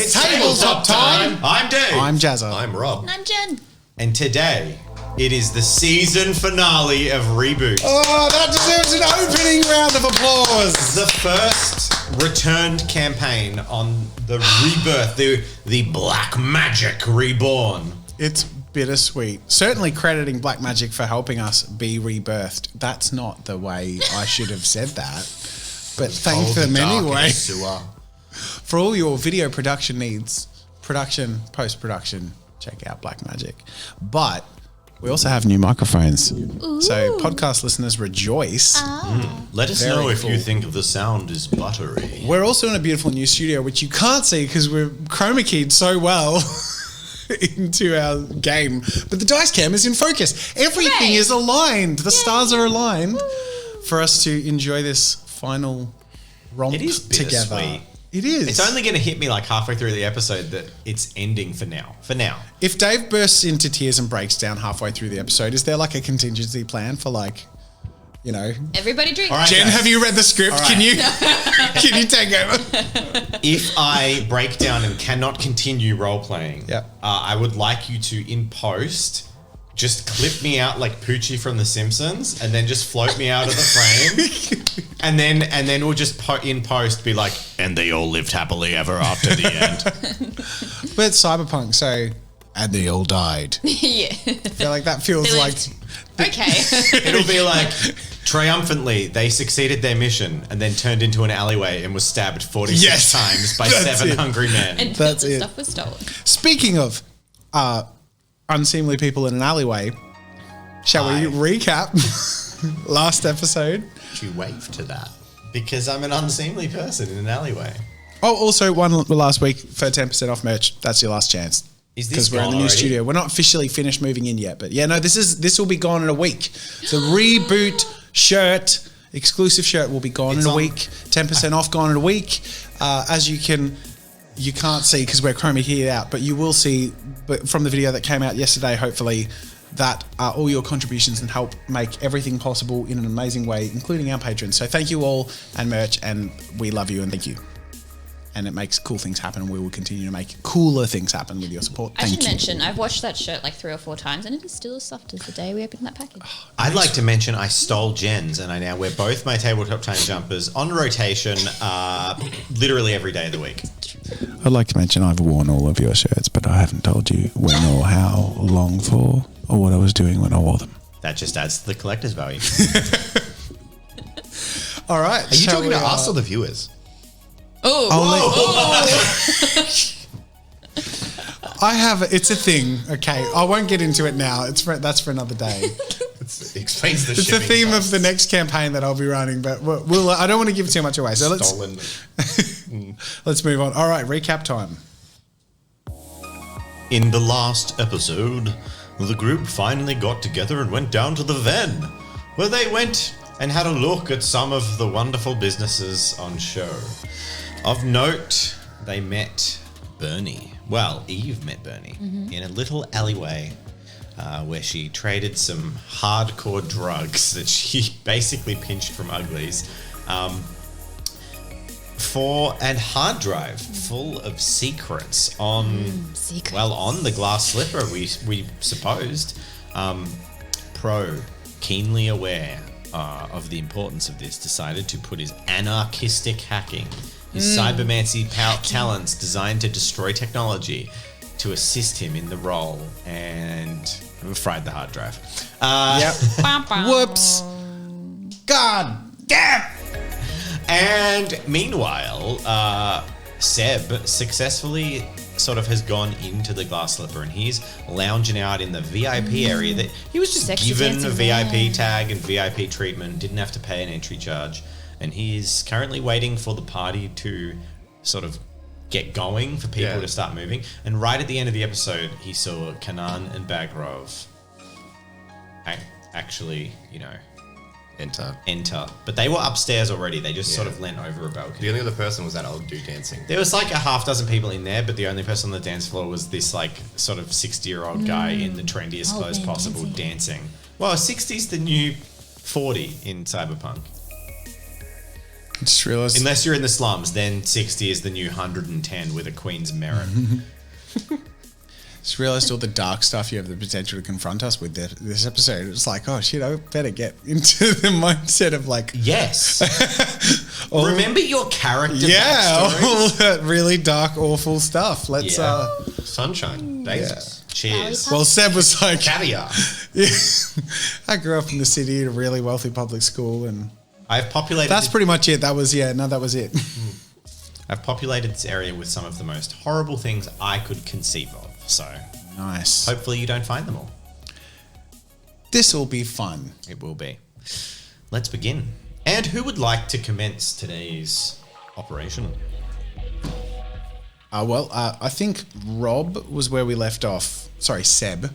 It's tabletop time. I'm Dave. I'm Jazza. I'm Rob. And I'm Jen. And today, it is the season finale of Reboot. Oh, that deserves an opening round of applause. The first returned campaign on the rebirth, the Black Magic Reborn. It's bittersweet. Certainly crediting Black Magic for helping us be rebirthed. That's not the way I should have said that. But thank them anyway. For all your video production needs, post-production, check out Black Magic. But we also have new microphones. Ooh. So podcast listeners rejoice. Let us know if you think the sound is buttery. We're also in a beautiful new studio, which you can't see because we're chroma keyed so well into our game. But the dice cam is in focus. Everything is aligned. The stars are aligned for us to enjoy this final romp together. It is. It's only going to hit me like halfway through the episode that it's ending for now. If Dave bursts into tears and breaks down halfway through the episode, is there like a contingency plan for everybody drink? All right, Jen, guys. have you read the script? All right. Can you take over? If I break down and cannot continue role playing, Yeah. I would like you to in post just clip me out like Poochie from The Simpsons, and then just float me out of the frame, and then we'll just in post be like, and they all lived happily ever after the end. But it's Cyberpunk, so and they all died. Yeah. I feel like that feels They like lived. Okay. It'll be like triumphantly they succeeded their mission and then turned into an alleyway and was stabbed 46 times by That's 7 it. hungry men. And That's the it. stuff was stolen. Speaking of unseemly people in an alleyway, shall we recap last episode? You wave to that because I'm an unseemly person in an alleyway. Oh, also one last week for 10% off merch. That's your last chance. Is this because we're in the gone new already? studio. We're not officially finished moving in yet, but yeah, no, this will be gone in a week. The Reboot shirt, exclusive shirt, will be gone in a week. 10% off gone in a week. As you can't see because we're chroma keyed out, but you will see from the video that came out yesterday, hopefully, that all your contributions and help make everything possible in an amazing way, including our patrons. So thank you all and merch, and we love you and thank you. And it makes cool things happen, and we will continue to make cooler things happen with your support. I Thank should you. mention, I've watched that shirt like 3 or 4 times, and it is still as soft as the day we opened that package. I'd like to mention I stole Jen's and I now wear both my tabletop time jumpers on rotation literally every day of the week. I'd like to mention I've worn all of your shirts, but I haven't told you when or how long for or what I was doing when I wore them. That just adds to the collector's value. All right. Are you talking to us or the viewers? It's a thing, okay? I won't get into it now. That's for another day. It explains the It's the shipping theme costs. of the next campaign that I'll be running, but I don't want to give too much away. So Stolen. let's move on. All right, recap time. In the last episode, the group finally got together and went down to the Ven, where they went and had a look at some of the wonderful businesses on show. Of note, they met Bernie. Well, Eve met Bernie in a little alleyway where she traded some hardcore drugs that she basically pinched from Uglies for a hard drive full of secrets on the glass slipper, we supposed. Pro, keenly aware of the importance of this, decided to put his anarchistic hacking, his cybermancy talents designed to destroy technology, to assist him in the role, and fried the hard drive. Yep. Whoops. God damn. And meanwhile, Seb successfully sort of has gone into the glass slipper, and he's lounging out in the VIP area that he was just Sexy given a dancing VIP tag and VIP treatment, didn't have to pay an entry charge, and he's currently waiting for the party to sort of get going, for people to start moving. And right at the end of the episode, he saw Kanan and Bagrov actually, enter. But they were upstairs already. They just sort of leant over a balcony. The only other person was that old dude dancing. There was like a half dozen people in there, but the only person on the dance floor was this like sort of 60-year-old guy in the trendiest clothes possible dancing. Well, 60's the new 40 in Cyberpunk. Just realised. Unless you're in the slums, then 60 is the new 110 with a Queen's Merit. Just realised all the dark stuff you have the potential to confront us with this episode. It's like, oh shit, I better get into the mindset of like, Yes. Remember your character yeah, backstories? all that really dark, awful stuff. Let's. Yeah. Sunshine. Daisies. Cheers. Well, Seb was like, Caviar. yeah, I grew up in the city at a really wealthy public school, and I've populated. that's pretty much it. That was it. I've populated this area with some of the most horrible things I could conceive of. So Nice. hopefully you don't find them all. This will be fun. It will be. Let's begin. And who would like to commence today's operation? I think Rob was where we left off. Sorry, Seb.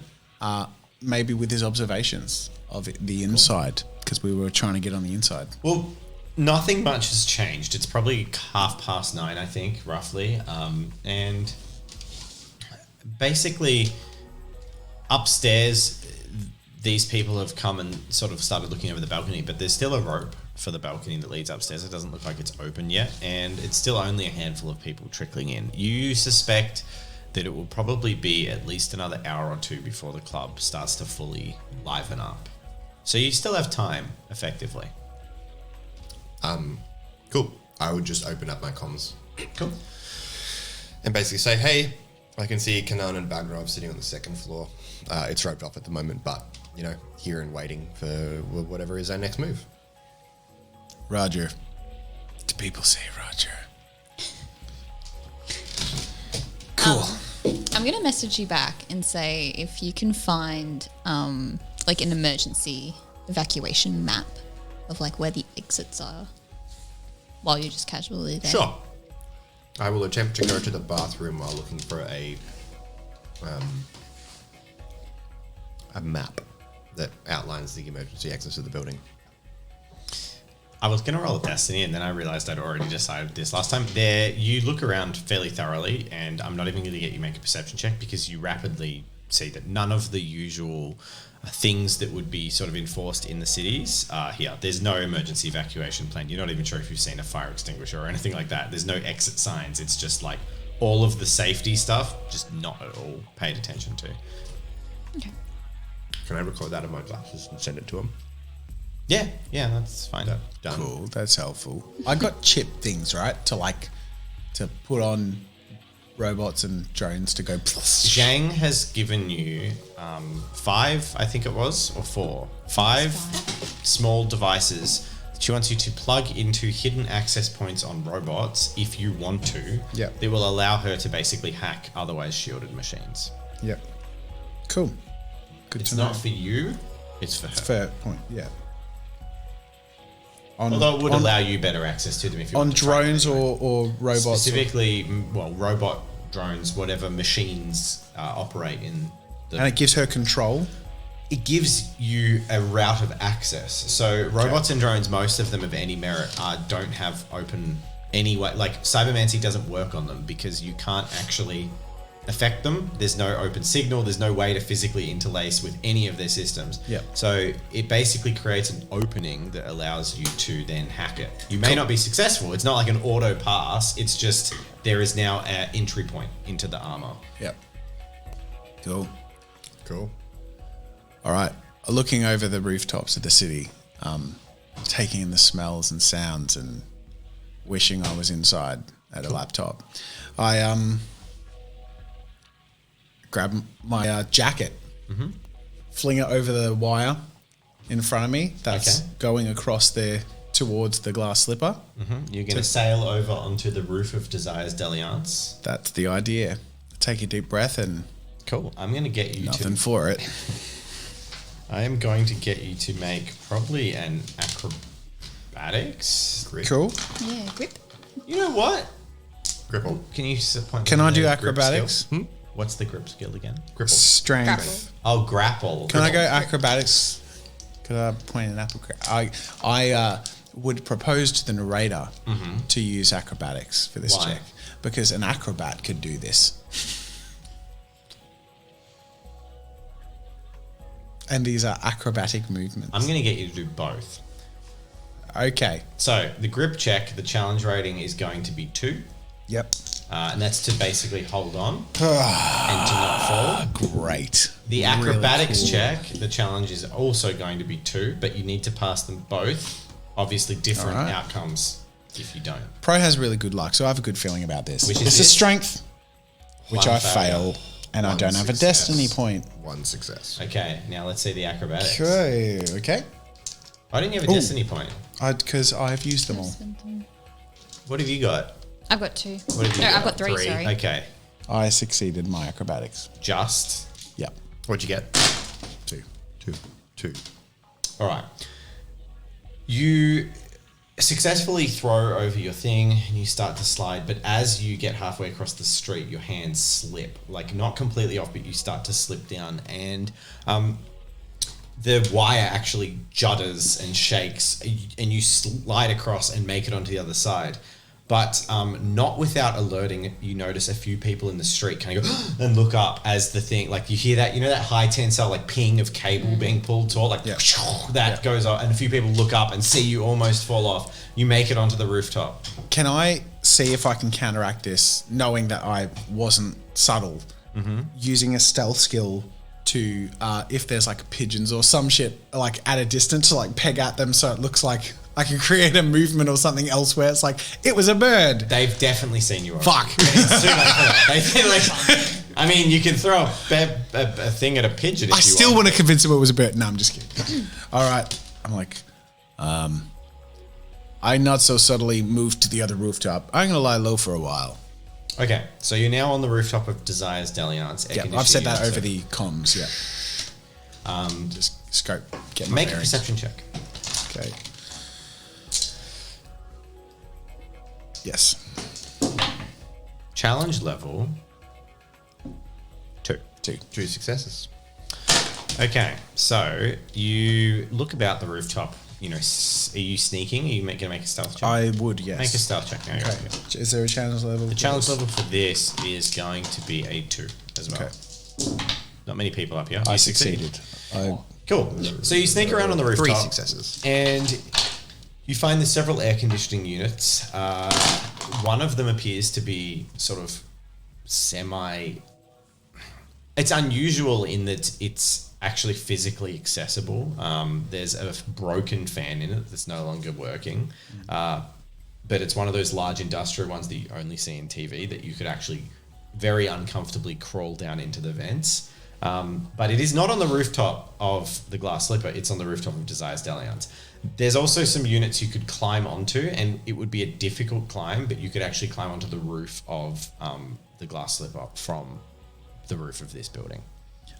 Maybe with his observations of the inside, because we were trying to get on the inside. Well, nothing much has changed. It's probably 9:30, I think, roughly. And basically, upstairs, these people have come and sort of started looking over the balcony, but there's still a rope for the balcony that leads upstairs. It doesn't look like it's open yet, and it's still only a handful of people trickling in. You suspect that it will probably be at least another hour or two before the club starts to fully liven up. So you still have time, effectively. Cool. I would just open up my comms. Cool. And basically say, hey, I can see Kanan and Bagrov sitting on the second floor. It's roped off at the moment, but, here and waiting for whatever is our next move. Roger. Do people say Roger? Cool. I'm going to message you back and say if you can find like an emergency evacuation map of like where the exits are while you're just casually there. Sure. I will attempt to go to the bathroom while looking for a map that outlines the emergency exits of the building. I was going to roll a destiny, and then I realized I'd already decided this last time. You look around fairly thoroughly, and I'm not even going to get you make a perception check because you rapidly see that none of the usual things that would be sort of enforced in the cities are here. There's no emergency evacuation plan. You're not even sure if you've seen a fire extinguisher or anything like that. There's no exit signs. It's just like all of the safety stuff, just not at all paid attention to. Okay. Can I record that in my glasses and send it to him? Yeah, that's fine. Done. Cool, that's helpful. I got chip things, right? To put on robots and drones to go. Zhang has given you 5, I think it was, or 4. 5 small devices that she wants you to plug into hidden access points on robots if you want to. Yep. That will allow her to basically hack otherwise shielded machines. Yep. Cool. Good It's to know. not for you, it's for her. Fair point, yeah. Although it would allow you better access to them if you on want to train drones them anyway. or robots. Specifically, robot drones, whatever machines operate in the... And it gives her control. It gives you a route of access. So robots and drones, most of them of any merit, don't have open anyway. Like cybermancy doesn't work on them because you can't actually affect them. There's no open signal. There's no way to physically interlace with any of their systems. Yep. So it basically creates an opening that allows you to then hack it. You may not be successful. It's not like an auto pass. It's just there is now an entry point into the armor. Yep. Cool. Cool. All right. Looking over the rooftops of the city, taking in the smells and sounds and wishing I was inside at a laptop. I grab my jacket, fling it over the wire in front of me that's going across there towards the glass slipper. You're going to sail over onto the roof of Desire's Dalliance. That's the idea. Take a deep breath and Cool. I'm going to get you nothing for it. I am going to get you to make probably an acrobatics. Grip. Cool. Yeah, grip. You know what? Gripple. Can you point Can me I to do the grip acrobatics? skill? What's the grip skill again? Gripple. Strength. Grapple. Oh, grapple. Can I go acrobatics? Could I point an apple? I would propose to the narrator to use acrobatics for this Why? check because an acrobat could do this. And these are acrobatic movements. I'm going to get you to do both. Okay. So the grip check, the challenge rating is going to be 2. Yep. And that's to basically hold on and to not fall. Great. The Really acrobatics cool. check, the challenge is also going to be 2, but you need to pass them both. Obviously different Alright. outcomes if you don't. Pro has really good luck, so I have a good feeling about this. Which is This it? is strength, which One I failure. fail, and I One don't have a success. destiny point. 1 success. Okay, now let's see the acrobatics. Okay. Why didn't you have a destiny point? Because I've used them all. What have you got? I've got 2. What have you No, got? I've got 3, sorry. Okay. I succeeded my acrobatics. Just. Yep. What'd you get? 2. 2. All right. You successfully throw over your thing and you start to slide, but as you get halfway across the street, your hands slip. Like, not completely off, but you start to slip down, and the wire actually judders and shakes, and you slide across and make it onto the other side. But not without alerting, you notice a few people in the street kind of go and look up as the thing, like you hear that, you know, that high tensile like ping of cable being pulled taut, like Yeah. that goes off, and a few people look up and see you almost fall off. You make it onto the rooftop. Can I see if I can counteract this, knowing that I wasn't subtle, using a stealth skill to, if there's like pigeons or some shit like at a distance, to like peg at them so it looks like I can create a movement or something elsewhere. It's like, it was a bird. They've definitely seen you. Fuck. It's too late for that. They feel like, I mean, you can throw a thing at a pigeon if I you still want to convince him it was a bird. No, I'm just kidding. All right. I'm like, I not so subtly moved to the other rooftop. I'm going to lie low for a while. Okay, so you're now on the rooftop of Desire's Dalliance. Yeah, I've said that over the comms, yeah. Just scope, get my Make a bearings. perception check. Okay. Yes. Challenge level 2. 2. 2 successes. Okay, so you look about the rooftop. You know, are you sneaking? Are you going to make a stealth check? I would, yes. Make a stealth check. Now. Okay. Is there a challenge level? The challenge level for this is going to be a 2 as well. Okay. Not many people up here. I You succeeded. Cool. So you sneak around on the rooftop. 3 successes. And you find there's several air conditioning units. One of them appears to be sort of semi... It's unusual in that it's actually physically accessible. There's a broken fan in it that's no longer working. But it's one of those large industrial ones that you only see in TV that you could actually very uncomfortably crawl down into the vents. But it is not on the rooftop of the Glass Slipper. It's on the rooftop of Desire's Dalliance. There's also some units you could climb onto, and it would be a difficult climb, but you could actually climb onto the roof of the Glass Slipper from the roof of this building.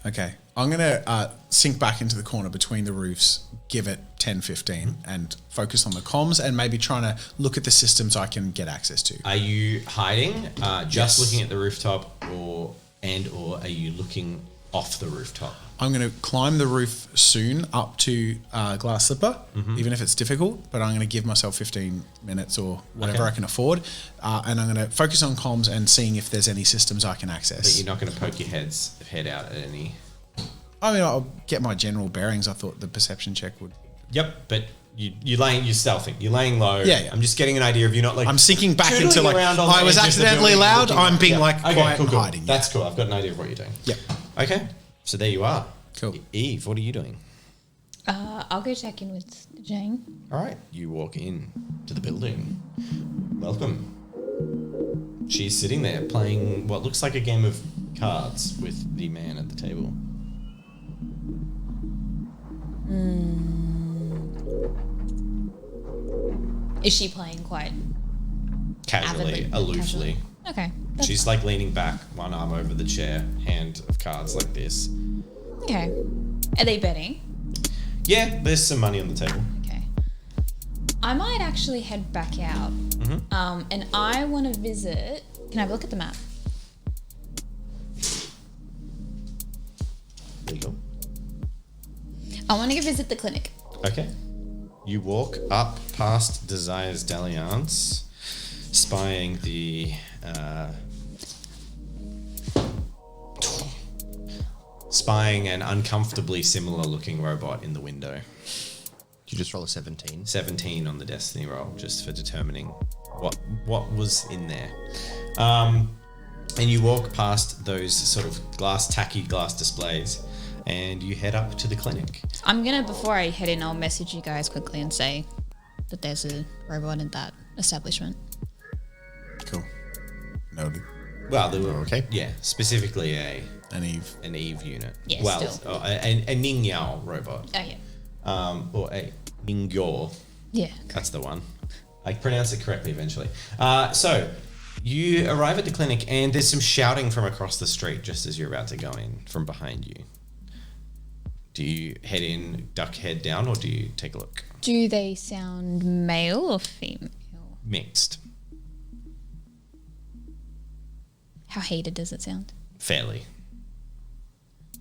Okay. I'm going to sink back into the corner between the roofs, give it 10, 15, and focus on the comms and maybe trying to look at the systems I can get access to. Are you hiding, just Yes. looking at the rooftop, or are you looking off the rooftop? I'm going to climb the roof soon up to Glass Slipper, even if it's difficult, but I'm going to give myself 15 minutes or whatever Okay. I can afford. And I'm going to focus on comms and seeing if there's any systems I can But access. you're not going to poke your head out at any... I mean, I'll get my general bearings. I thought the perception check would... Yep, but you're stealthing. You're laying low. Yeah, yeah. I'm just getting an idea of you not like... I'm sinking back tootling into like, around on the I was edge of the accidentally building, loud. looking I'm at- being yeah. like Okay, quiet cool, and cool. hiding. That's cool. I've got an idea of what you're doing. Yep. Okay, so there you are. Cool. Eve, what are you doing? I'll go check in with Jane. All right, you walk in to the building. Welcome. She's sitting there playing what looks like a game of cards with the man at the table. Is she playing quite Casually, avidly? aloofly. Casually? Okay. that's She's like leaning back, one arm over the chair, hand of cards like this. okay. Are they betting? Yeah, there's some money on the table. Okay. I might actually head back out. And I want to visit. Can I have a look at the map? Legal. I want to go visit the clinic. Okay. You walk up past Desire's Dalliance, spying the spying an uncomfortably similar looking robot in the window. you just roll a 17? 17 on the destiny roll, just for determining what was in there. And you walk past those sort of tacky glass displays, and you head up to the clinic. I'm going to, before I head in, I'll message you guys quickly and say that there's a robot in that establishment. Cool. Noted. Well, there were, Okay. yeah, specifically An Eve. an Eve unit. Yeah, well, still. A Ning Yao robot. Oh, yeah. Or a Ning Yor. Yeah. That's the one. I pronounce it correctly eventually. So you arrive at the clinic, and there's some shouting from across the street just as you're about to go in from behind you. Do you head in, duck head down, or do you take a look? Do they sound male or female? Mixed. How hated does it sound? Fairly.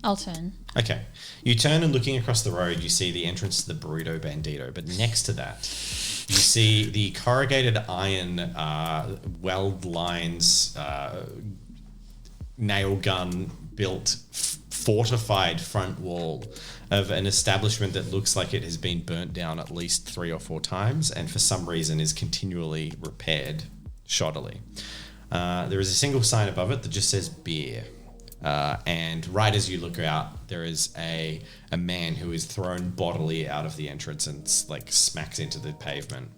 I'll turn. Okay. You turn, and looking across the road, you see the entrance to the Burrito Bandito. But next to that, you see the corrugated iron weld lines, nail gun built, fortified front wall of an establishment that looks like it has been burnt down at least 3 or 4 times, and for some reason is continually repaired shoddily. There is a single sign above it that just says beer. And right as you look out, there is a man who is thrown bodily out of the entrance and smacks into the pavement,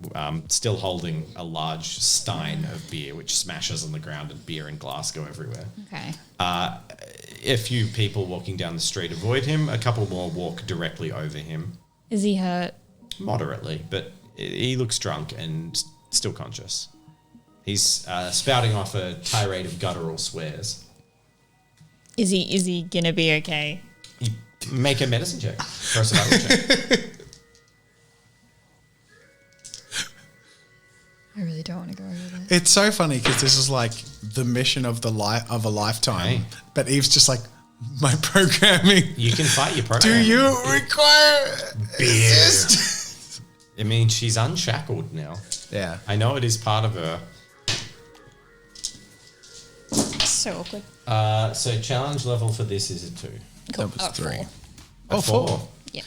still holding a large stein of beer, which smashes on the ground, and beer and glass go everywhere. Okay. A few people walking down the street avoid him. A couple more walk directly over him. Is he hurt? Moderately, but he looks drunk and still conscious. He's spouting off a tirade of guttural swears. Is he gonna be okay? You make a medicine check for a survival check. I really don't want to go over this. It's so funny because this is like the mission of a lifetime. Hey. But Eve's just like, my programming. You can fight your program. Do you require Beer. assist? I mean, she's unshackled now. Yeah. I know it is part of her. So awkward. So challenge level for this is a 2. Cool. That was 3. 4. A 4. Yeah.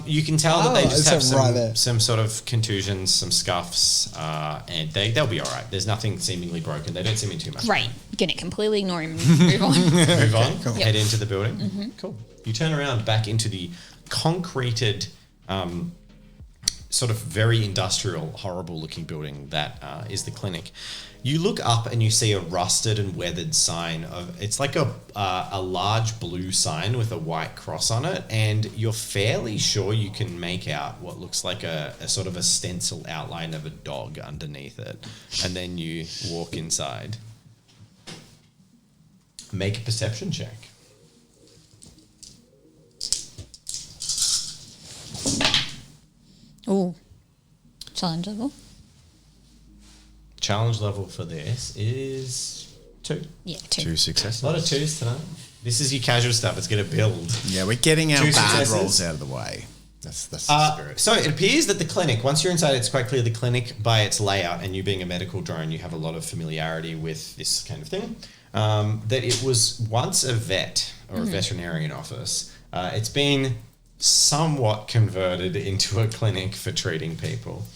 You can tell that they just have it's right there. some sort of contusions, some scuffs, and they'll be all right. There's nothing seemingly broken. They don't seem in too much Right. Gonna completely ignore him and move on. Move on. Cool. Head into the building. Cool. You turn around back into the concreted, sort of very industrial, horrible-looking building that is the clinic. You look up and you see a rusted and weathered sign of. It's like a large blue sign with a white cross on it, and you're fairly sure you can make out what looks like a sort of a stencil outline of a dog underneath it. And then you walk inside. Make a perception check. Ooh. Challenge level? Challenge level for this is 2. Yeah, 2. 2 successes. A lot of 2s tonight. This is your casual stuff. It's going to build. Yeah, we're getting our 2 bad successes. rolls out of the way. That's the spirit. So it appears that the clinic, once you're inside, it's quite clear the clinic by its layout, and you being a medical drone, you have a lot of familiarity with this kind of thing, that it was once a vet or a veterinarian office. It's been somewhat converted into a clinic for treating people.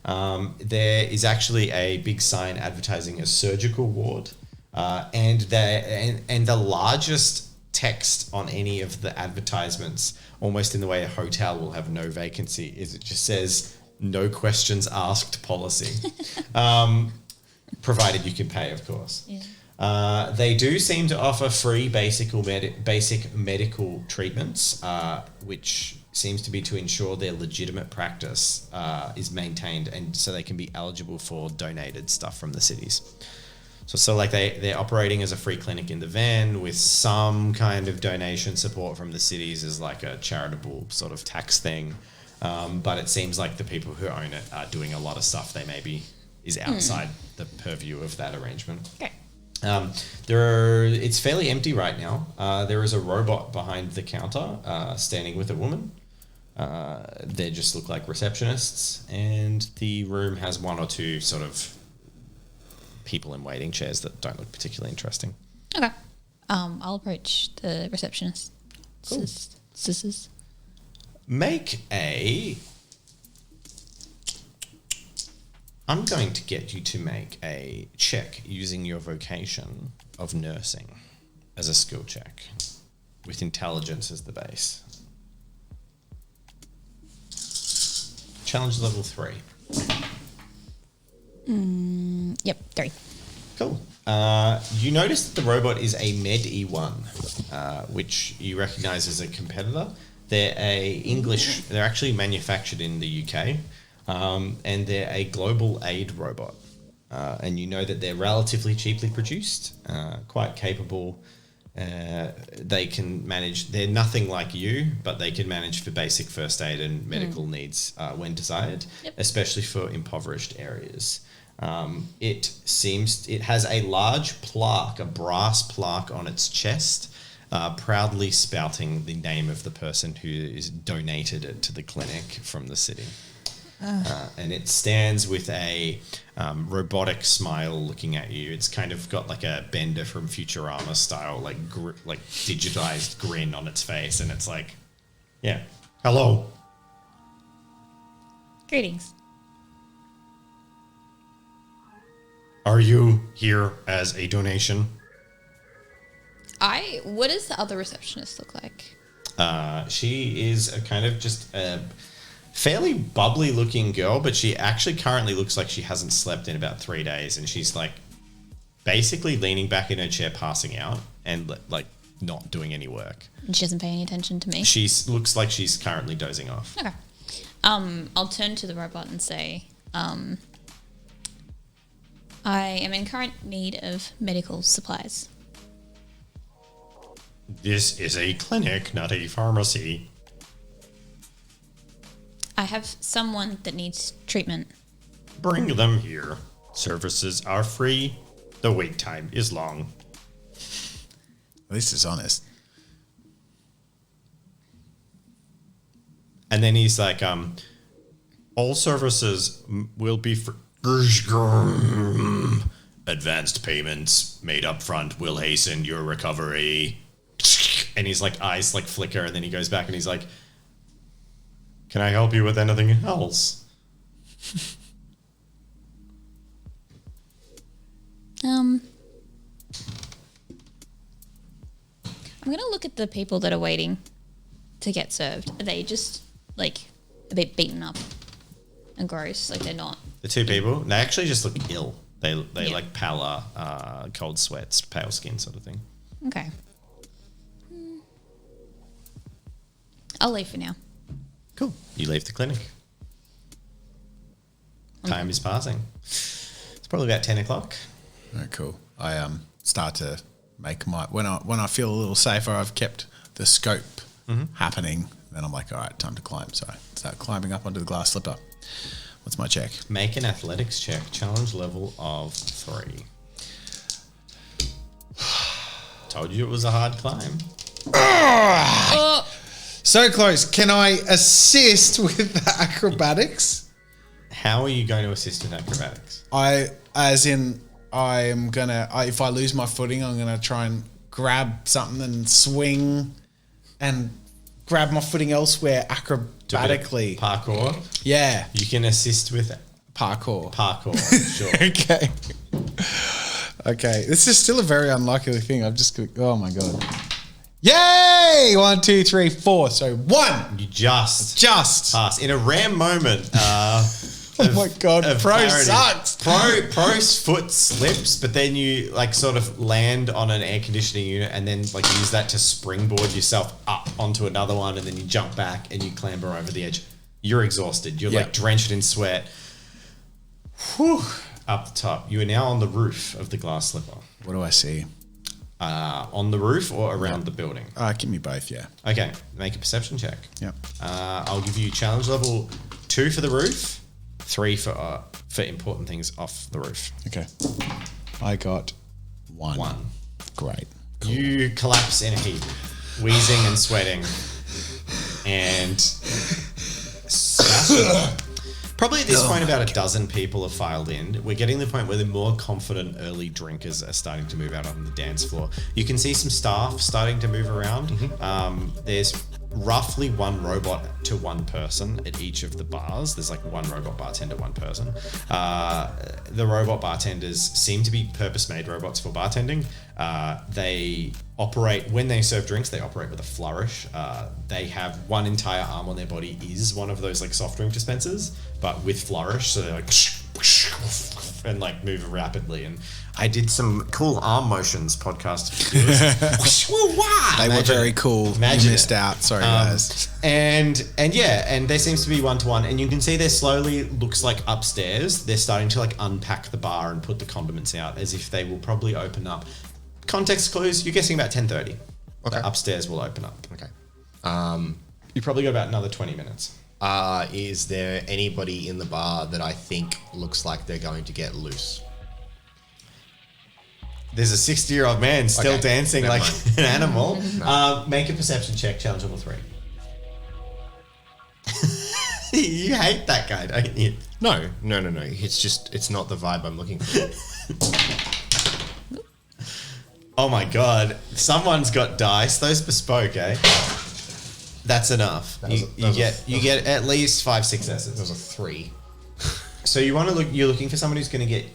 There is actually a big sign advertising a surgical ward, and the largest text on any of the advertisements, almost in the way a hotel will have no vacancy, is it just says no questions asked policy, provided you can pay, of course. Yeah. They do seem to offer free basic medical treatments, which seems to be to ensure their legitimate practice is maintained, and so they can be eligible for donated stuff from the cities. So like they're operating as a free clinic in the van with some kind of donation support from the cities as like a charitable sort of tax thing. But it seems like the people who own it are doing a lot of stuff they maybe is outside the purview of that arrangement. Okay. It's fairly empty right now. There is a robot behind the counter, standing with a woman. They just look like receptionists, and the room has 1 or 2 sort of people in waiting chairs that don't look particularly interesting. Okay. I'll approach the receptionist. Cool. Sisters. Make a I'm going to get you to make a check using your vocation of nursing as a skill check, with intelligence as the base. Challenge level 3. Yep, 3. Cool. You notice that the robot is a Med E1, which you recognise as a competitor. They're actually manufactured in the UK, and they're a global aid robot. And you know that they're relatively cheaply produced, quite capable. They can manage, they're nothing like you, but they can manage for basic first aid and medical needs when desired, especially for impoverished areas. It has a large plaque, a brass plaque on its chest, proudly spouting the name of the person who is donated it to the clinic from the city. And it stands with a robotic smile looking at you. It's kind of got like a Bender from Futurama style, like digitized grin on its face, and it's like, yeah, hello. Greetings. Are you here as a donation? What does the other receptionist look like? She is a kind of just a fairly bubbly looking girl, but she actually currently looks like she hasn't slept in about 3 days, and she's like basically leaning back in her chair, passing out, and like not doing any work. And she doesn't pay any attention to me. She looks like she's currently dozing off. Okay. I'll turn to the robot and say, I am in current need of medical supplies. This is a clinic, not a pharmacy. I have someone that needs treatment. Bring them here. Services are free. The wait time is long. At least it's honest. And then he's like, all services will be for advanced payments made up front will hasten your recovery. And he's like, eyes like flicker, and then he goes back and he's like, can I help you with anything else? I'm going to look at the people that are waiting to get served. Are they just like a bit beaten up and gross? Like they're not. The two people, they actually just look ill. They like pallor, cold sweats, pale skin sort of thing. Okay. I'll leave for now. Cool. You leave the clinic. Time is passing. It's probably about 10 o'clock. Oh, cool. I start to make my when I feel a little safer, I've kept the scope happening. Then I'm like, all right, time to climb. So I start climbing up onto the glass slipper. What's my check? Make an athletics check. Challenge level of 3. Told you it was a hard climb. So close. Can I assist with the acrobatics? How are you going to assist with acrobatics? If I lose my footing, I'm gonna try and grab something and swing and grab my footing elsewhere acrobatically. Parkour? Yeah. You can assist with Parkour. Sure. Okay. This is still a very unlikely thing. Oh my God. Yay! 1, 2, 3, 4. So 1. You just pass. in a rare moment. Oh my God, Pro clarity. sucks. Pro's foot slips, but then you like sort of land on an air conditioning unit and then like use that to springboard yourself up onto another one, and then you jump back and you clamber over the edge. You're exhausted. You're like drenched in sweat. Whew. Up the top. You are now on the roof of the glass slipper. What do I see? On the roof or around the building? Give me both, yeah. Okay, make a perception check. Yep. I'll give you challenge level 2 for the roof, 3 for important things off the roof. Okay. I got 1. 1. Great. Cool. You collapse in a heap, wheezing and sweating, and probably at this point about a dozen people have filed in. We're getting to the point where the more confident early drinkers are starting to move out on the dance floor. You can see some staff starting to move around. There's roughly one robot to one person at each of the bars. There's like one robot bartender, one person. The robot bartenders seem to be purpose-made robots for bartending. They operate, when they serve drinks, they operate with a flourish. They have one entire arm on their body is one of those like soft drink dispensers, but with flourish. So they're like and like move rapidly. And I did some cool arm motions podcast videos. They were very cool. You missed out. Sorry, guys. And there seems to be one-to-one, and you can see they're slowly, looks like upstairs, they're starting to like unpack the bar and put the condiments out as if they will probably open up. Context clues, you're guessing about 10:30. Okay. The upstairs will open up. Okay. You probably got about another 20 minutes. Is there anybody in the bar that I think looks like they're going to get loose? There's a 60-year-old man still dancing like an animal. No. Make a perception check, challenge level 3. You hate that guy, don't you? No. It's just, it's not the vibe I'm looking for. Oh my God. Someone's got dice. Those bespoke, eh? That's enough. You get at least 5 successes. There's a 3. So you're looking for someone who's going to get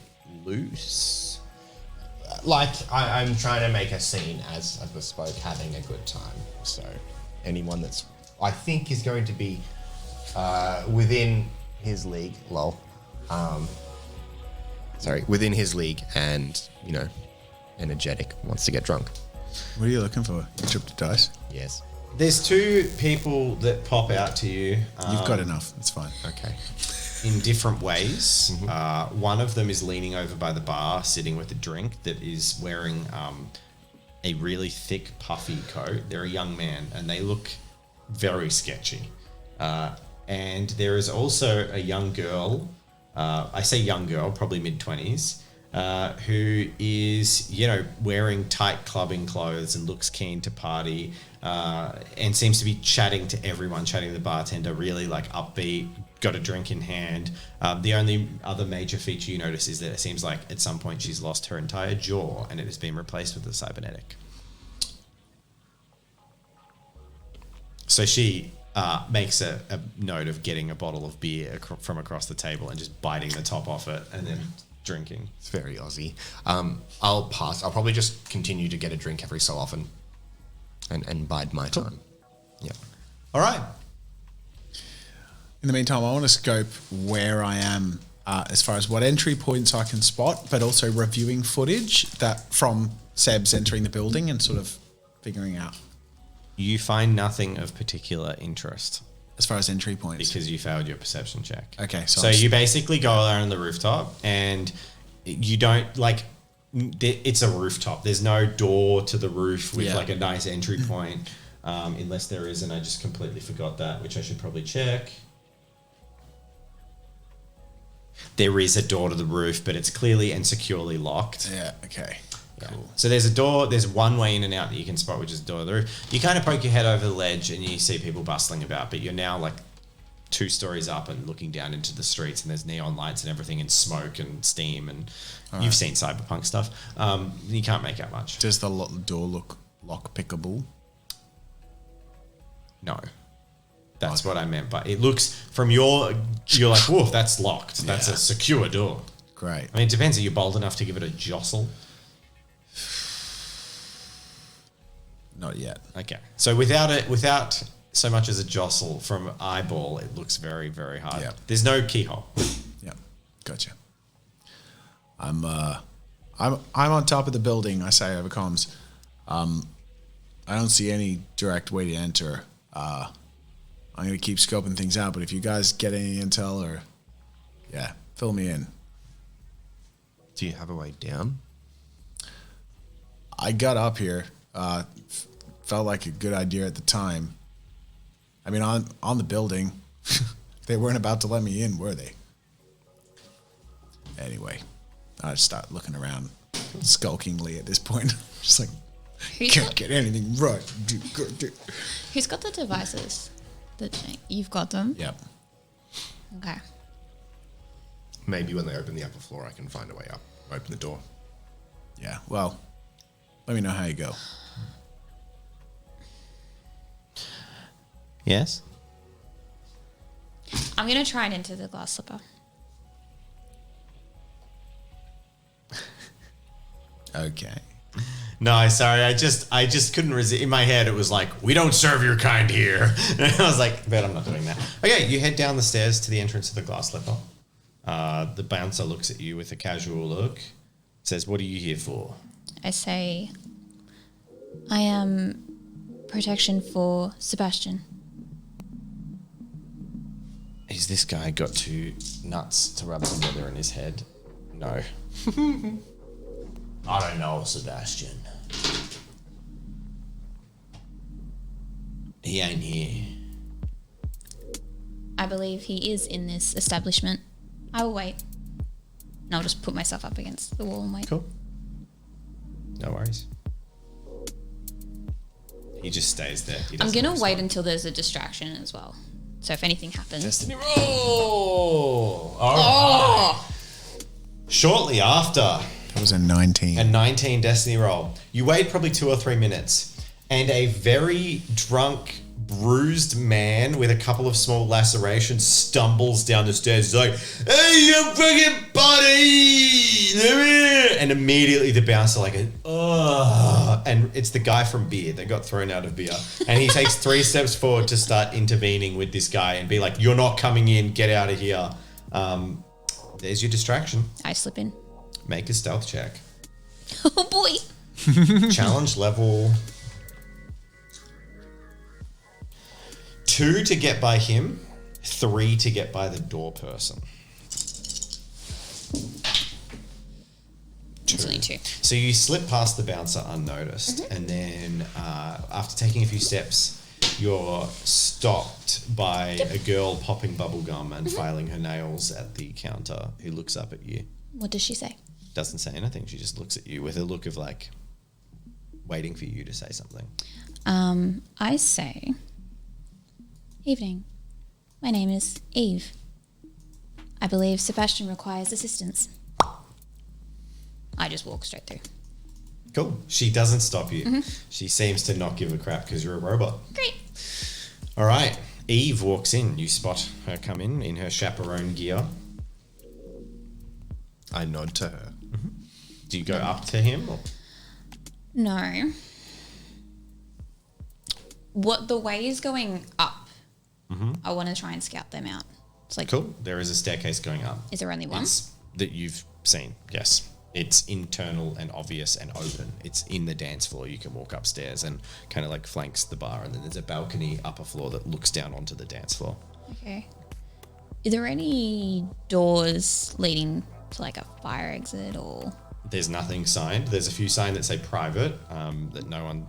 loose? Like, I'm trying to make a scene as a bespoke having a good time. So anyone that's, I think, is going to be within his league, within his league and, you know, energetic, wants to get drunk. What are you looking for? You tripped the dice? Yes. There's 2 people that pop out to you. You've got enough. It's fine. Okay. In different ways. Mm-hmm. One of them is leaning over by the bar, sitting with a drink, that is wearing a really thick, puffy coat. They're a young man, and they look very sketchy. And there is also a young girl, I say young girl, probably mid-20s, who is, you know, wearing tight clubbing clothes and looks keen to party, and seems to be chatting to everyone, chatting to the bartender, really like upbeat, got a drink in hand. The only other major feature you notice is that it seems like at some point she's lost her entire jaw and it has been replaced with a cybernetic. So she makes a note of getting a bottle of beer from across the table and just biting the top off it and then drinking. It's very Aussie. I'll pass. I'll probably just continue to get a drink every so often and bide my time. Yeah. All right. In the meantime, I want to scope where I am as far as what entry points I can spot, but also reviewing footage that from Seb's entering the building and sort of figuring out. You find nothing of particular interest. As far as entry points? Because you failed your perception check. Okay. So you basically go out on the rooftop and you don't, like, it's a rooftop. There's no door to the roof with like a nice entry point, unless there is, and I just completely forgot that, which I should probably check. There is a door to the roof, but it's clearly and securely locked. Yeah, okay. Yeah. Cool. So there's a door, there's one way in and out that you can spot, which is the door to the roof. You kind of poke your head over the ledge and you see people bustling about, but you're now like 2 stories up and looking down into the streets, and there's neon lights and everything and smoke and steam, and you've seen Cyberpunk stuff. You can't make out much. Does the door look lock-pickable? No. That's what I meant. But it looks, from you're like, woof, that's locked. That's a secure door. Great. I mean, it depends. Are you bold enough to give it a jostle? Not yet. Okay. So without so much as a jostle from eyeball, it looks very, very hard. Yep. There's no keyhole. Yeah, gotcha. I'm on top of the building, I say over comms. I don't see any direct way to enter. I'm going to keep scoping things out, but if you guys get any intel or, fill me in. Do you have a way down? I got up here. Felt like a good idea at the time. I mean, on the building, they weren't about to let me in, were they? Anyway, I just start looking around skulkingly at this point. Just like, can't get anything right. Who's got the devices? You've got them? Yep. Okay. Maybe when they open the upper floor, I can find a way up. Open the door. Yeah, well, let me know how you go. Yes. I'm going to try and enter the glass slipper. Okay. No, sorry. I just couldn't resist. In my head, it was like, we don't serve your kind here. And I was like, but I'm not doing that. Okay, you head down the stairs to the entrance of the glass slipper. The bouncer looks at you with a casual look. Says, what are you here for? I say, I am protection for Sebastian. Is this guy got two nuts to rub together in his head? No. I don't know, Sebastian. He ain't here. I believe he is in this establishment. I will wait. And I'll just put myself up against the wall and wait. Cool. No worries. He just stays there. I'm going to wait until there's a distraction as well. So if anything happens... Destiny roll! All right. Shortly after... That was a 19. A 19 Destiny roll. You wait probably 2 or 3 minutes, and a very drunk, bruised man with a couple of small lacerations stumbles down the stairs. He's like, hey, you fucking buddy! And immediately the bouncer like, ugh. And it's the guy from Beer that got thrown out of Beer. And he takes 3 steps forward to start intervening with this guy and be like, you're not coming in, get out of here. There's your distraction. I slip in. Make a stealth check. Oh boy. Challenge level 2 to get by him, 3 to get by the door person. It's only 2. So you slip past the bouncer unnoticed, and then after taking a few steps, you're stopped by a girl popping bubblegum and filing her nails at the counter who looks up at you. What does she say? Doesn't say anything. She just looks at you with a look of like waiting for you to say something. I say, evening. My name is Eve. I believe Sebastian requires assistance. I just walk straight through. Cool. She doesn't stop you. She seems to not give a crap because you're a robot. Great. All right. Eve walks in. You spot her come in her chaperone gear. I nod to her. Do you go up to him? Or? No. What the way is going up, I want to try and scout them out. It's like, Cool. There is a staircase going up. Is there only one? That you've seen, yes. It's internal and obvious and open. It's in the dance floor. You can walk upstairs and kind of like flanks the bar. And then there's a balcony upper floor that looks down onto the dance floor. Okay. Is there any doors leading to like a fire exit or... There's nothing signed. There's a few signs that say private that no one,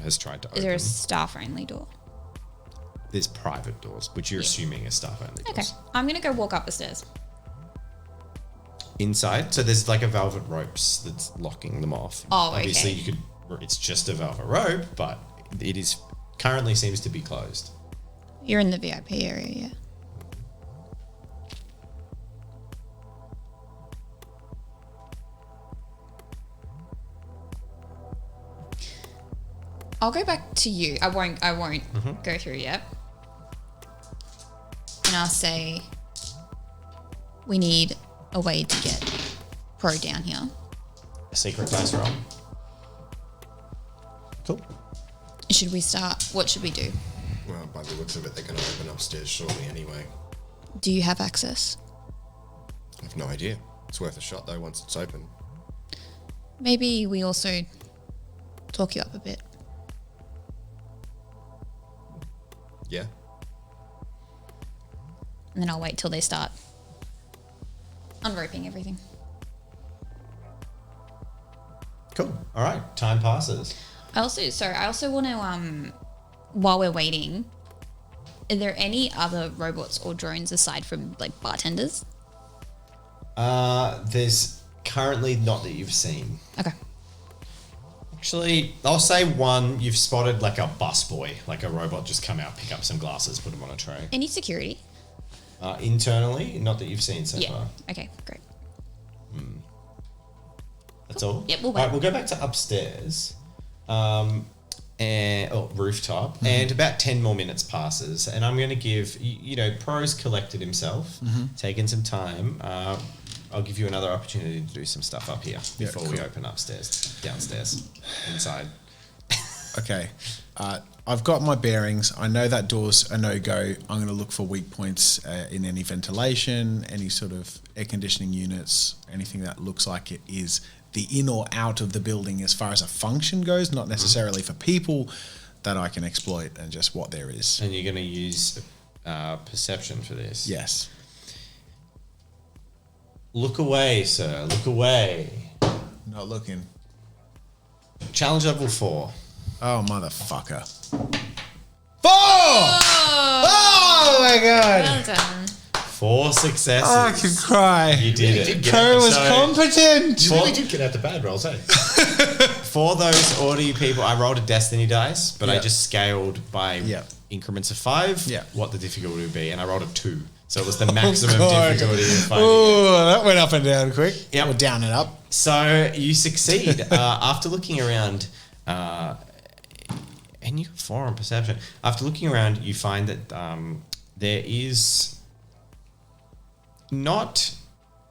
has tried to open. Is there a staff-only door? There's private doors, which you're assuming are staff-only doors. Okay. I'm going to go walk up the stairs. Inside, so there's like a velvet ropes that's locking them off. Oh, okay. Obviously, it's just a velvet rope, but it is currently seems to be closed. You're in the VIP area, yeah. I'll go back to you. I won't go through yet. And I'll say, we need a way to get Pro down here. A secret dice roll. Cool. Should we start? What should we do? Well, by the looks of it, they're going to open upstairs shortly anyway. Do you have access? I have no idea. It's worth a shot though once it's open. Maybe we also talk you up a bit. Yeah. And then I'll wait till they start unroping everything. Cool. All right. Time passes. I also want to, while we're waiting, are there any other robots or drones aside from like bartenders? There's currently not that you've seen. Okay. Actually, I'll say one. You've spotted like a busboy, like a robot just come out, pick up some glasses, put them on a tray. Any security? Internally, not that you've seen so far. Okay, great. That's all? Yep, we'll wait. All right, we'll go back to upstairs. rooftop, and about 10 more minutes passes, and I'm going to give, Pro's collected himself, taken some time. I'll give you another opportunity to do some stuff up here before we open downstairs, inside. Okay. I've got my bearings. I know that door's a no-go. I'm going to look for weak points in any ventilation, any sort of air conditioning units, anything that looks like it is the in or out of the building as far as a function goes, not necessarily for people, that I can exploit and just what there is. And you're going to use perception for this? Yes. Look away, sir. Look away. Not looking. Challenge level 4. Oh, motherfucker. 4! Oh my god! Well done. 4 successes. Oh, I can cry. You did it. Pro was competent. You really did get out the bad rolls, eh? For those audio people, I rolled a destiny dice, but I just scaled by increments of 5 what the difficulty would be, and I rolled a 2. So it was the maximum difficulty in finding Oh, that went up and down quick. Yep. Or down and up. So you succeed. After looking around, and you got 4 on perception. After looking around, you find that there is not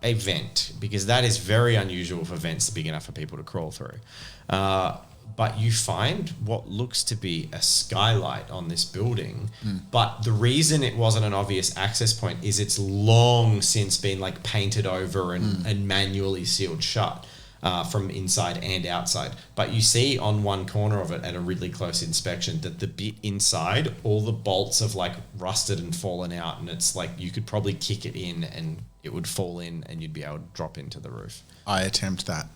a vent, because that is very unusual for vents big enough for people to crawl through. But you find what looks to be a skylight on this building. But the reason it wasn't an obvious access point is it's long since been like painted over and manually sealed shut from inside and outside. But you see on one corner of it at a really close inspection that the bit inside, all the bolts have like rusted and fallen out, and it's like you could probably kick it in and it would fall in and you'd be able to drop into the roof. I attempt that.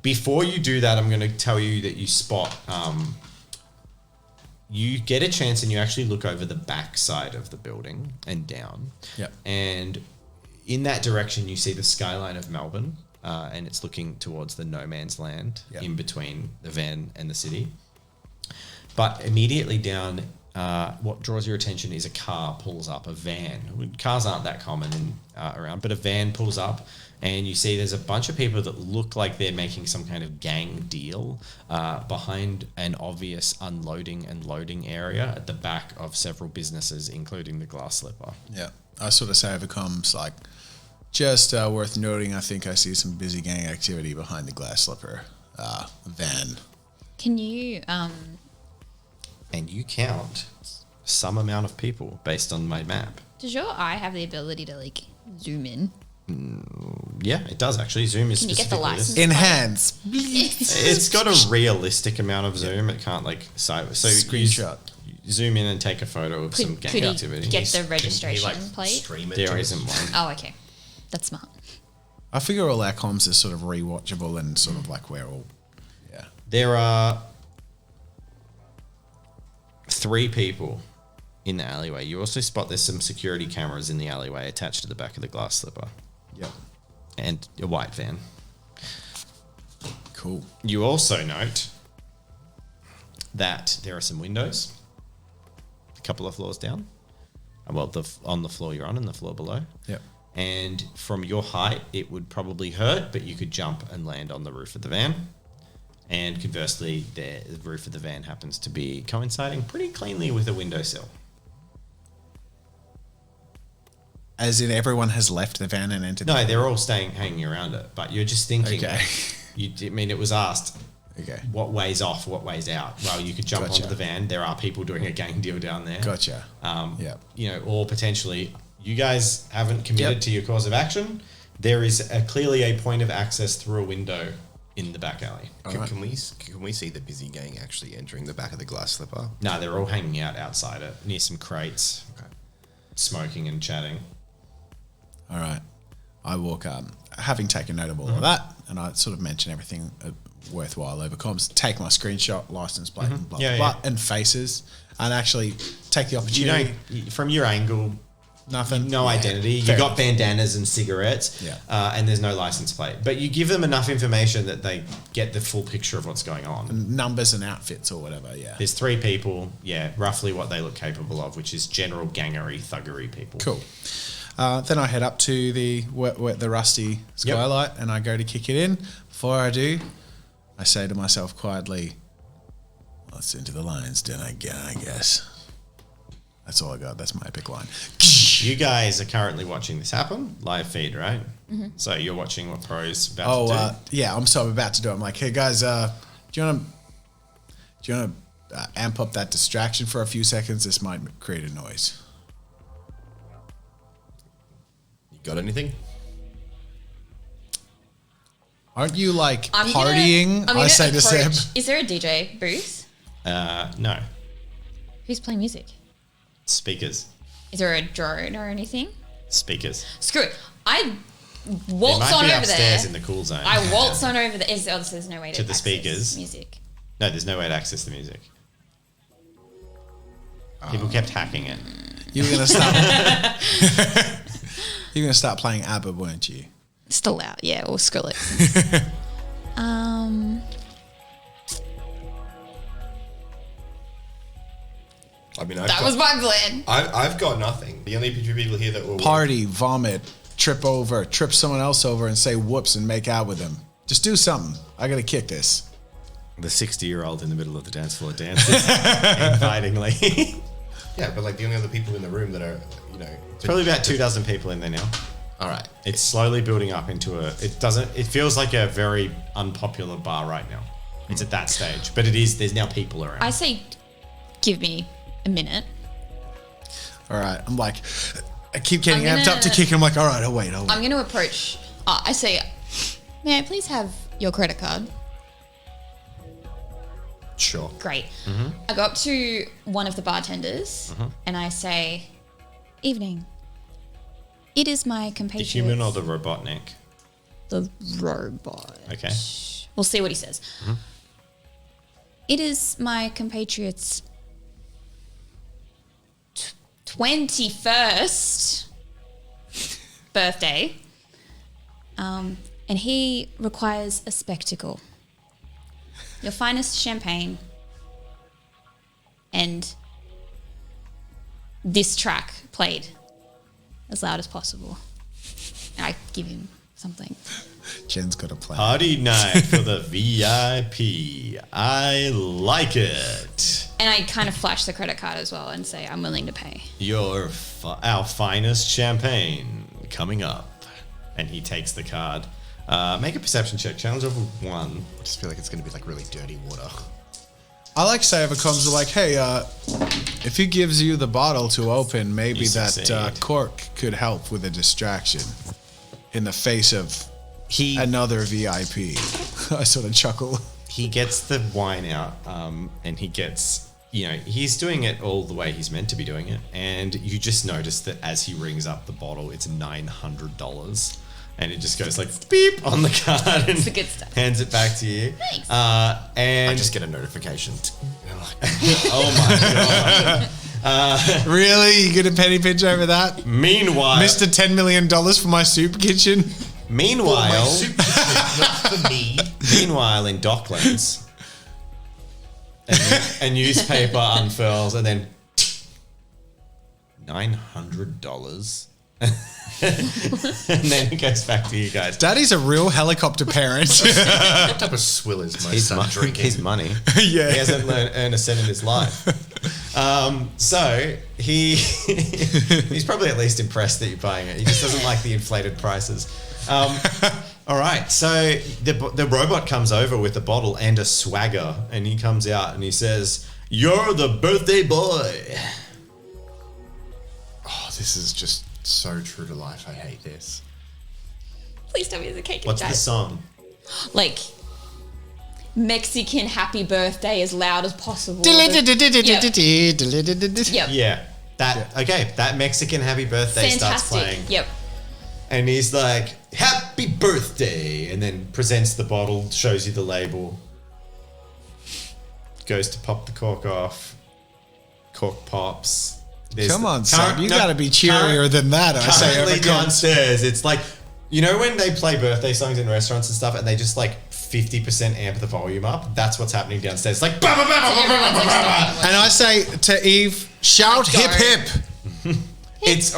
Before you do that, I'm going to tell you that you spot, you get a chance and you actually look over the back side of the building and down. Yep. And in that direction, you see the skyline of Melbourne, and it's looking towards the no man's land in between the van and the city. But immediately down, what draws your attention is a car pulls up, a van. Cars aren't that common around, but a van pulls up. And you see there's a bunch of people that look like they're making some kind of gang deal behind an obvious unloading and loading area at the back of several businesses, including the Glass Slipper. Yeah. I sort of say over comms, like, just worth noting, I think I see some busy gang activity behind the Glass Slipper van. Can you... And you count some amount of people based on my map. Does your eye have the ability to, like, zoom in? Yeah, it does actually. Zoom is Can you get the specifically license? Enhance. It's got a realistic amount of zoom. It can't like Screenshot. You zoom in and take a photo of some gang Could he activity. get the registration Can he, plate? stream it There to us? isn't one. Oh, okay. That's smart. I figure all our comms is sort of rewatchable and sort of like we're all, There are 3 people in the alleyway. You also spot there's some security cameras in the alleyway attached to the back of the Glass Slipper. Yep. And a white van. Cool. You also note that there are some windows a couple of floors down. Well, on the floor you're on and the floor below. Yep. And from your height, it would probably hurt, but you could jump and land on the roof of the van. And conversely, the roof of the van happens to be coinciding pretty cleanly with a windowsill. As in everyone has left the van and entered No, they're all hanging around it, but you're just thinking. Okay. It was asked, Okay. what way's off, what way's out? Well, you could jump Gotcha. onto the van. There are people doing a gang deal down there. Gotcha. Or potentially you guys haven't committed to your course of action. There is clearly a point of access through a window in the back alley. Can we see the busy gang actually entering the back of the Glass Slipper? No, they're all hanging out outside it, near some crates, smoking and chatting. All right. I walk up, having taken note of all of that, and I sort of mention everything worthwhile over comms, take my screenshot, license plate, and blah, blah, blah, and faces, and actually take the opportunity. From your angle, nothing. No identity. You got bandanas and cigarettes, and there's no license plate. But you give them enough information that they get the full picture of what's going on. Numbers and outfits or whatever, There's 3 people, roughly what they look capable of, which is general gangery, thuggery people. Cool. Then I head up to the rusty skylight and I go to kick it in. Before I do, I say to myself quietly, Let's into the lion's den again, I guess. That's all I got. That's my epic line. You guys are currently watching this happen, live feed, right? Mm-hmm. So you're watching what Pro's about to do? Yeah, I'm about to do it. I'm like, hey guys, do you want to amp up that distraction for a few seconds? This might create a noise. You got anything? Aren't you like partying? I say to Seb. Is there a DJ booth? No. Who's playing music? Speakers. Is there a drone or anything? Speakers. Screw it. I It waltz might on be over upstairs there. in the cool zone. I waltz on over there. There's no way to the access speakers. music. No, there's no way to access the music. People kept hacking it. You were gonna stop. You were gonna start playing ABBA, weren't you? Still out, yeah, or Skrillex. I mean, That was my plan. I've got nothing. The only two people here that will Party, vomit, trip someone else over and say whoops and make out with them. Just do something. I gotta kick this. The 60-year-old in the middle of the dance floor dances invitingly. Yeah, but like the only other people in the room that are, Probably about 24 people in there now. All right. It's slowly building up into it feels like a very unpopular bar right now. It's at that stage, but there's now people around. I say, give me a minute. All right. I'm like, I keep getting amped up to kick. I'm like, all right, I'll wait. I'm going to approach. I say, may I please have your credit card? Sure. Great. Mm-hmm. I go up to one of the bartenders and I say, evening. It is my compatriot. The human or the Robotnik? The robot. Okay. We'll see what he says. Mm-hmm. It is my compatriot's 21st birthday. And he requires a spectacle. Your finest champagne and this track played as loud as possible. And I give him something. Jen's got a plan. Party night for the VIP. I like it. And I kind of flash the credit card as well and say, I'm willing to pay. Our finest champagne coming up. And he takes the card. Make a perception check. Challenge over 1. I just feel like it's going to be like really dirty water. I like say if it comes to like, hey, if he gives you the bottle to open, maybe You that succeed. cork could help with a distraction in the face of another VIP. I sort of chuckle. He gets the wine out, and he gets, he's doing it all the way he's meant to be doing it. And you just notice that as he rings up the bottle, it's $900. And it just goes like beep on the card and It's the good stuff. hands it back to you. Thanks. And I just get a notification. oh my god! Really? You get a penny pinch over that? Meanwhile, Mr. $10 million for my soup kitchen? Meanwhile, Not for me. meanwhile in Docklands, a newspaper unfurls and then $900. And then it goes back to you guys. Daddy's a real helicopter parent. What type of swill is my son drinking? His money. Yeah. He hasn't earned a cent in his life. So he's probably at least impressed that you're buying it. He just doesn't like the inflated prices. All right. So the robot comes over with a bottle and a swagger, and he comes out and he says, "You're the birthday boy." Oh, this is just so true to life. I hate this. Please tell me there's a cake and What's the chat. song? Like, Mexican happy birthday as loud as possible. Yep. Yep. Yeah. That Mexican happy birthday starts playing. Fantastic. Yep. And he's like, "Happy birthday," and then presents the bottle, shows you the label, goes to pop the cork off. Cork pops. There's Come on, son. You got to be cheerier than that. I say Currently every con- downstairs, it's like, when they play birthday songs in restaurants and stuff, and they just like 50% amp the volume up. That's what's happening downstairs. It's like, bah, bah, bah, bah, bah, bah, bah, bah, bah. And I say to Eve, shout hip hip. It's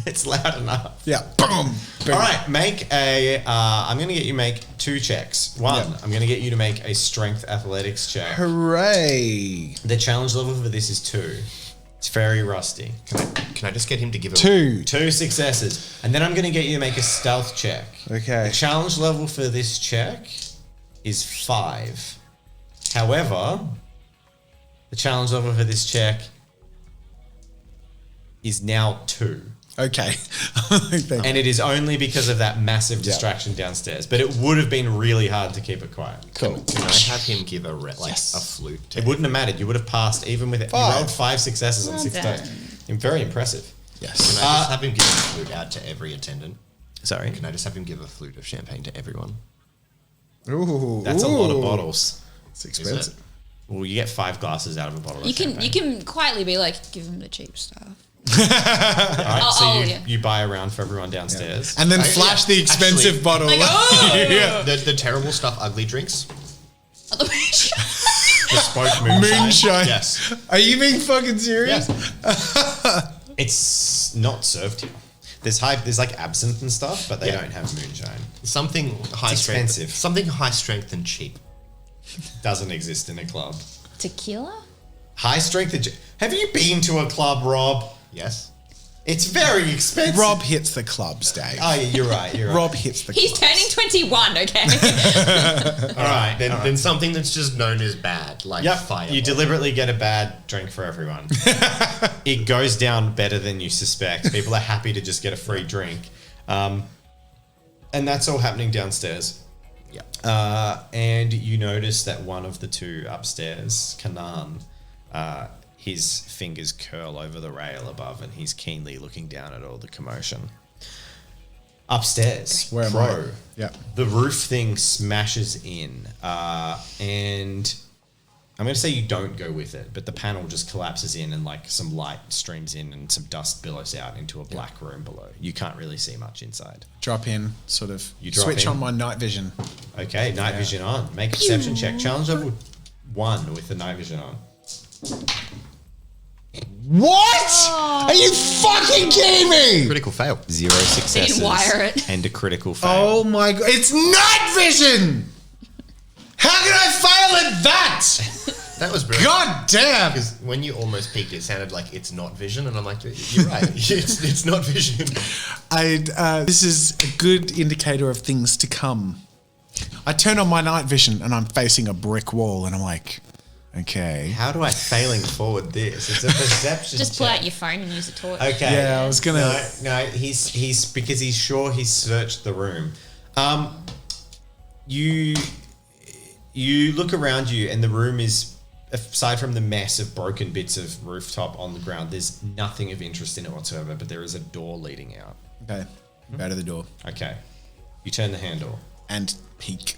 It's loud enough. Yeah. Boom. Boom. All right, make a. I'm going to get you to make 2 checks. One, I'm going to get you to make a strength athletics check. Hooray. The challenge level for this is 2. It's very rusty. Can I just get him to give it 2. 2 successes, and then I'm going to get you to make a stealth check. Okay. The challenge level for this check is 5. However, the challenge level for this check is now 2. Okay. And it is only because of that massive distraction downstairs. But it would have been really hard to keep it quiet. Cool. Can I have him give a flute to It wouldn't have mattered. You would have passed even with it. You 5. rolled 5 successes on 6 done. dice. Very impressive. Yes. Can I just have him give a flute out to every attendant? Sorry. Can I just have him give a flute of champagne to everyone? Ooh. That's a lot of bottles. It's expensive. Well, you get 5 glasses out of a bottle of You champagne. can quietly be like, give him the cheap stuff. All right, so yeah. you buy a round for everyone downstairs. And then flash the expensive Actually, bottle. Like, oh! Yeah. The terrible stuff, ugly drinks. Bespoke Moonshine. Yes. Are you being fucking serious? Yes. It's not served here. There's like absinthe and stuff, but they don't have moonshine. Something high expensive. strength. Something high strength and cheap. Doesn't exist in a club. Tequila? High strength. Have you been to a club, Rob? Yes. It's very expensive. Rob hits the clubs, Dave. Oh, yeah, you're right. You're right. Rob hits the He's clubs. turning 21, okay? All right. Then something that's just known as bad, like Yep. fire. You deliberately get a bad drink for everyone. It goes down better than you suspect. People are happy to just get a free drink. And that's all happening downstairs. Yeah. And you notice that one of the 2 upstairs, Kanan, his fingers curl over the rail above and he's keenly looking down at all the commotion. Upstairs, Where am Pro, I? Yeah. the roof thing smashes in, and I'm going to say you don't go with it, but the panel just collapses in and like some light streams in and some dust billows out into a black room below. You can't really see much inside. Drop in, sort of. You drop switch in. on my night vision. Okay, night vision on. Make a perception check. Challenge level 1 with the night vision on. What? Are you fucking kidding me? Critical fail. 0 successes. wire it. And a critical fail. Oh my god. It's night vision! How can I fail at that? That was brilliant. God damn! Because when you almost peaked, it sounded like it's not vision, and I'm like, you're right. it's not vision. This is a good indicator of things to come. I turn on my night vision and I'm facing a brick wall and I'm like, okay. How do I failing forward this? It's a perception Just pull check. out your phone and use a torch. Okay. Yeah, I was gonna. No, he's because he's sure he's searched the room. You look around you and the room is, aside from the mess of broken bits of rooftop on the ground, there's nothing of interest in it whatsoever, but there is a door leading out. Okay. Go to the door Okay. You turn the handle. and peek.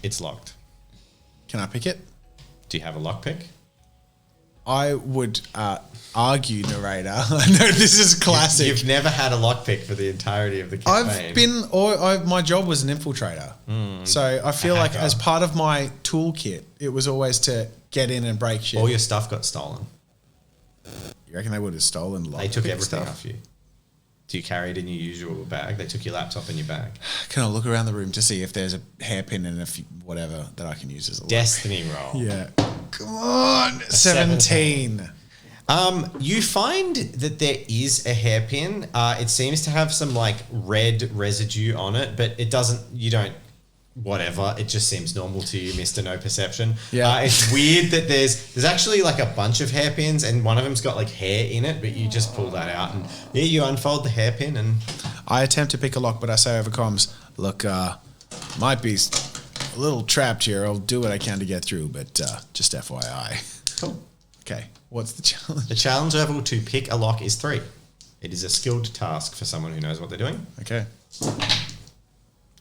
It's locked. Can I pick it? Do you have a lockpick? I would argue, narrator. I know this is classic. You've never had a lockpick for the entirety of the campaign. my job was an infiltrator. So I feel like as part of my toolkit, it was always to get in and break shit. All your stuff got stolen. You reckon they would have stolen lockpick They took everything stuff? off you. Do you carry it in your usual bag? They took your laptop in your bag. Can I look around the room to see if there's a hairpin and whatever that I can use as a lock? Destiny roll. Yeah. Come on. 17. You find that there is a hairpin. It seems to have some like red residue on it, but it doesn't. You don't. Whatever. It just seems normal to you, Mr. No Perception. Yeah. It's weird that there's actually like a bunch of hairpins, and one of them's got like hair in it, but you just pull that out, and yeah, you unfold the hairpin, and I attempt to pick a lock, but I say over comms, look, might be a little trapped here. I'll do what I can to get through, but just FYI. cool. Okay. What's the challenge? The challenge level to pick a lock is 3. It is a skilled task for someone who knows what they're doing. Okay.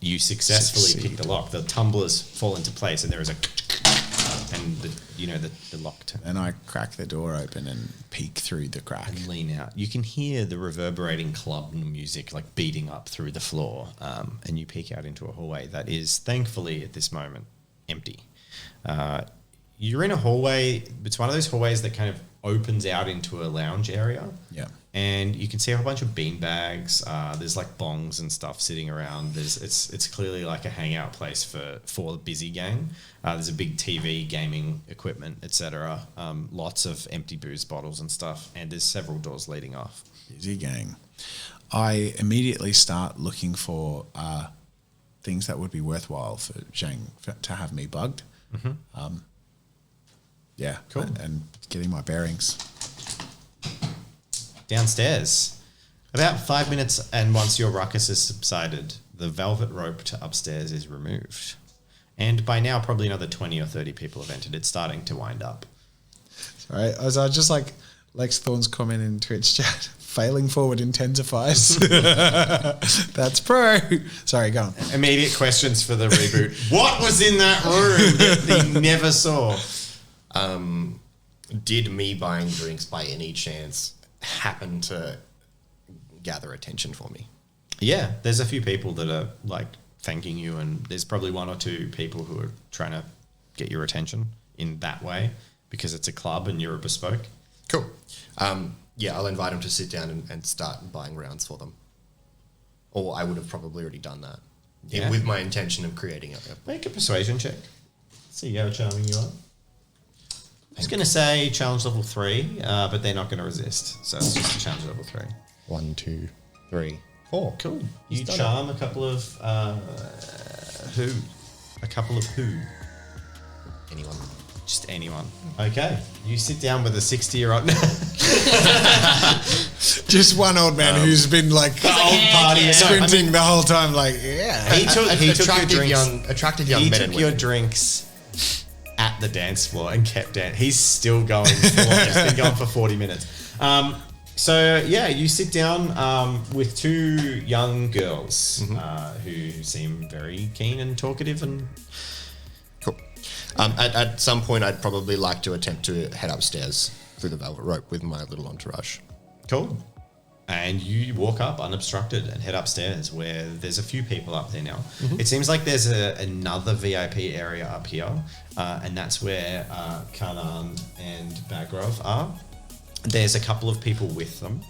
You successfully Succeed. pick the lock. The tumblers fall into place, and there is a and the lock And I crack the door open and peek through the crack. and lean out. You can hear the reverberating club music like beating up through the floor, and you peek out into a hallway that is thankfully at this moment empty. You're in a hallway. It's one of those hallways that kind of opens out into a lounge area. Yeah. and you can see a whole bunch of bean bags. There's like bongs and stuff sitting around. It's clearly like a hangout place for the busy gang. There's a big TV, gaming equipment, etc. Lots of empty booze bottles and stuff, and there's several doors leading off. Busy gang. I immediately start looking for things that would be worthwhile for Zhang to have me bugged. Yeah, Cool. And getting my bearings. Downstairs, about 5 minutes, and once your ruckus has subsided, the velvet rope to upstairs is removed. And by now, probably another 20 or 30 people have entered. It's starting to wind up. Sorry, I was just like Lex Thorne's comment in Twitch chat. Failing forward intensifies. That's pro. Sorry, go on. Immediate questions for the reboot. What was in that room that they never saw? Did me buying drinks by any chance happen to gather attention for me? Yeah, there's a few people that are like thanking you, and there's probably one or two people who are trying to get your attention in that way because it's a club and you're a bespoke. Cool. Yeah, I'll invite them to sit down and start buying rounds for them. Or I would have probably already done that. Yeah. With my intention of creating a... Make a persuasion check. See how charming you are. I was going to say challenge level 3, but they're not going to resist. So it's just a challenge level 3. 1, 2, 3, 4. Cool. You charm a couple of who? A couple of who? Anyone. Just anyone. Okay. You sit down with a 60-year-old. Just one old man who's been like the old party. squinting the whole time, like, yeah. He took your drinks. Attractive young He men took and your women. drinks at the dance floor and kept dancing. He's still going. It's been going for 40 minutes. So yeah, you sit down with two young girls who seem very keen and talkative and. Cool. At some point, I'd probably like to attempt to head upstairs through the velvet rope with my little entourage. Cool. And you walk up unobstructed and head upstairs where there's a few people up there now. It seems like there's another VIP area up here, and that's where Kanan and Bagrov are. There's a couple of people with them,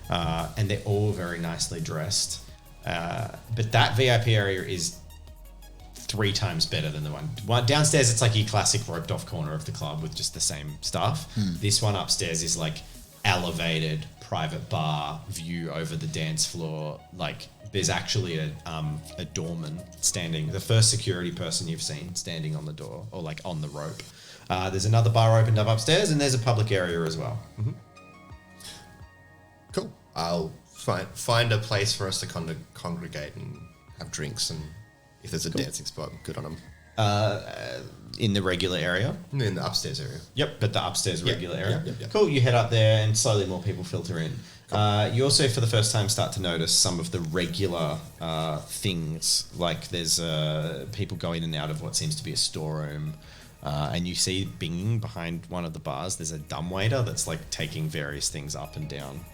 and they're all very nicely dressed. But that VIP area is 3 times better than the one downstairs. It's like your classic roped off corner of the club with just the same stuff. This one upstairs is like elevated private bar view over the dance floor. Like there's actually a doorman standing, the first security person you've seen standing on the door or like on the rope. There's another bar opened up upstairs, and there's a public area as well. Cool. I'll find a place for us to congregate and have drinks, and if there's a dancing spot, good on them. In the regular area. In the upstairs area. Yep, but the upstairs regular area. Yep. Cool, you head up there and slowly more people filter in. Cool. You also, for the first time, start to notice some of the regular things. Like there's people going in and out of what seems to be a storeroom. And you see binging behind one of the bars, there's a dumbwaiter that's like taking various things up and down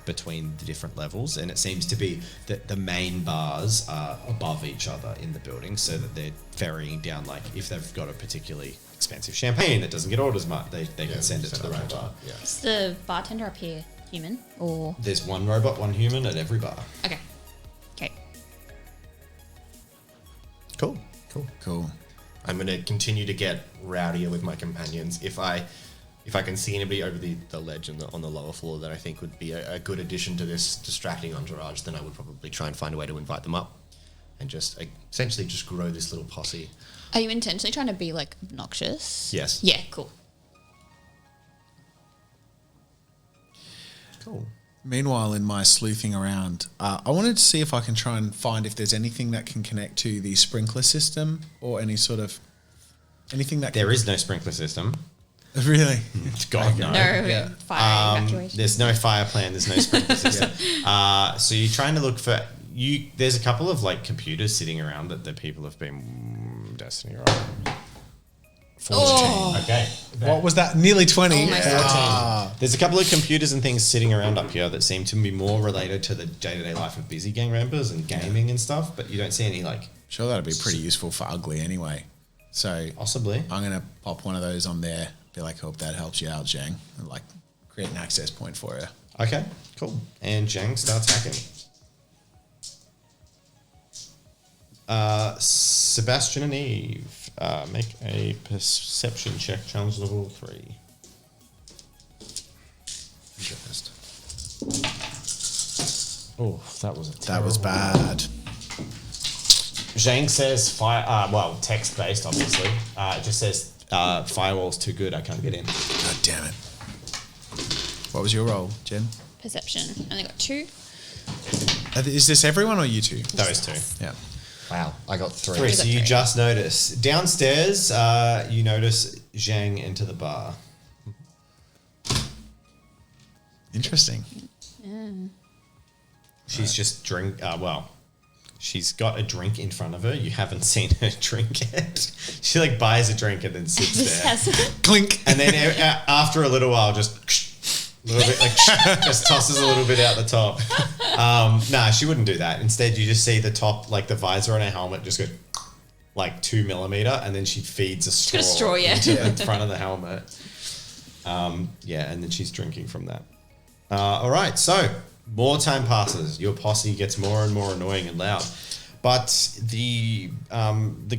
between the different levels. And it seems to be that the main bars are above each other in the building so that they're ferrying down, like if they've got a particularly expensive champagne that doesn't get ordered as much, they can send it to the right bar. Yeah. Is the bartender up here human or? There's one robot, one human at every bar. Okay. Cool. I'm going to continue to get rowdier with my companions. If I can see anybody over the ledge on the lower floor that I think would be a good addition to this distracting entourage, then I would probably try and find a way to invite them up and just essentially just grow this little posse. Are you intentionally trying to be like obnoxious? Yes. Yeah, cool. Cool. Meanwhile, in my sleuthing around, I wanted to see if I can try and find if there's anything that can connect to the sprinkler system or anything that There is no sprinkler system. Really? God, no. No fire evacuation. There's no fire plan. There's no sprinkler system. So you're trying to look for There's a couple of like computers sitting around that the people have been Destiny right. 14. Okay. What was that? Nearly 20. Oh my God. There's a couple of computers and things sitting around up here that seem to be more related to the day-to-day life of busy gang members and gaming and stuff, but you don't see any like. Sure, that'd be pretty useful for Ugly anyway. So Possibly. I'm going to pop one of those on there. Be like, hope that helps you out, Zhang. And like create an access point for you. Okay, cool. And Zhang starts hacking. Sebastian and Eve, make a perception check, challenge level 3. Oh, that was bad. Zhang says text based, obviously. It just says firewall's too good. I can't get in. God damn it! What was your roll, Jen? Perception. Only got 2. Is this everyone or you two? Those two. Yeah. Wow, I got 3. 3. So you just notice downstairs. You notice Zhang enter the bar. Interesting. She's just she's got a drink in front of her. You haven't seen her drink yet. She like buys a drink and then sits there. Clink. And then after a little while, just a little bit just tosses a little bit out the top. Nah, she wouldn't do that. Instead, you just see the top, like the visor on her helmet, just go like 2 millimeter, and then she feeds a straw, into the front of the helmet. And then she's drinking from that. All right, so more time passes. Your posse gets more and more annoying and loud. But the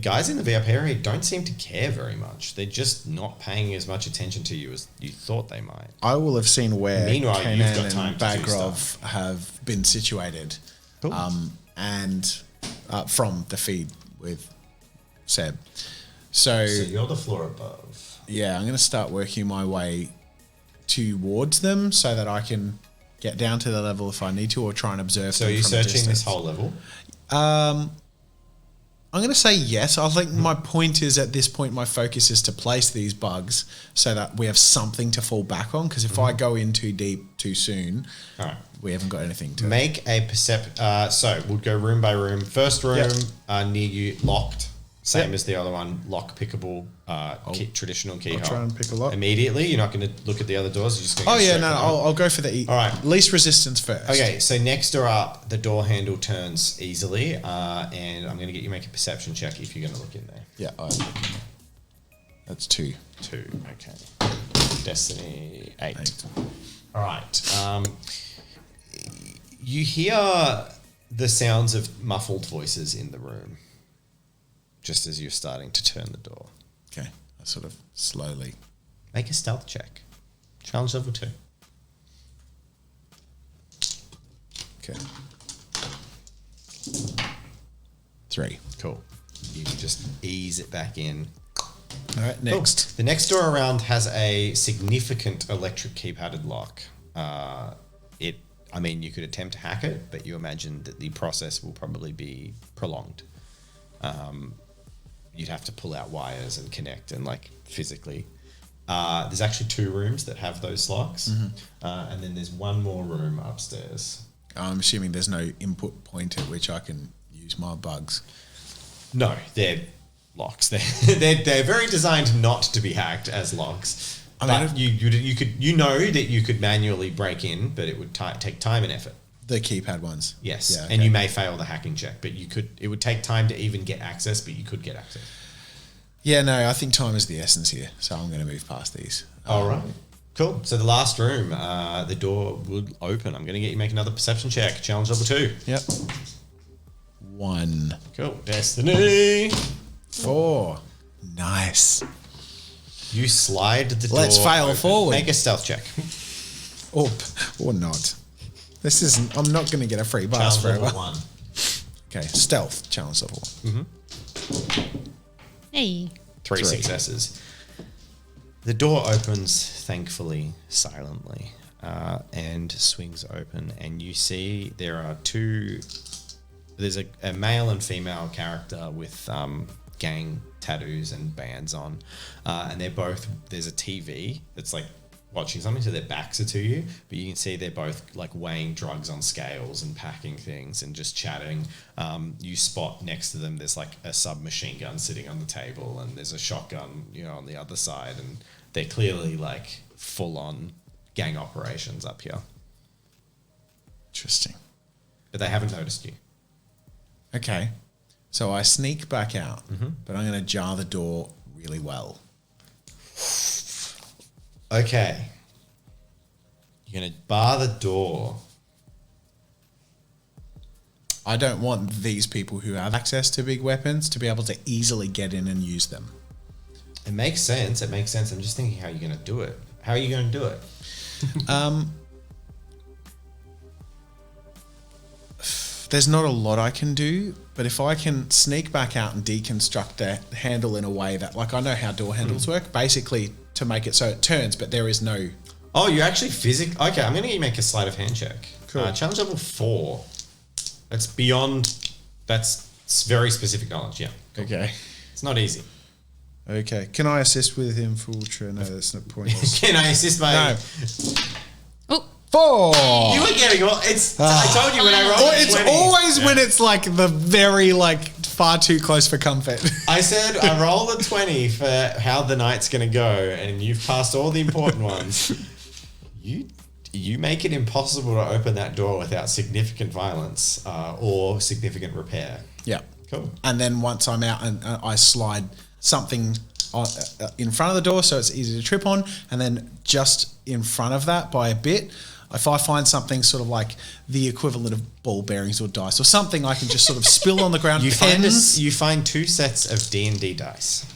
guys in the VIP area don't seem to care very much. They're just not paying as much attention to you as you thought they might. I will have seen where Meanwhile, Kanan you've got time and to do Bagrov stuff. have been situated. Cool. And from the feed with Seb. So you're the floor above. yeah, I'm going to start working my way towards them so that I can get down to the level if I need to, or try and observe So them you're from a searching this distance. whole level? I'm going to say yes. I think my point is, at this point, my focus is to place these bugs so that we have something to fall back on. Because if I go in too deep too soon, All right. we haven't got anything to Make a so we'll go room by room. First room near you, locked. Same as the other one, lock pickable, traditional key I'll hole. try and pick a lock. Immediately, you're not going to look at the other doors. You're just going Oh to yeah, no, I'll go for the All right. least resistance first. Okay, so next door up, the door handle turns easily, and I'm going to get you to make a perception check if you're going to look in there. Yeah, that's 2. 2, okay. Destiny 8. All right. You hear the sounds of muffled voices in the room, just as you're starting to turn the door. Okay, I sort of slowly. Make a stealth check. Challenge level 2. Okay. 3. Cool. You can just ease it back in. All right, next. Cool. The next door around has a significant electric key-padded lock. You could attempt to hack it, but you imagine that the process will probably be prolonged. You'd have to pull out wires and connect and physically. There's actually 2 rooms that have those locks, and then there's one more room upstairs. I'm assuming there's no input point at which I can use my bugs. No, they're locks. They're very designed not to be hacked as locks. But you know that you could manually break in, but it would take time and effort. The keypad ones. Yes, Yeah, okay. and you may fail the hacking check, but you could. It would take time to even get access, but you could get access. Yeah, no, I think time is the essence here, so I'm going to move past these. All right, cool. So the last room, the door would open. I'm going to get you to make another perception check. Challenge level 2. Yep. 1. Cool. Destiny. 4. Nice. You slide the door. Let's fail open. forward. Make a stealth check. Or not. This isn't. I'm not going to get a free pass Challenge forever. level 1. Okay, stealth challenge level 1. Hey. 3 successes. The door opens, thankfully, silently, and swings open, and you see there are 2. There's a male and female character with gang tattoos and bands on, and they're both. There's a TV that's watching something, so their backs are to you, but you can see they're both weighing drugs on scales and packing things and just chatting. You spot next to them there's a submachine gun sitting on the table, and there's a shotgun on the other side, and they're clearly full on gang operations up here, Interesting. but they haven't noticed you. Okay, so I sneak back out, but I'm going to jar the door really well. Okay. You're going to bar the door. I don't want these people who have access to big weapons to be able to easily get in and use them. It makes sense. I'm just thinking how you're going to do it. How are you going to do it? There's not a lot I can do, but if I can sneak back out and deconstruct the handle in a way that, like, I know how door handles work, basically to make it so it turns, but there is no... Oh, you're actually physically... Okay, I'm going to make a sleight of hand check. Cool. Challenge level 4. That's beyond... That's very specific knowledge, yeah. Okay. It's not easy. Okay. Can I assist with Infiltration? No, that's not pointless. Can I assist by... No. Oh, 4! You were getting... I told you when I rolled Well, a it's 20. always when it's like the very, like, far too close for comfort. I said I roll a 20 for how the night's going to go, and you've passed all the important ones. You make it impossible to open that door without significant violence or significant repair. Yeah. Cool. And then once I'm out and I slide something in front of the door so it's easy to trip on, and then just in front of that by a bit, if I find something sort of like the equivalent of ball bearings or dice or something I can just sort of spill on the ground. You find 2 sets of D&D dice,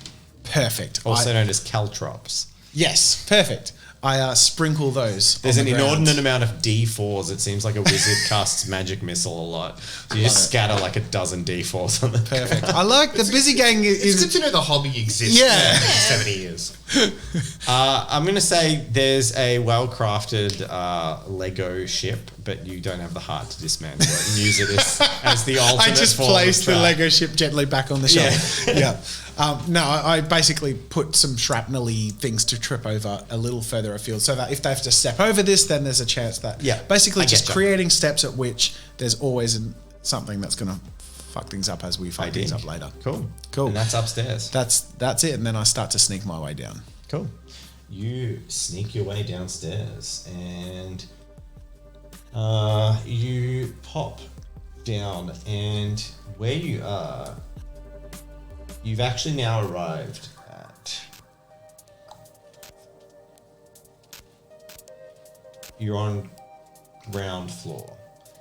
Perfect. also known as caltrops. Yes, perfect. I sprinkle those. There's on an the ground. inordinate amount of D4s. It seems like a wizard casts magic missile a lot. So you just scatter like a dozen D4s on the Perfect. I like the busy gang It's is... good to know the hobby exists. Yeah. For 70 years. I'm going to say there's a well-crafted Lego ship, but you don't have the heart to dismantle it and use it as the ultimate I just form of placed the trap. Lego ship gently back on the shelf. Yeah. No, I basically put some shrapnel-y things to trip over a little further afield so that if they have to step over this, then there's a chance that... Yeah, Basically I just getcha. creating steps at which there's always something that's going to fuck things up as we fuck things up later. Cool. And that's upstairs. That's it. And then I start to sneak my way down. Cool. You sneak your way downstairs and you pop down, and where you are, you've actually now arrived at... You're on ground floor.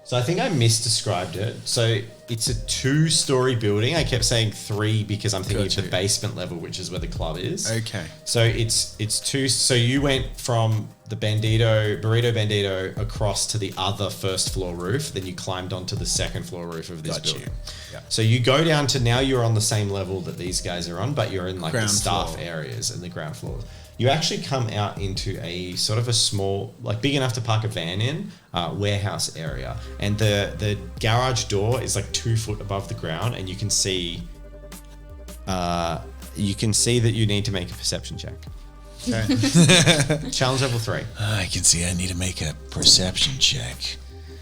So I think I misdescribed it. So it's a 2-story building. I kept saying 3 because I'm thinking Gotcha. of the basement level, which is where the club is. Okay. So it's 2. So you went from the Burrito Bandito across to the other first floor roof. Then you climbed onto the second floor roof of this building. Yeah. So you go down to, now you're on the same level that these guys are on, but you're in like Ground the staff floor. areas and the ground floor. You actually come out into a sort of a small, like big enough to park a van in, warehouse area. And the garage door is like 2 foot above the ground, and you can see that you need to make a perception check. Okay. Challenge level 3. I can see I need to make a perception check.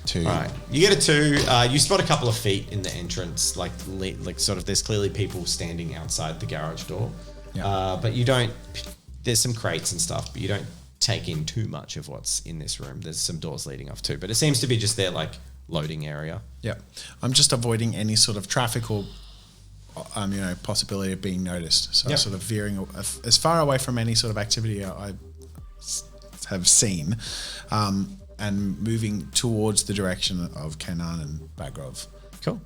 2. All right, you get a 2. You spot a couple of feet in the entrance, like sort of. There's clearly people standing outside the garage door, Yeah. but you don't. There's some crates and stuff, but you don't take in too much of what's in this room. There's some doors leading off too, but it seems to be just their like loading area. Yeah. I'm just avoiding any sort of traffic or possibility of being noticed. So Yep. sort of veering as far away from any sort of activity I have seen, and moving towards the direction of Kanan and Bagrov. Cool.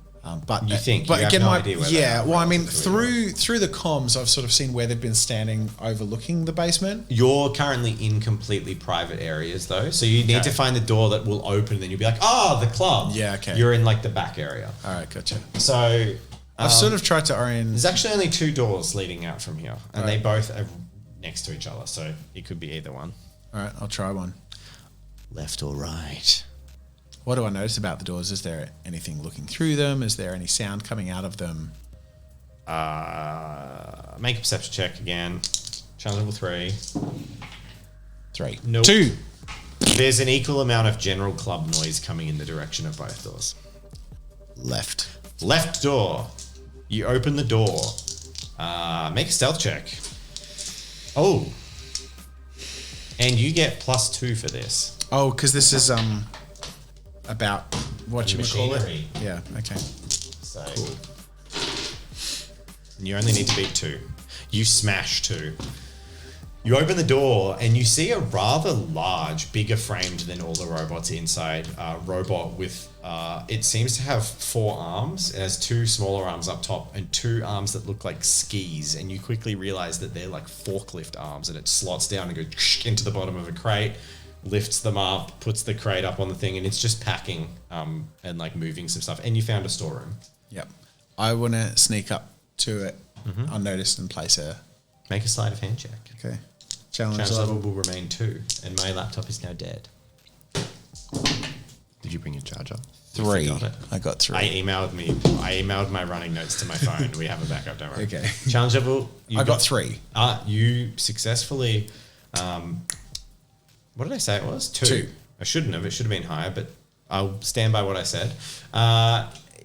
But You think, but you have again, no idea where they yeah. are Well, I mean, relative to through the comms, I've sort of seen where they've been standing, overlooking the basement. You're currently in completely private areas though, so you need Okay. to find the door that will open. And then you'll be like, the club. Yeah, okay. You're in like the back area. All right, gotcha. So I've sort of tried to orient. there's actually only 2 doors leading out from here, and Right. they both are next to each other, so it could be either one. All right, I'll try one. Left or right? What do I notice about the doors? Is there anything looking through them? Is there any sound coming out of them? Make a perception check again. Challenge level 3. 3. Nope. 2. There's an equal amount of general club noise coming in the direction of both doors. Left. Left door. You open the door. Make a stealth check. Oh. And you get +2 for this. Oh, because this is about what you would call it. Machinery. Yeah. Okay. So and you only need to beat 2. You smash 2. You open the door and you see a rather large, bigger framed than all the robots inside, robot with, it seems to have 4 arms. It has 2 smaller arms up top and 2 arms that look like skis. And you quickly realize that they're like forklift arms, and it slots down and goes into the bottom of a crate, lifts them up, puts the crate up on the thing, and it's just packing and like moving some stuff. And you found a storeroom. Yep. I want to sneak up to it unnoticed and place a... Make a sleight of hand check. Okay. Challenge level will remain 2, and my laptop is now dead. Did you bring your charger? 3. Forgot it. I got 3. I emailed my running notes to my phone. We have a backup, don't worry. Okay. Challenge level. I got 3. You successfully. What did I say it was? 2. I shouldn't have. It should have been higher, but I'll stand by what I said.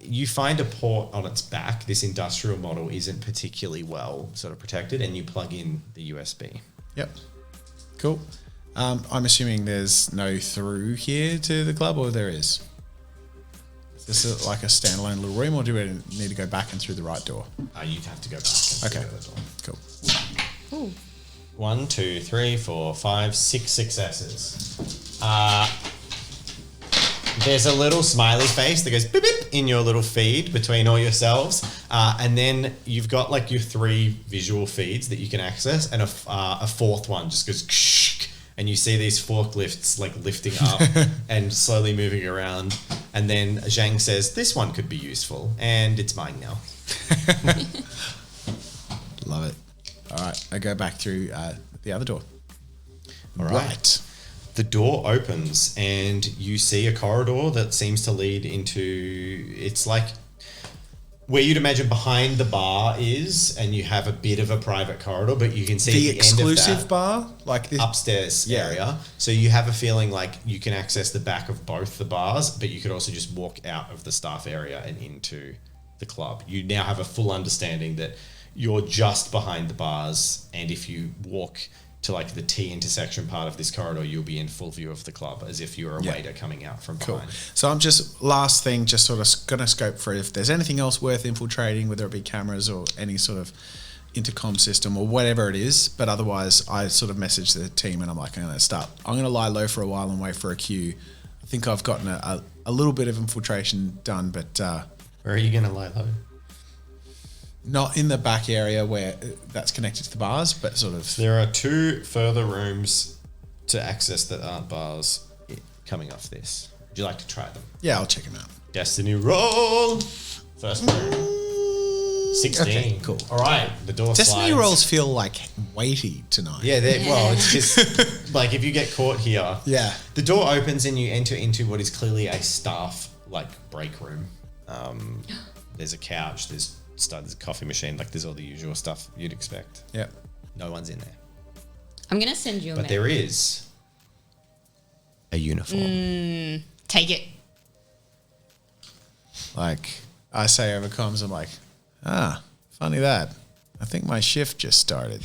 You find a port on its back. This industrial model isn't particularly well sort of protected, and you plug in the USB. Yep. Cool. I'm assuming there's no through here to the club, or there is? Is this like a standalone little room, or do we need to go back and through the right door? You'd have to go back. Okay. Cool. Ooh. 1, 2, 3, 4, 5, 6 successes. There's a little smiley face that goes beep beep in your little feed between all yourselves, and then you've got like your 3 visual feeds that you can access, and a 4th one just goes ksh, and you see these forklifts like lifting up and slowly moving around, and then Zhang says, "This one could be useful," and it's mine now. Love it. All right, I go back through the other door. All right. The door opens and you see a corridor that seems to lead into, it's like where you'd imagine behind the bar is, and you have a bit of a private corridor, but you can see the at the end exclusive of that bar, like this upstairs area. So you have a feeling like you can access the back of both the bars, but you could also just walk out of the staff area and into the club. You now have a full understanding that you're just behind the bars, and if you walk to like the T intersection part of this corridor, you'll be in full view of the club as if you were a waiter coming out from behind. So I'm just, last thing, just sort of going to scope for if there's anything else worth infiltrating, whether it be cameras or any sort of intercom system or whatever it is. But otherwise, I sort of message the team and I'm like, I'm going to lie low for a while and wait for a cue. I think I've gotten a little bit of infiltration done, but... where are you going to lie low? Not in the back area where that's connected to the bars, but sort of... There are 2 further rooms to access that aren't bars coming off this. Would you like to try them? Yeah, I'll check them out. Destiny roll! First room. 16. Okay, cool. All right, the door Destiny slides. rolls feel like weighty tonight. Yeah, well, it's just like if you get caught here. Yeah. The door opens and you enter into what is clearly a staff like break room. There's a couch, there's a coffee machine, like there's all the usual stuff you'd expect. Yep. No one's in there. I'm going to send you a But mail. there is a uniform. Take it. Like, I say over comms, I'm like, funny that. I think my shift just started.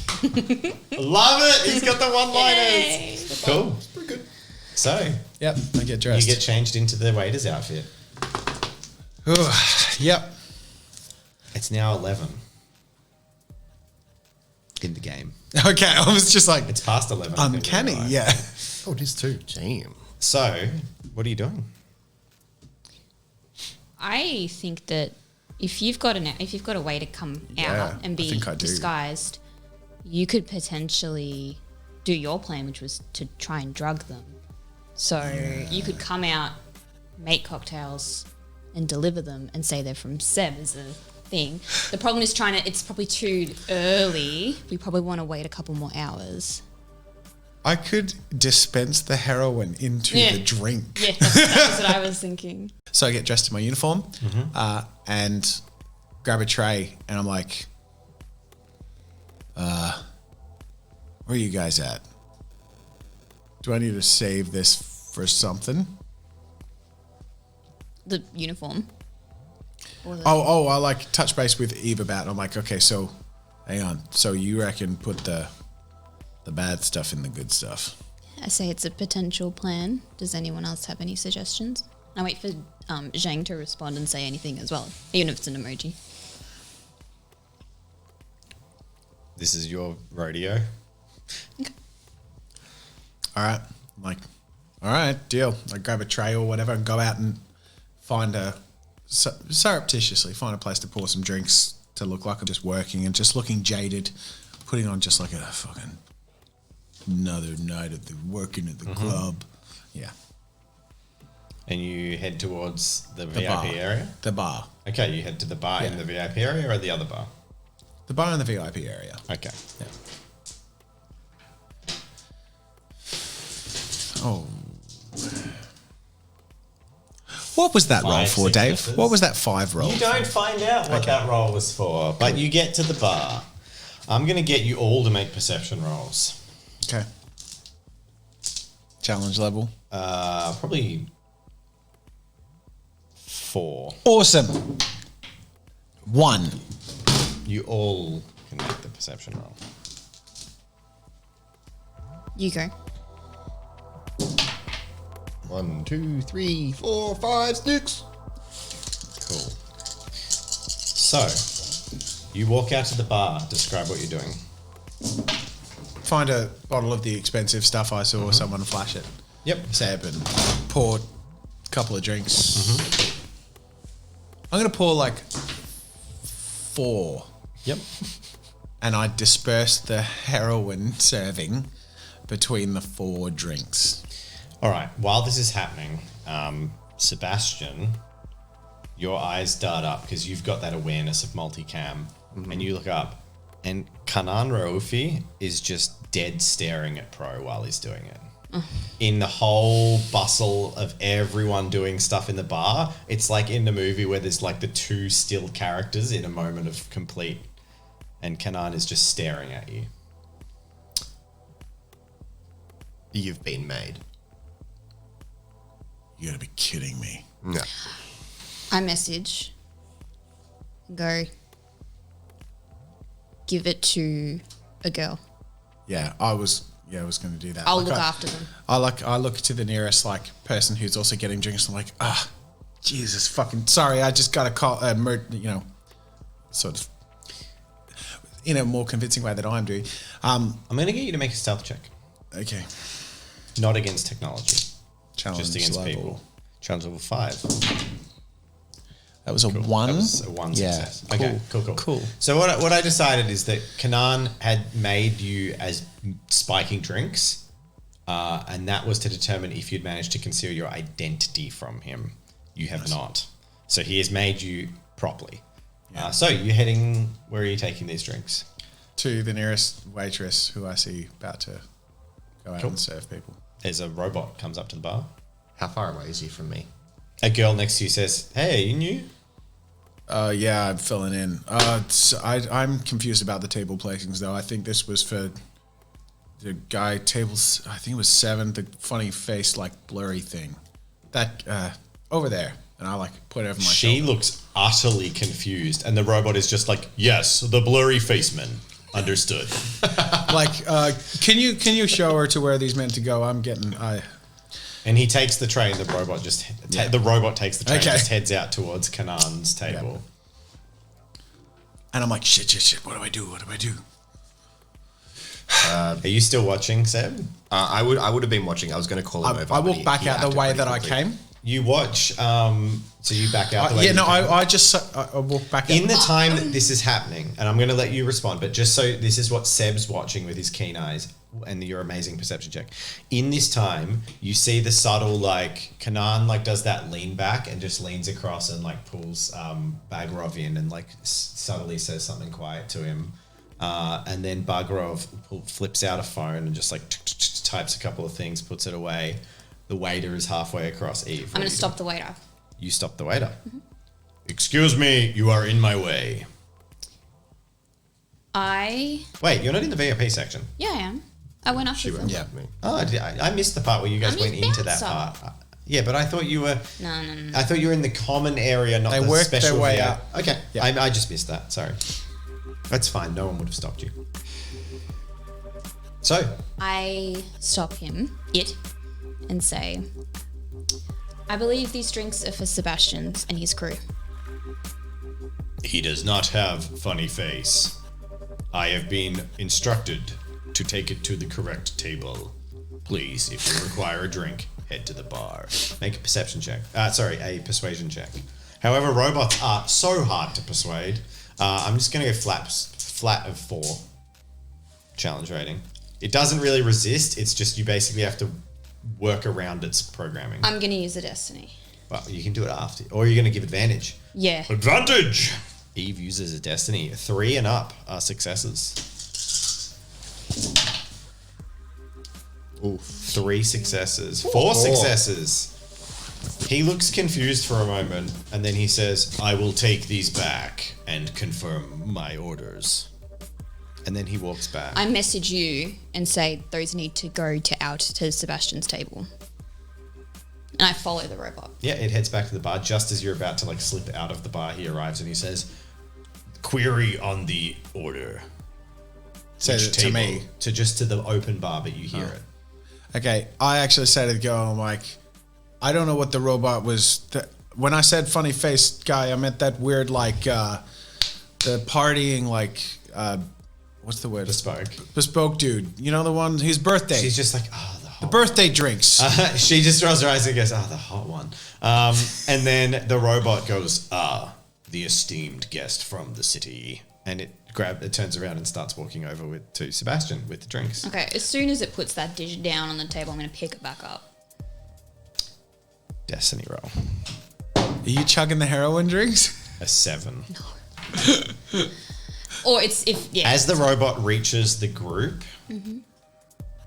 Love it! He's got the one-liners. Cool. It's pretty good. So, Yep, I get dressed. you get changed into the waiter's outfit. Yep. It's now 11 in the game. Okay, I was just like, It's past 11. I think, uncanny, right? yeah. Oh, it is too. Damn. So, what are you doing? I think that if you've got a way to come Yeah, out and I be think I do. disguised, you could potentially do your plan, which was to try and drug them. So you could come out, make cocktails, and deliver them, and say they're from Seb as a thing. The problem is it's probably too early. We probably want to wait a couple more hours. I could dispense the heroin into Yeah. the drink. Yeah, that's what I was thinking. So I get dressed in my uniform and grab a tray, and I'm like, where are you guys at? Do I need to save this for something? The uniform. Or the- Oh, I like touch base with Eve about it. I'm like, okay, so hang on. So you reckon put the bad stuff in the good stuff? I say it's a potential plan. Does anyone else have any suggestions? I wait for Zhang to respond and say anything as well, even if it's an emoji. This is your rodeo. All right. I'm like, all right, deal. I grab a tray or whatever and go out and find surreptitiously find a place to pour some drinks to look like I'm just working and just looking jaded, putting on just like a fucking another night of the working at the club. Yeah. And you head towards the VIP bar. area? The bar. Okay, you head to the bar in the VIP area or the other bar? The bar in the VIP area. Okay. Yeah. Oh. What was that roll for, Dave? successes. What was that 5 roll? You don't find out what that roll was for, but you get to the bar. I'm going to get you all to make perception rolls. Okay. Challenge level. Probably 4. Awesome. 1. You all can make the perception roll. You go. 1, 2, 3, 4, 5, 6. Cool. So, you walk out to the bar. Describe what you're doing. Find a bottle of the expensive stuff I saw someone flash it. Yep. Seb and pour a couple of drinks. I'm going to pour like 4. Yep. And I disperse the heroin serving between the 4 drinks. All right. While this is happening, Sebastian, your eyes dart up because you've got that awareness of multicam, and you look up, and Kanan Raufi is just dead staring at Pro while he's doing it. In the whole bustle of everyone doing stuff in the bar, it's like in the movie where there's like the 2 still characters in a moment of complete, and Kanan is just staring at you. You've been made. You gotta be kidding me. No. I message. Go. Give it to a girl. Yeah, I was going to do that. I'll Like, look I- after them. I look to the nearest like person who's also getting drinks. And I'm like, Jesus fucking sorry. I just got a call. Sort of in a more convincing way that I'm doing. I'm going to get you to make a stealth check. Okay. Not against technology. Challenge Just against level. people. Challenge level 5. That was a 1. That was a 1 Yeah. success. Okay, cool. Cool. So what I decided is that Kanan had made you as spiking drinks, and that was to determine if you'd managed to conceal your identity from him. You have not. So he has made you properly. So you're heading, where are you taking these drinks? To the nearest waitress who I see about to go out Cool. and serve people. There's a robot comes up to the bar. How far away is he from me? A girl next to you says, "Hey, you new?" Yeah, I'm filling in. I'm confused about the table placings though. I think this was for the guy tables. I think it was 7. The funny face, like blurry thing. That over there, and I like put it over my She shoulder. looks utterly confused, and the robot is just like, "Yes, the blurry face man. Understood." Like, can you show her to where these meant to go? I'm getting. And he takes the tray, and the robot just the robot takes the tray and Okay. just heads out towards Kanan's table. And I'm like, shit. What do I do? Are you still watching, Seb? I would have been watching. I was going to call him over. I but walk back he out the acted way pretty that I quickly. came. You watch. So you back out the way. Yeah, you no, came. I walk back out. In the time that this is happening, and I'm going to let you respond, but just so this is what Seb's watching with his keen eyes and your amazing perception check. In this time, you see the subtle, like, Kanan, like, does that lean back and just leans across and, like, pulls Bagrov in and, like, subtly says something quiet to him. And then Bagrov flips out a phone and just, like, types a couple of things, puts it away. The waiter is halfway across. Eve, I'm going to stop the waiter. You stop the waiter. Excuse me, you are in my way. Wait, you're not in the VIP section. yeah, I am. I went after She them. went Yeah. with me. Oh, I missed the part where you guys I'm went his into that bouncer. part. Yeah, but I thought you were. No. I thought you were in the common area, not They the worked special their way VIP. out. Okay, Yeah. I just missed that. Sorry. That's fine. No one would have stopped you. So, I stop him, and say, I believe these drinks are for Sebastian's and his crew. he does not have funny face. I have been instructed to take it to the correct table. Please, if you require a drink, head to the bar. Make a perception check. A persuasion check. However, robots are so hard to persuade. I'm just going to go flat of 4 challenge rating. It doesn't really resist. It's just you basically have to work around its programming. I'm going to use a destiny. Well, you can do it after. Or you're going to give advantage. Yeah. Advantage! Eve uses a destiny. 3 and up are successes. Oof. 3 successes. 4 successes. He looks confused for a moment, and then he says, I will take these back and confirm my orders. And then he walks back. I message you and say those need to go to Sebastian's table. And I follow the robot. Yeah, it heads back to the bar. Just as you're about to slip out of the bar, he arrives and he says, query on the order. Say it to me. To the open bar, but you hear it. Okay, I actually say to the girl, I'm like, I don't know what the robot was. When I said funny face guy, I meant that weird, the partying, what's the word? Bespoke dude. You know the one, his birthday. She's just like, the birthday drinks. She just rolls her eyes and goes, the hot one. And then the robot goes, the esteemed guest from the city. And it turns around and starts walking over to Sebastian with the drinks. Okay, as soon as it puts that dish down on the table, I'm going to pick it back up. Destiny roll. Are you chugging the heroin drinks? A 7. No. Or As the robot reaches the group,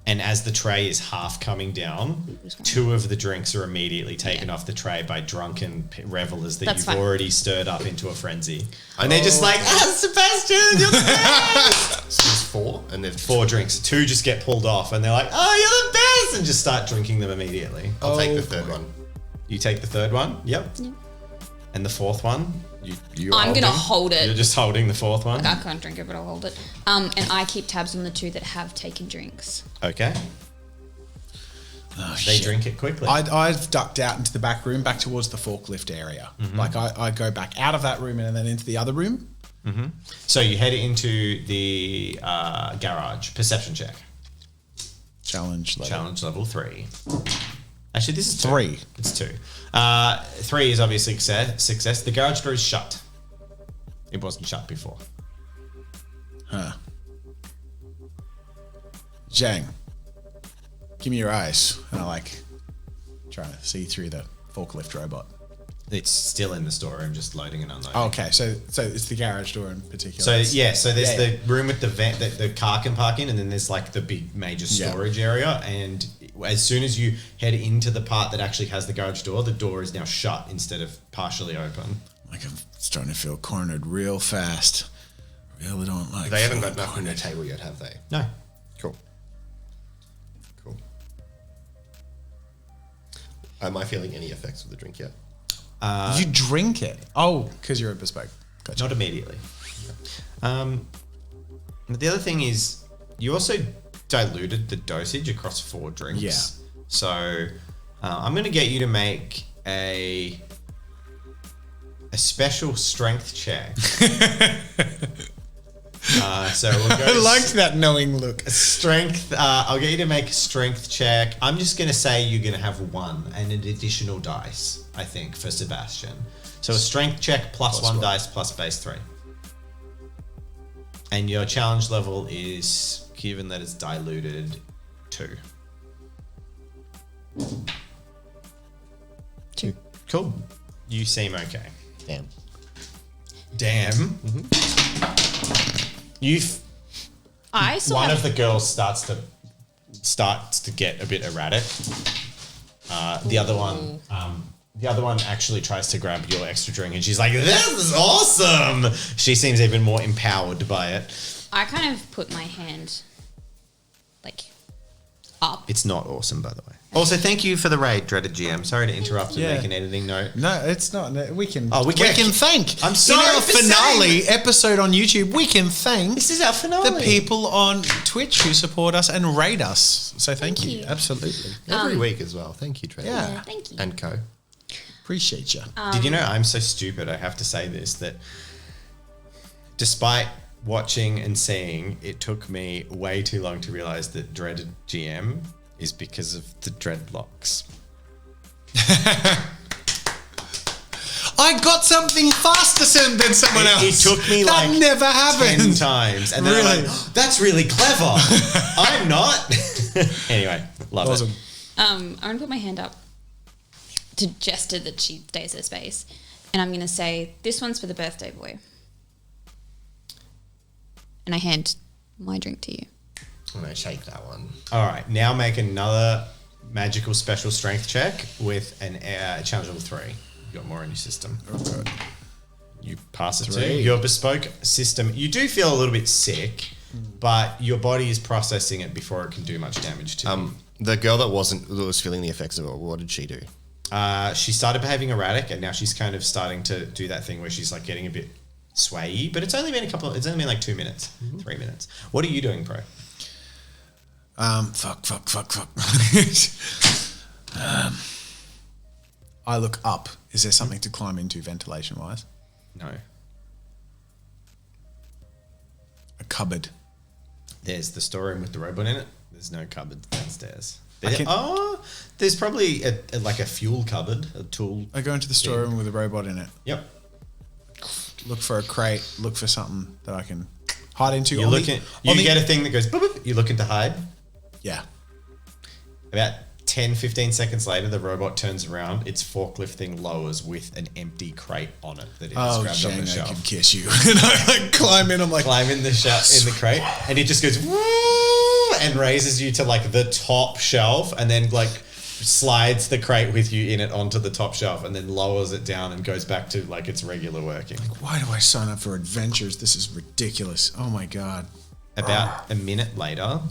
and as the tray is half coming down, 2 of the drinks are immediately taken off the tray by drunken revelers that you've already stirred up into a frenzy. And they're just like, Sebastian, you're the best! So there's 4, and there's 4 drinks. 2 just get pulled off, and they're like, you're the best! And just start drinking them immediately. I'll take the third one. You take the third one? Yep. And the 4th one? I'm going to hold it. You're just holding the 4th one? I can't drink it, but I'll hold it. And I keep tabs on the 2 that have taken drinks. Okay. They drink it quickly. I've ducked out into the back room, back towards the forklift area. I go back out of that room and then into the other room. So you head into the garage. Perception check. Challenge level 3. Actually, this is 2. 3. It's 2. 3 is obviously success. The garage door is shut. It wasn't shut before. Zhang, give me your eyes. And I trying to see through the forklift robot. It's still in the storeroom, just loading and unloading. Oh, okay, so it's the garage door in particular. So there's the room with the vent that the car can park in, and then there's the big major storage area. And as soon as you head into the part that actually has the garage door, the door is now shut instead of partially open. I'm starting to feel cornered real fast. Really don't like. They haven't got nothing on their table yet, have they? No. Cool. Am I feeling any effects of the drink yet? You drink it? Oh, because you're a bespoke. Gotcha. Not immediately. But the other thing is, you also diluted the dosage across 4 drinks. Yeah. So I'm going to get you to make a special strength check. So we'll go. I liked that knowing look. Strength. I'll get you to make a strength check. I'm just going to say you're going to have 1 and an additional dice, I think, for Sebastian. So a strength check plus 1 dice plus base 3. And your challenge level is, given that it's diluted, 2. 2. Cool. You seem okay. Damn. One of the girls starts to get a bit erratic. The other one actually tries to grab your extra drink, and she's like, "This is awesome!" She seems even more empowered by it. I kind of put my hand up. It's not awesome, by the way. Also, thank you for the raid, dreaded GM. Sorry to interrupt and make an editing note. No, it's not. We can. We can thank. I'm sorry in our for finale episode on YouTube. We can thank. This is our finale. The people on Twitch who support us and raid us. So thank you. Absolutely. Every week as well. Thank you, Trey. Yeah. Thank you. And Co. Appreciate you. Did you know I'm so stupid? I have to say this, that despite watching and seeing, it took me way too long to realize that dreaded GM is because of the dreadlocks. I got something faster than someone else. It took me that like never happened 10 times. And then Really? I'm like, that's really clever. I'm not. Anyway, love Awesome. it. I'm going to put my hand up to gesture that she stays her space. And I'm going to say, this one's for the birthday boy. And I hand my drink to you. I'm going to shake that one. All right, now make another magical special strength check with an challenge level 3. You got more in your system. Okay. You pass it 3. to your bespoke system. You do feel a little bit sick, but your body is processing it before it can do much damage to you. The girl that was feeling the effects of it, what did she do? She started behaving erratic, and now she's kind of starting to do that thing where she's like getting a bit swayy. But it's only been like 2 minutes, 3 minutes. What are you doing, Pro? Fuck. I look up. Is there something to climb into ventilation-wise? No, A cupboard. there's the storeroom with the robot in it. There's no cupboard downstairs. can- There's probably like a fuel cupboard, a tool. I go into the storeroom with a robot in it. Yep. Look for a crate. Look for something that I can hide into. You get a thing that goes boop, boop. You're looking to hide. Yeah. About 10, 15 seconds later, the robot turns around. Its forklift thing lowers with an empty crate on it that it has Oh, grabbed on the Django shelf. can kiss you. And I like climb in. I'm like, Climb in the crate, and it just goes woo, and raises you to like the top shelf, and then like slides the crate with you in it onto the top shelf, and then lowers it down and goes back to like its regular working. why do I sign up for adventures? This is ridiculous. Oh my God. About a minute later,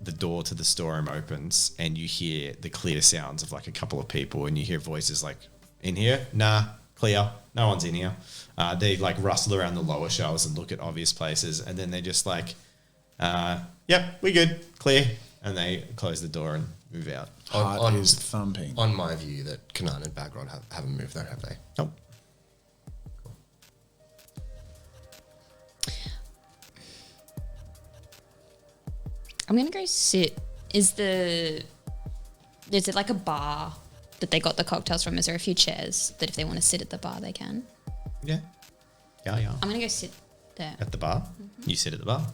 the door to the storeroom opens, and you hear the clear sounds of like a couple of people, and you hear voices like, "In here? Nah, clear. No one's in here." They like rustle around the lower shelves and look at obvious places, and then they just like, "Yep, we good, clear," and they close the door and move out. Heart is thumping. On my view, that Kanan and Bagrod haven't moved, though, have they? Nope. I'm going to go sit. Is it like a bar that they got the cocktails from? Is there a few chairs that if they want to sit at the bar, they can? Yeah. Yeah. I'm going to go sit there. At the bar. You sit at the bar.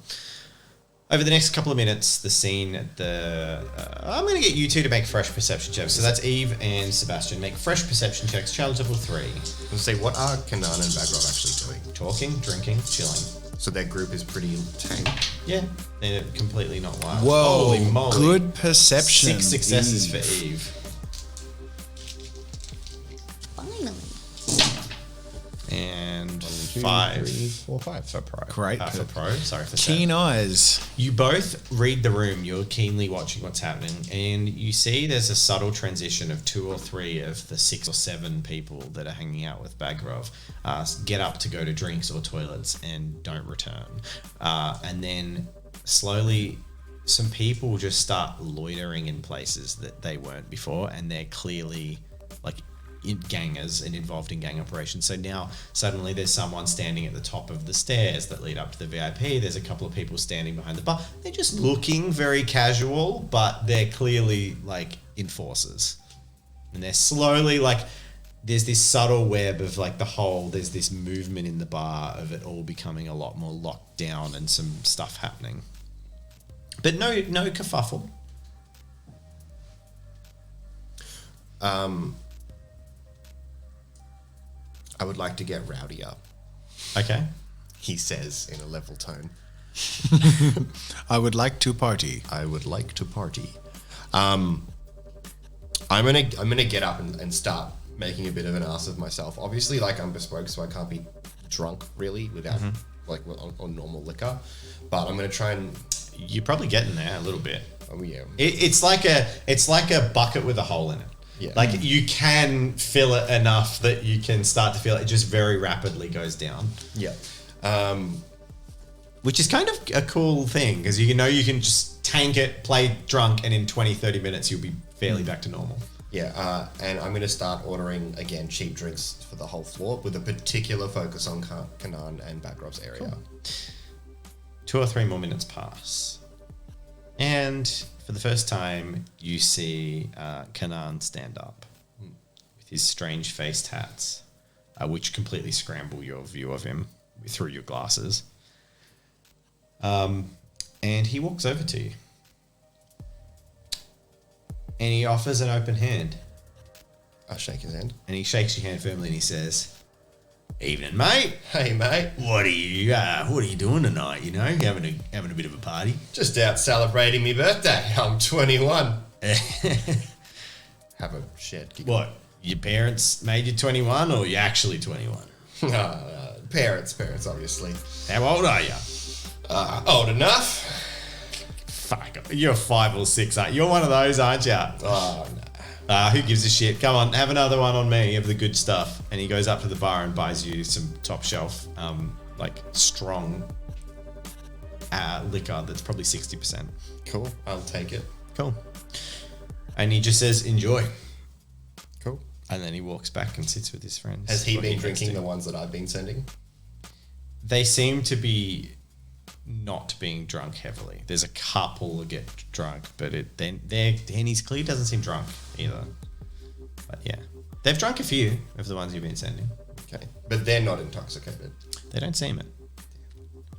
Over the next couple of minutes, the scene at the... I'm going to get you two to make fresh perception checks. So that's Eve and Sebastian. Make fresh perception checks. Challenge level 3. Let's say, what are Kanan and Bagrod actually doing? Talking, drinking, chilling. So their group is pretty tame. Yeah. They're completely not wild. Whoa. Holy moly. Good perception. 6 successes Eve. for Eve. Finally. And 2, 5 3, 4, 5 for Pro. Great. For Pro. Sorry for Keen eyes. You both read the room. You're keenly watching what's happening, and you see there's a subtle transition of 2 or 3 of the 6 or 7 people that are hanging out with Bagrov get up to go to drinks or toilets and don't return. And then slowly some people just start loitering in places that they weren't before, and they're clearly like gangers and involved in gang operations. So now suddenly there's someone standing at the top of the stairs that lead up to the VIP. There's a couple of people standing behind the bar. They're just looking very casual, but they're clearly like enforcers. And they're slowly like, there's this subtle web of like there's this movement in the bar of it all becoming a lot more locked down and some stuff happening. But no kerfuffle. I would like to get rowdier, Okay. he says in a level tone. I would like to party. I would like to party. I'm gonna get up and start making a bit of an ass of myself. Obviously, like I'm bespoke, so I can't be drunk really without like on normal liquor. But I'm gonna try and You're probably getting there a little bit. oh yeah, It's like a bucket with a hole in it. Yeah. Like you can fill it enough that you can start to feel it just very rapidly goes down. yeah. Which is kind of a cool thing because you know you can just tank it, play drunk, and in 20, 30 minutes you'll be fairly back to normal. Yeah, and I'm going to start ordering, again, cheap drinks for the whole floor with a particular focus on Kanan and Bagrov's area. 2 or 3 more minutes pass. And for the first time, you see Kanan stand up with his strange faced hats, which completely scramble your view of him through your glasses. And he walks over to you. And he offers an open hand. I shake his hand. And he shakes your hand firmly and he says, "Evening, mate. Hey, mate. What are you doing tonight? You know, having a bit of a party." Just out celebrating my birthday. I'm 21. Have a shared giggle. What? Your parents made you 21 or you actually 21? Parents, obviously. How old are you? Old enough. Fuck, you're 5 or 6, aren't you? You're one of those, aren't you? Oh, no. Who gives a shit? Come on, have another one on me of the good stuff. And he goes up to the bar and buys you some top shelf, like strong liquor that's probably 60%. Cool. I'll take it. Cool. And he just says, "Enjoy." Cool. And then he walks back and sits with his friends. Has he What been next drinking to? the ones that I've been sending? They seem to be not being drunk heavily. There's a couple that get drunk, but he's clearly doesn't seem drunk either. But yeah, they've drunk a few of the ones you've been sending. Okay. But they're not intoxicated. They don't seem it.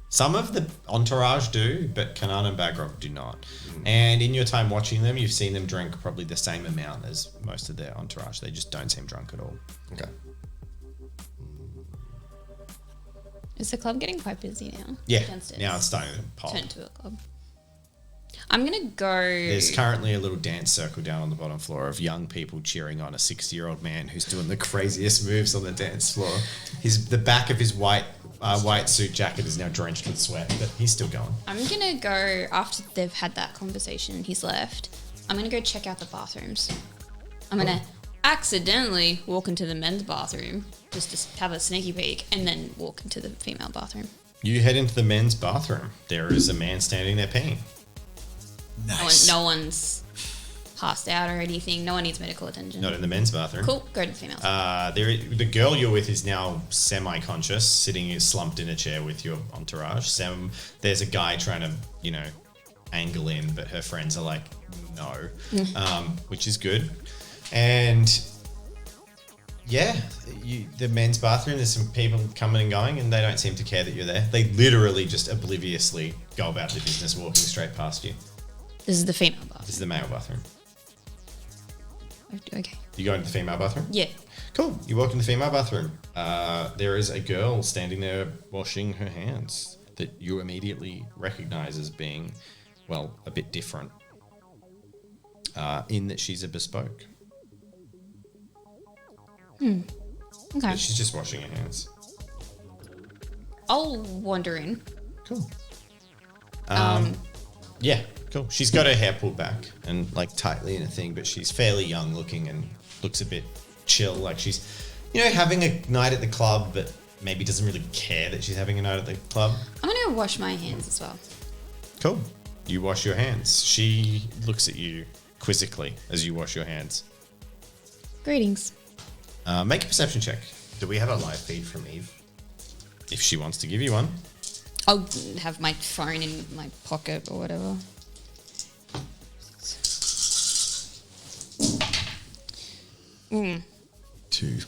Some of the entourage do, but Kanan and Bagrov do not. And in your time watching them, you've seen them drink probably the same amount as most of their entourage. They just don't seem drunk at all. Okay. Is the club getting quite busy now? Yeah, Downstairs. now it's starting to pop. Turn to a club. I'm gonna go. There's currently a little dance circle down on the bottom floor of young people cheering on a 60-year-old man who's doing the craziest moves on the dance floor. The back of his white suit jacket is now drenched with sweat, but he's still going. I'm gonna go after they've had that conversation. He's left. I'm gonna go check out the bathrooms. I'm gonna accidentally walk into the men's bathroom just to have a sneaky peek, and then walk into the female bathroom. You head into the men's bathroom. There is a man standing there peeing. Nice. No one's passed out or anything. No one needs medical attention. Not in the men's bathroom. Cool. Go to the females. The girl you're with is now semi-conscious, sitting slumped in a chair with your entourage. There's a guy trying to, angle in, but her friends are like, no, which is good. And yeah, the men's bathroom, there's some people coming and going, and they don't seem to care that you're there. They literally just obliviously go about their business, walking straight past you. This is the female bathroom. This is the male bathroom. Okay. You go into the female bathroom? Yeah. Cool. You walk in the female bathroom. There is a girl standing there washing her hands that you immediately recognize as being, well, a bit different. In that she's a bespoke. Okay. But she's just washing her hands. I'll wander in. Cool. Yeah, cool. She's got her hair pulled back and like tightly in a thing, but she's fairly young looking and looks a bit chill. Like she's, having a night at the club, but maybe doesn't really care that she's having a night at the club. I'm gonna wash my hands as well. Cool. You wash your hands. She looks at you quizzically as you wash your hands. Greetings. Make a perception check Do we have a live feed from Eve? if she wants to give you one. I'll have my phone in my pocket or whatever. Two.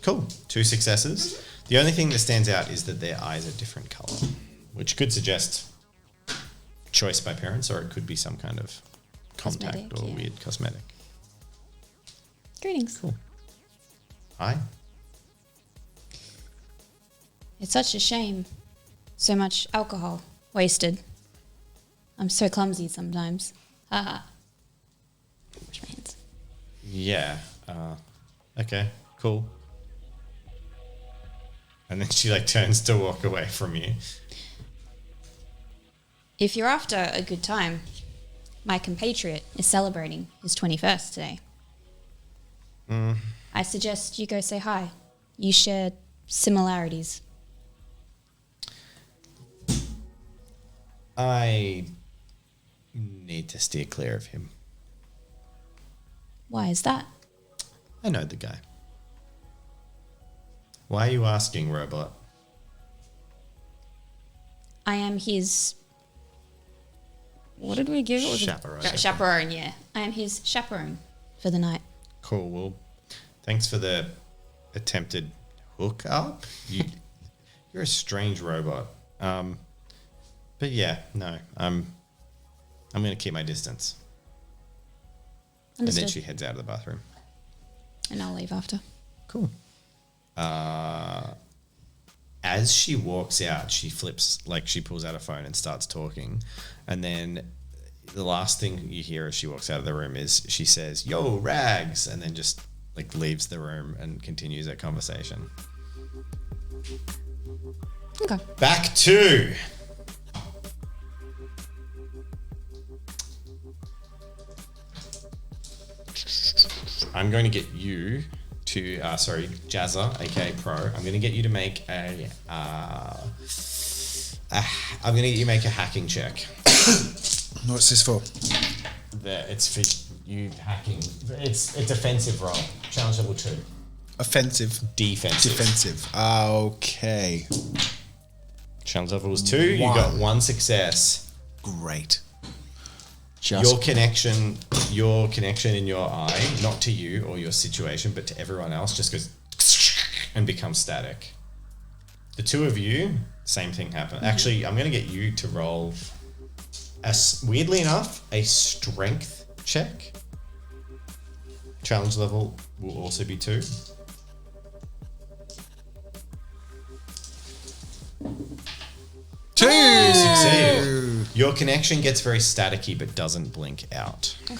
Cool. 2 successes. The only thing that stands out is that their eyes are different color, which could suggest choice by parents, or it could be some kind of contact Cosmetic, or yeah. weird cosmetic. Greetings. Cool. Hi. It's such a shame. So much alcohol wasted. I'm so clumsy sometimes. Haha. Wash my hands. Yeah. Okay. Cool. And then she turns to walk away from you. If you're after a good time, my compatriot is celebrating his 21st today. I suggest you go say hi. You share similarities. I need to steer clear of him. Why is that? I know the guy. Why are you asking, Robot? I am his. What did we give? Was Chaperone. Chaperone, yeah. I am his chaperone for the night. Cool. Well, thanks for the attempted hookup. You're a strange robot. But yeah, no, I'm going to keep my distance. Understood. And then she heads out of the bathroom. And I'll leave after. Cool. As she walks out, she flips, like she pulls out a phone and starts talking. And then the last thing you hear as she walks out of the room is she says, "Yo, Rags," and then just like leaves the room and continues her conversation. Okay. Back to I'm going to get you to Jazza, aka Pro. I'm going to get you to make a hacking check. What's this for? It's for you hacking. It's a defensive roll. Challenge level 2. Offensive. Defensive. Okay. Challenge level was 2. You got 1 success. Great. Your connection in your eye, not to you or your situation, but to everyone else, just goes and becomes static. The two of you, same thing happened. Actually, I'm going to get you to roll, weirdly enough, a strength check. Challenge level will also be 2. Two. Succeed. Your connection gets very staticky but doesn't blink out. Okay.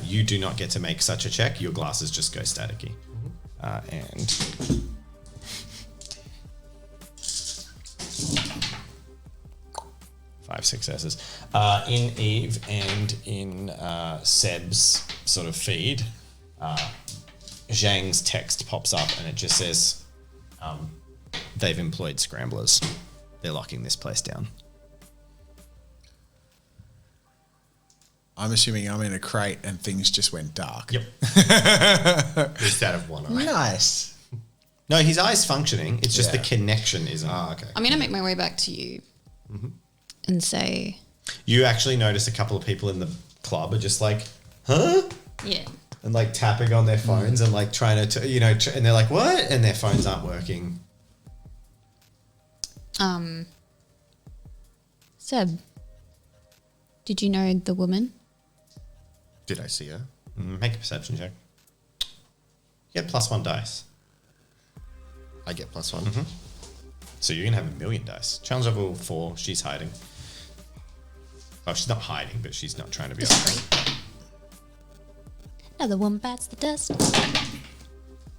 You do not get to make such a check. Your glasses just go staticky. And 5 successes. In Eve and in Seb's sort of feed, Zhang's text pops up and it just says, they've employed scramblers. They're locking this place down. I'm assuming I'm in a crate and things just went dark. Yep. Just out of one eye. Nice. No, his eye's functioning. It's just Yeah. the connection isn't. Ah, okay. I'm going to make my way back to you and say, You actually notice a couple of people in the club are just like, huh? yeah. And like tapping on their phones and like trying to, and they're like, what? And their phones aren't working. Seb, did you know the woman? Did I see her? Make a perception check. You get +1 dice. I get +1. So you're going to have 1,000,000 dice. Challenge level 4, she's hiding. Oh, she's not hiding, but she's not trying to be hiding. Another one bites the dust.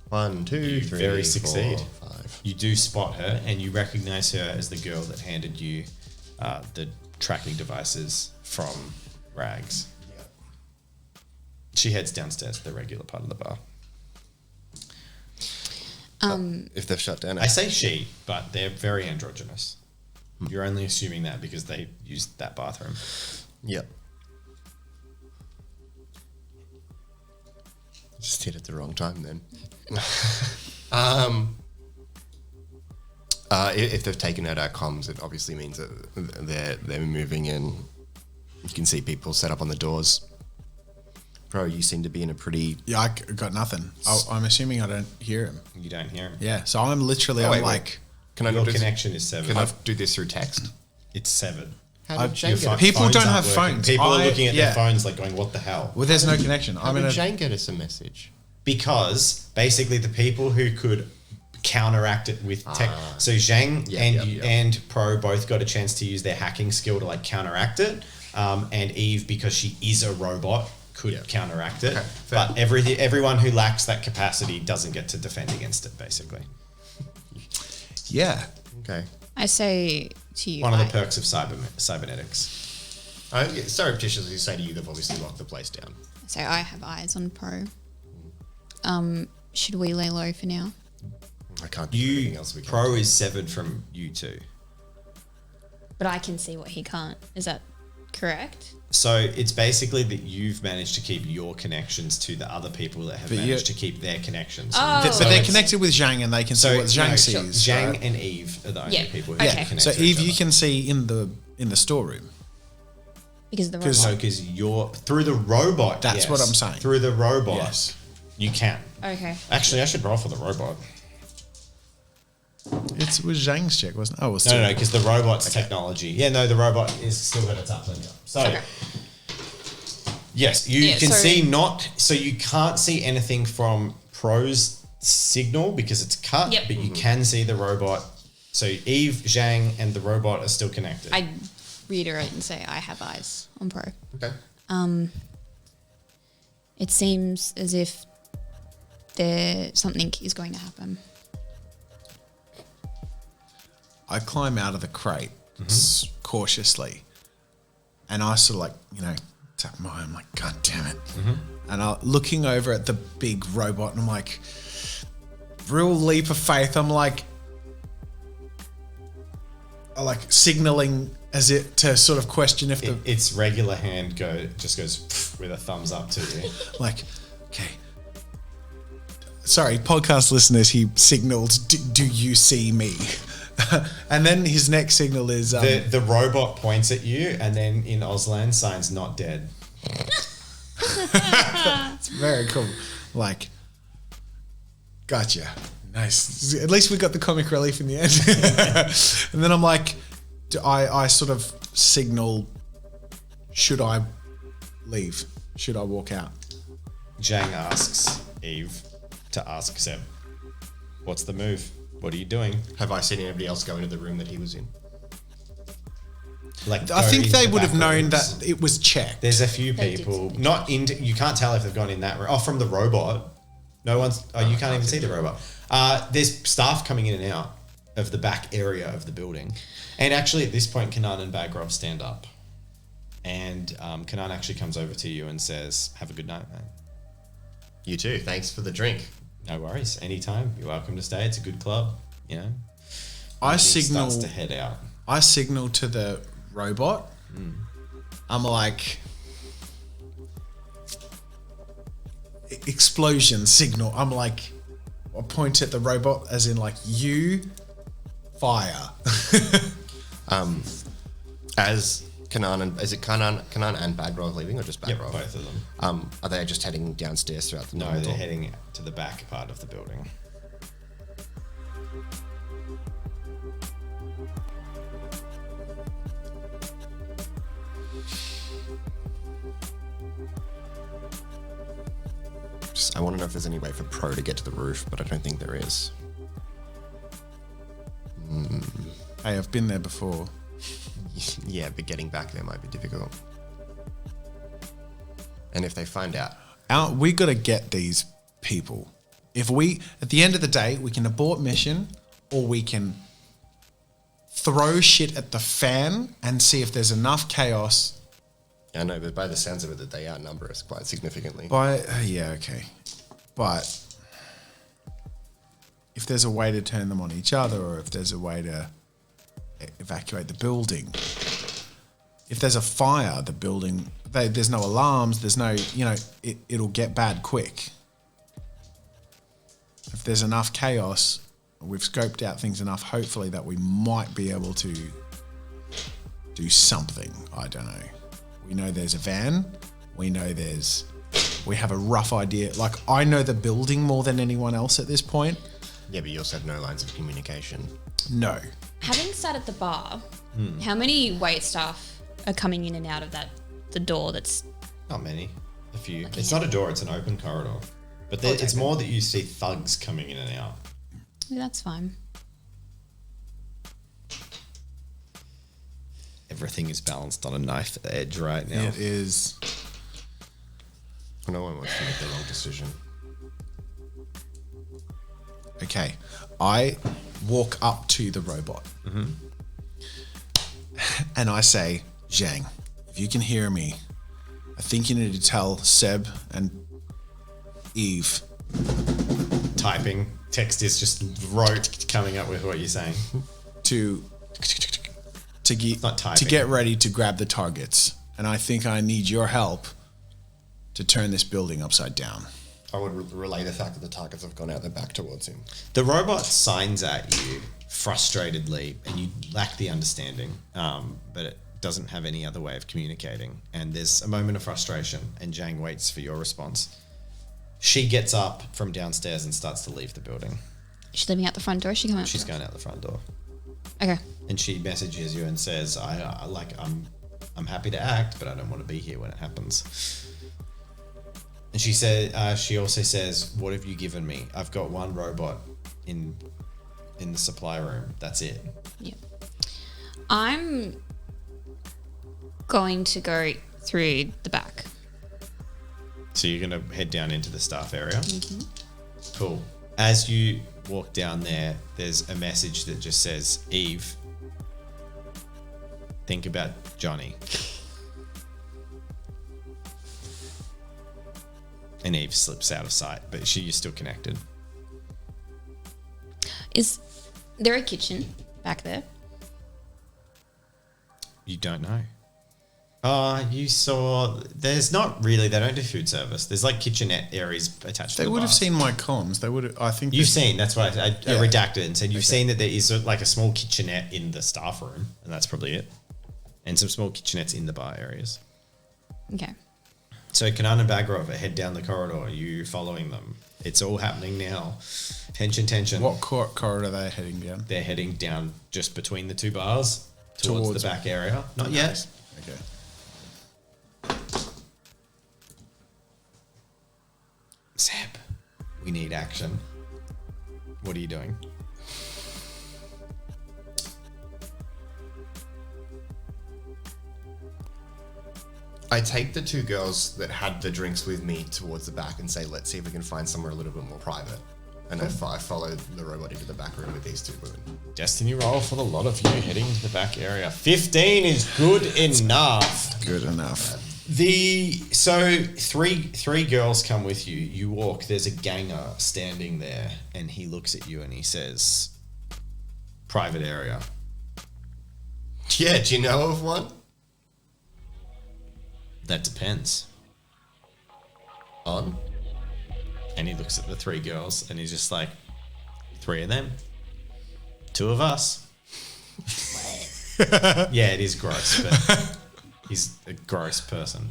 1, 2, You 3, very 4, succeed. 5. You do spot her and you recognize her as the girl that handed you the tracking devices from Rags. She heads downstairs to the regular part of the bar. If they've shut down, I say she, but they're very androgynous. You're only assuming that because they used that bathroom. Yep. Just hit at the wrong time then. If they've taken out our comms, it obviously means that they're moving in. You can see people set up on the doors. Bro, you seem to be in a pretty... Yeah, I got nothing. I'm assuming I don't hear him. You don't hear him. Yeah, so I'm literally, Oh, I'm wait, like... Can I Your not do connection is severed. Can I do this through text? It's severed. How did Jane Your get People phones don't aren't have working. phones. People are looking at yeah. their phones like going, what the hell? Well, there's no connection. How I'm in did a... Jane get us a message? Because basically the people who could counteract it with tech. So Zhang and Pro both got a chance to use their hacking skill to like counteract it. And Eve, because she is a robot, could counteract it. Okay, but everyone who lacks that capacity doesn't get to defend against it, basically. Yeah. Okay. I say to you, One of the perks of cybernetics. I surreptitiously say to you, they've obviously locked the place down. So I have eyes on Pro. Should we lay low for now? I can't do anything else we can. Pro is severed from you two. But I can see what he can't. Is that Correct. So it's basically that you've managed to keep your connections to the other people that have managed to keep their connections. Oh. But they're connected with Zhang and they can see what Zhang sees. Zhang right? and Eve are the only Yeah. people who Okay. can connect So to Eve, each you other. can see in the storeroom. Because of the Because- robot. No, because you're through the robot. That's yes. what I'm saying. Through the robot, Yes. you can. Okay. Actually, I should roll for the robot. It was Zhang's check, wasn't it? Oh, it was No, because the robot's technology. Yeah, no, the robot is still got its uplink up. So, Okay. yes, you Yeah, can so- see so you can't see anything from Pro's signal because it's cut, Yep. but you can see the robot. So Eve, Zhang, and the robot are still connected. I reiterate and say I have eyes on Pro. Okay. It seems as if something is going to happen. I climb out of the crate cautiously, and I sort of tap my eye. I'm like, God damn it! And I'm looking over at the big robot, and I'm like, real leap of faith. I'm like signaling as it to sort of question if its regular hand just goes with a thumbs up to you. like, okay. Sorry, podcast listeners. He signaled, "Do you see me?" And then his next signal is The robot points at you, and then in Auslan signs "not dead." it's very cool. Like, gotcha. Nice. At least we got the comic relief in the end. And then I'm like, I sort of signal, should I leave? Should I walk out? Zhang asks Eve to ask Seb, "What's the move? What are you doing?" Have I seen anybody else go into the room that he was in? Like, I go think into they the would back have known rooms. that it was checked. There's a few They did people see the not into. You can't tell if they've gone in that room. Oh, from the robot. No one's. Oh, you can't even see the robot. There's staff coming in and out of the back area of the building, and actually at this point, Kanan and Bagrov stand up, and Kanan actually comes over to you and says, "Have a good night, mate." You too. Thanks for the drink. No worries. Anytime. You're welcome to stay. It's a good club. You know. I And he signal. starts to head out. I signal to the robot. I'm like, explosion signal. I'm like, I point at the robot as in like, you fire. As Kanan and Kanan and Bagrov leaving, or just Yep, Bagrov? both of them. Are they just heading downstairs throughout the No, normal they're door? heading to the back part of the building. I want to know if there's any way for Pro to get to the roof, but I don't think there is. Hey, I've been there before. Yeah, but getting back there might be difficult. And if they find out, We got to get these people. If we, at the end of the day, we can abort mission, or we can throw shit at the fan and see if there's enough chaos. I know, but by the sounds of it, that they outnumber us quite significantly. Yeah, okay. But if there's a way to turn them on each other, or if there's a way to evacuate the building, if there's a fire, the building, there's no alarms, there's no, it'll get bad quick. If there's enough chaos, we've scoped out things enough, hopefully, that we might be able to do something. I don't know. We know there's a van. We have a rough idea. Like, I know the building more than anyone else at this point. Yeah, but you also have no lines of communication. No. Having sat at the bar, how many wait staff are coming in and out of the door that's... Not many. A few. It's not a door, it's an open corridor. But it's more that you see thugs coming in and out. Yeah, that's fine. Everything is balanced on a knife edge right now. It is. No one wants to make the wrong decision. Okay. I walk up to the robot. And I say, Zhang, if you can hear me, I think you need to tell Seb and Eve. Typing. Text is just rote coming up with what you're saying. to Not typing. get ready to grab the targets. and I think I need your help to turn this building upside down. I would relay the fact that the targets have gone out their back towards him. The robot signs at you frustratedly, and you lack the understanding, but it doesn't have any other way of communicating. And there's a moment of frustration, and Jang waits for your response. She gets up from downstairs and starts to leave the building. She's leaving out the front door. She coming out. She's going out the front door. Okay. And she messages you and says, I'm happy to act, but I don't want to be here when it happens. And she said, she also says, what have you given me? I've got one robot in the supply room. That's it. Yeah. I'm going to go through the back. So you're going to head down into the staff area. Mm-hmm. Cool. As you walk down there, there's a message that just says, Eve, think about Johnny. And Eve slips out of sight, but you're still connected. Is there a kitchen back there? You don't know. You saw... There's not really... They don't do food service. There's like kitchenette areas attached to They the would have bars. seen my comms. They would have... I think... You've seen... That's why I Yeah. redacted and said you've seen that there is like a small kitchenette in the staff room, and that's probably it. And some small kitchenettes in the bar areas. Okay. So Kanan and Bagrov head down the corridor. You following them. It's all happening now. Tension. What corridor are they heading down? They're heading down just between the two bars towards the back area. Not yet. Okay. Seb, we need action. What are you doing? I take the two girls that had the drinks with me towards the back and say, let's see if we can find somewhere a little bit more private. And if I follow the robot into the back room with these two women. Destiny roll for the lot of you heading to the back area. 15 is good enough. Good enough. So three girls come with you. You walk. There's a ganger standing there, and he looks at you and he says, "Private area." Yeah, do you know of one? That depends. On? And he looks at the three girls and he's just like, 3 of them, 2 of us. Yeah, it is gross, but he's a gross person.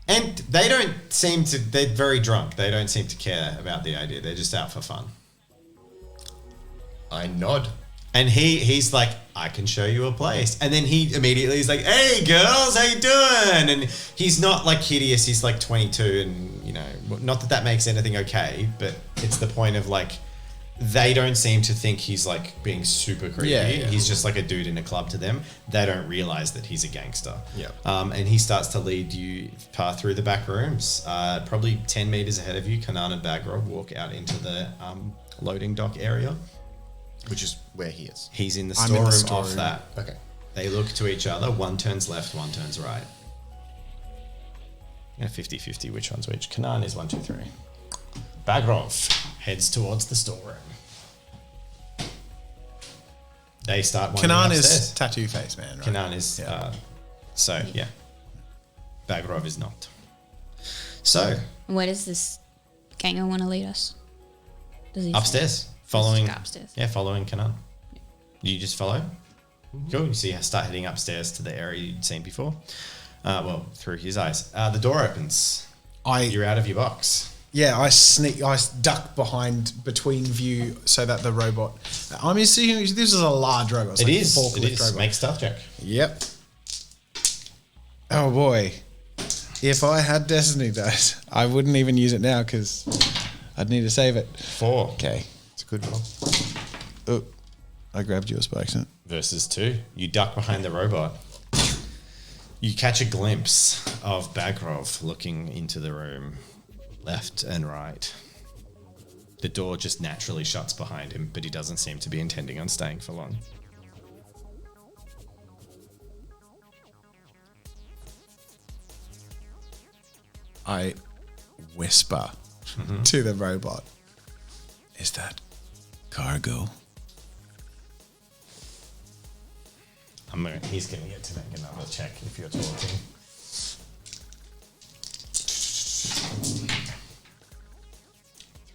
And they don't seem to, they're very drunk. They don't seem to care about the idea. They're just out for fun. I nod. And he's like, I can show you a place. And then he immediately is like, hey girls, how you doing? And he's not like hideous. He's like 22 and, you know, not that makes anything okay, but it's the point of like, they don't seem to think he's like being super creepy. Yeah. He's just like a dude in a club to them. They don't realize that he's a gangster. Yeah. And he starts to lead you path through the back rooms. Probably 10 meters ahead of you, Kanan and Bagrov walk out into the loading dock area. Which is where he is. He's in the I'm in the storeroom off storeroom. that. Okay. They look to each other. One turns left, one turns right. Yeah, 50-50, which one's which? Kanan is 1, 2, 3. Bagrov heads towards the storeroom. They start wandering Kanan upstairs. is tattoo face man, right? Kanan is, yeah. Bagrov is not. So, And where does this ganger want to lead us? Does he upstairs. Following, Just go upstairs. Yeah, following Kanan. You just follow? Cool. You see, start heading upstairs to the area you'd seen before. Well, through his eyes. The door opens. You're out of your box. Yeah, I duck between view so that the robot. I'm assuming this is a large robot. It's It like a is. forklift It is. robot. Make a stealth check. Yep. Oh boy, if I had Destiny dice, I wouldn't even use it now because I'd need to save it. 4 Okay. It's a good roll. Oh, I grabbed yours by accident. versus 2. You duck behind the robot. You catch a glimpse of Bagrov looking into the room, left and right. The door just naturally shuts behind him, but he doesn't seem to be intending on staying for long. I whisper to the robot, "Is that cargo?" He's going to get to make another check if you're talking.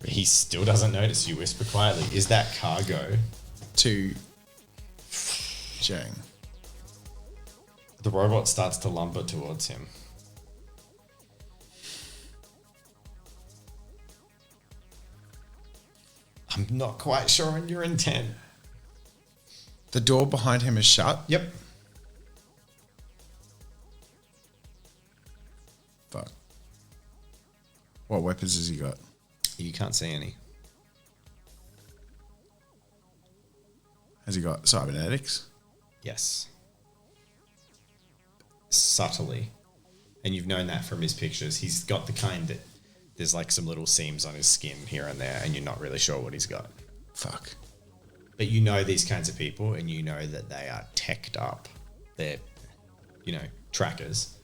He still doesn't notice you. Whisper quietly. Is that cargo? To Zhang. The robot starts to lumber towards him. I'm not quite sure on your intent. The door behind him is shut. Yep. Fuck. What weapons has he got? You can't see any. Has he got cybernetics? Yes. Subtly. And you've known that from his pictures. He's got the kind that there's like some little seams on his skin here and there, and you're not really sure what he's got. Fuck. But you know these kinds of people, and you know that they are teched up. They're, trackers.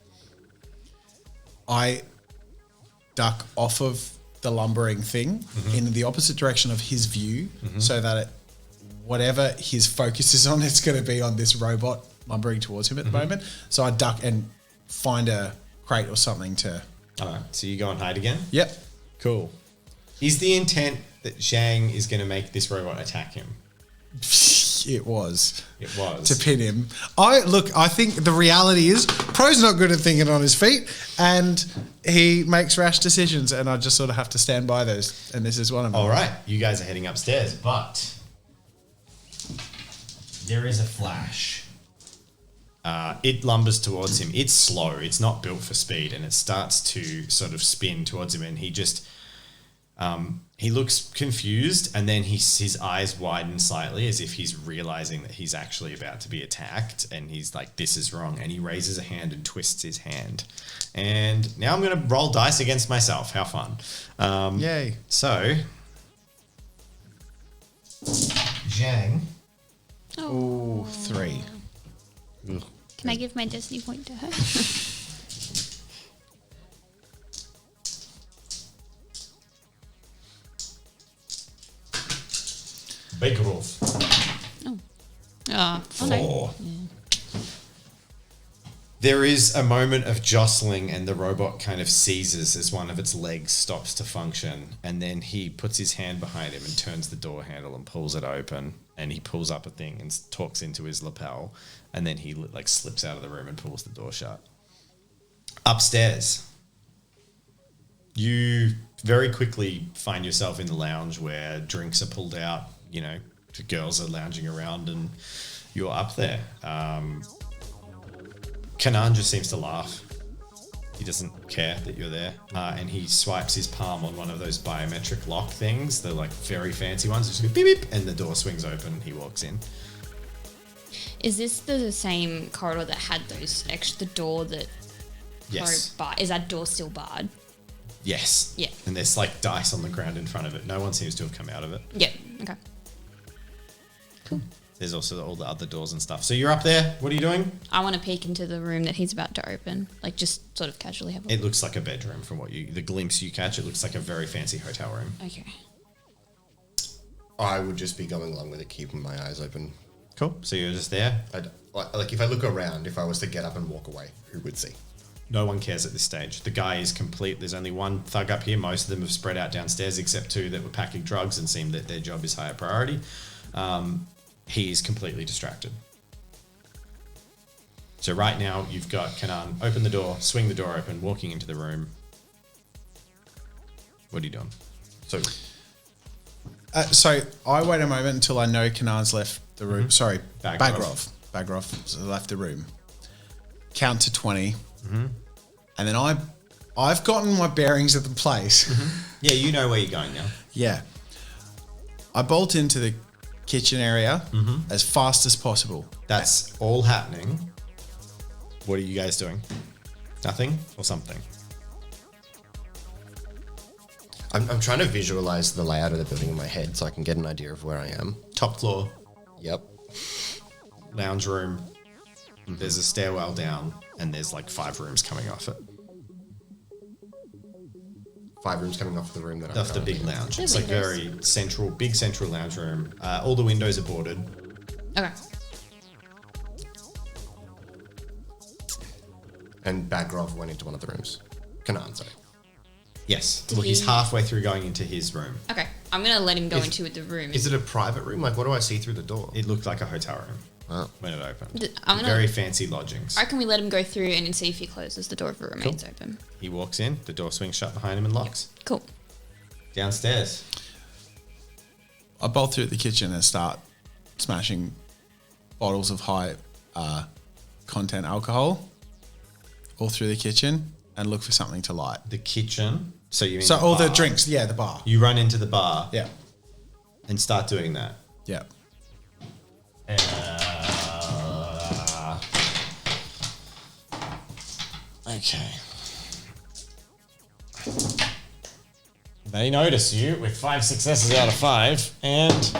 I duck off of the lumbering thing in the opposite direction of his view so that whatever his focus is on, it's going to be on this robot lumbering towards him at the moment. So I duck and find a crate or something to... All right, so you go and hide again? Yep. Cool. Is the intent that Zhang is going to make this robot attack him? It was. It was. To pin him. I think the reality is Pro's not good at thinking on his feet and he makes rash decisions and I just sort of have to stand by those, and this is one of them. All right, you guys are heading upstairs, but there is a flash. It lumbers towards him. It's slow. It's not built for speed, and it starts to sort of spin towards him, and he just... he looks confused, and then his eyes widen slightly as if he's realizing that he's actually about to be attacked, and he's like, this is wrong, and he raises a hand and twists his hand. And now I'm going to roll dice against myself. How fun. Yay. So, Zhang. Ooh, 3. Can I give my destiny point to her? Big wolf. Oh, 4. There is a moment of jostling and the robot kind of seizes as one of its legs stops to function, and then he puts his hand behind him and turns the door handle and pulls it open, and he pulls up a thing and talks into his lapel, and then he like slips out of the room and pulls the door shut. Upstairs, you very quickly find yourself in the lounge where drinks are pulled out, the girls are lounging around and you're up there. Kanan just seems to laugh. He doesn't care that you're there. And he swipes his palm on one of those biometric lock things, the like very fancy ones. Just go beep, beep, and the door swings open. He walks in. Is this the same corridor that had the door that... Yes. Is that door still barred? Yes. Yeah. And there's like dice on the ground in front of it. No one seems to have come out of it. Yeah, okay. Cool. There's also all the other doors and stuff. So you're up there. What are you doing? I want to peek into the room that he's about to open. Like, just sort of casually have a look. It looks like a bedroom from the glimpse you catch. It looks like a very fancy hotel room. Okay. I would just be going along with it, keeping my eyes open. Cool. So you're just there? Like if I look around, if I was to get up and walk away, who would see? No one cares at this stage. The guy is complete. There's only one thug up here. Most of them have spread out downstairs, except 2 that were packing drugs and seem that their job is higher priority. He is completely distracted. So right now, you've got Kanan open the door, swing the door open, walking into the room. What are you doing? So I wait a moment until I know Kanan's left the room. Sorry, Bagrov has left the room. Count to 20. And then I've gotten my bearings of the place. Yeah, you know where you're going now. Yeah. I bolt into the kitchen area as fast as possible. That's all happening. What are you guys doing? Nothing or something? I'm trying to visualize the layout of the building in my head so I can get an idea of where I am. Top floor, Yep. lounge room. There's a stairwell down, and there's like 5 rooms coming off it. 5 rooms coming off the room that I'm Off the big currently in. lounge. It's like very central, big central lounge room. All the windows are boarded. Okay. And Bagrov went into one of the rooms. Kanan, sorry. Yes. Did Well, he's he- halfway through going into his room. Okay, I'm gonna let him go into the room. Is it a private room? Like, what do I see through the door? It looked like a hotel room Oh. when it opened. I'm gonna- Very fancy lodgings. I reckon we let him go through and then see if he closes the door if it remains open. He walks in, the door swings shut behind him and locks. Cool. Downstairs. I bolt through the kitchen and start smashing bottles of high content alcohol all through the kitchen and look for something to light. The kitchen. So you mean So all the bar. drinks, yeah, the bar. You run into the bar Yeah, and start doing that. yeah. Okay. They notice you with 5 successes out of 5 and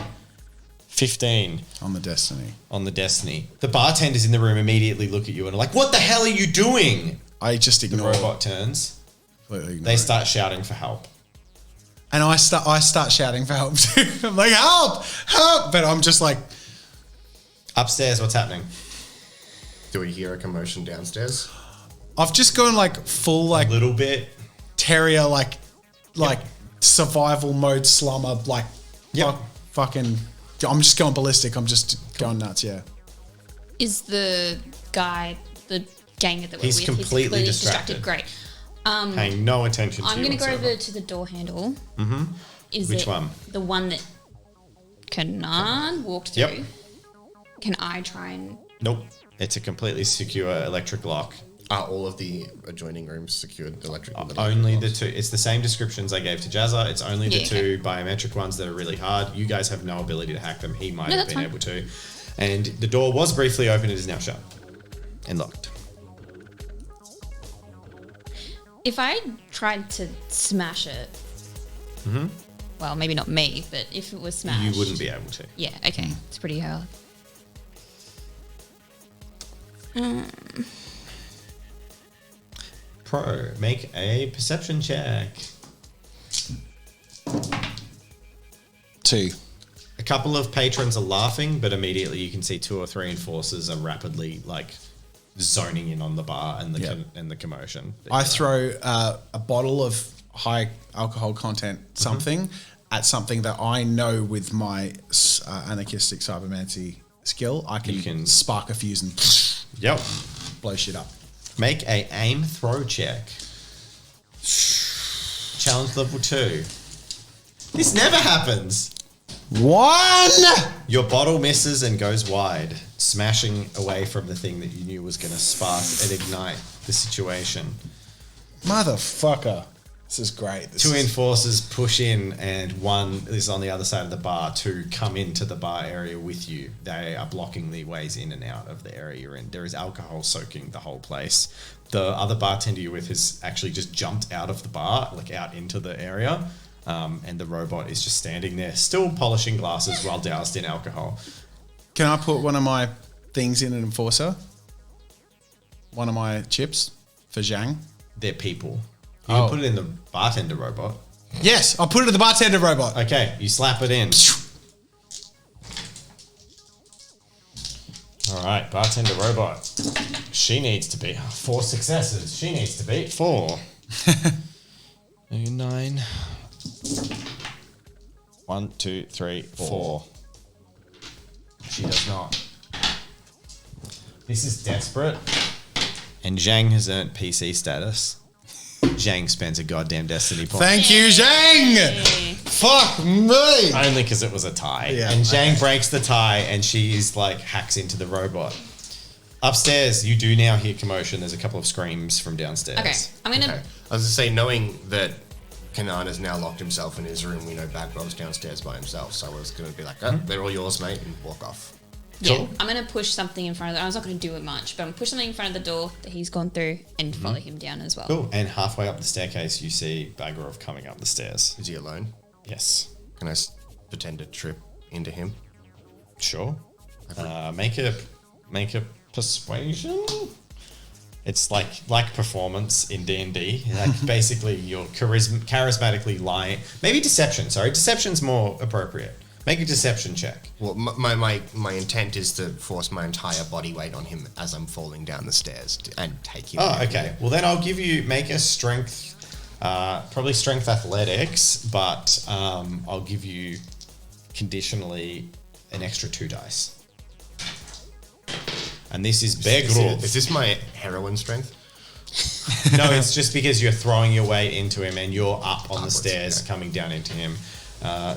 15 On the Destiny. on the Destiny. The bartenders in the room immediately look at you and are like, "What the hell are you doing?" I just The ignore. robot turns. Completely ignore They it. start shouting for help. And I start shouting for help too. I'm like, help, help! But I'm just like, Upstairs, what's happening? Do we hear a commotion downstairs? I've just gone like full A like little bit. terrier like survival mode slumber like Yep. fucking. I'm just going ballistic. I'm just going nuts. Yeah. Is the guy, the gang that we're He's with, completely he's distracted. Great. Paying no attention to I'm you going to go whatsoever. over to the door handle. Mm-hmm. Is Which it one? The one that Kanan walked through. Yep. Can I try and... Nope. It's a completely secure electric lock. Are all of the adjoining rooms secured electrical? Only the two. It's the same descriptions I gave to Jazza. It's only the Yeah, two biometric ones that are really hard. You guys have no ability to hack them. He might No, have that's been fine. able to. And the door was briefly open. It is now shut and locked. If I tried to smash it... Well, maybe not me, but if it was smashed... You wouldn't be able to. Yeah, okay. It's pretty hard. Pro, make a perception check. 2. A couple of patrons are laughing, but immediately you can see 2 or 3 enforcers are rapidly like zoning in on the bar and the Yeah. and the commotion. I throw a bottle of high alcohol content something at something that I know with my anarchistic cybermancy skill, I You can can- spark a fuse and Yep. blow shit up. Make a aim throw check. Challenge level 2. This never happens. 1! Your bottle misses and goes wide, smashing away from the thing that you knew was going to spark and ignite the situation. Motherfucker. This is great. This 2 is- enforcers push in and 1 is on the other side of the bar to come into the bar area with you. They are blocking the ways in and out of the area you're in. There is alcohol soaking the whole place. The other bartender you're with has actually just jumped out of the bar, like out into the area. And the robot is just standing there, still polishing glasses while doused in alcohol. Can I put one of my things in an enforcer? One of my chips for Zhang? They're people. You Oh. can put it in the bartender robot. Yes, I'll put it in the bartender robot. Okay, you slap it in. All right, bartender robot. She needs to be 4 successes. She needs to beat 4. 9. 1, 2, 3, 4. She does not. This is desperate. And Zhang has earned PC status. Zhang spends a goddamn destiny point. Thank you, Zhang! Fuck me! Only because it was a tie. Yeah, And Zhang breaks the tie and she's like hacks into the robot. Upstairs, you do now hear commotion. There's a couple of screams from downstairs. Okay, I'm going to... Okay. I was to say, knowing that Kanan has now locked himself in his room, we know Bagrov's downstairs by himself, so I was going to be like, oh, they're all yours, mate, and walk off. Yeah, Cool. I'm going to push something in front of the... I was not going to do it much, but I'm going to push something in front of the door that he's gone through and follow him down as well. Cool. And halfway up the staircase, you see Bagorov coming up the stairs. Is he alone? Yes. Can I pretend to trip into him? Sure. Make a persuasion. It's like performance in D&D. Like basically, you're charismatically lying. Maybe deception. Sorry, deception's more appropriate. Make a deception check. Well, my intent is to force my entire body weight on him as I'm falling down the stairs and take him. Oh, okay. Well, then I'll give you make a strength, probably strength athletics, but I'll give you conditionally an extra 2 dice. And this is Bear Grove. Is this my heroin strength? No, it's just because you're throwing your weight into him and you're up on the stairs, okay. coming down into him.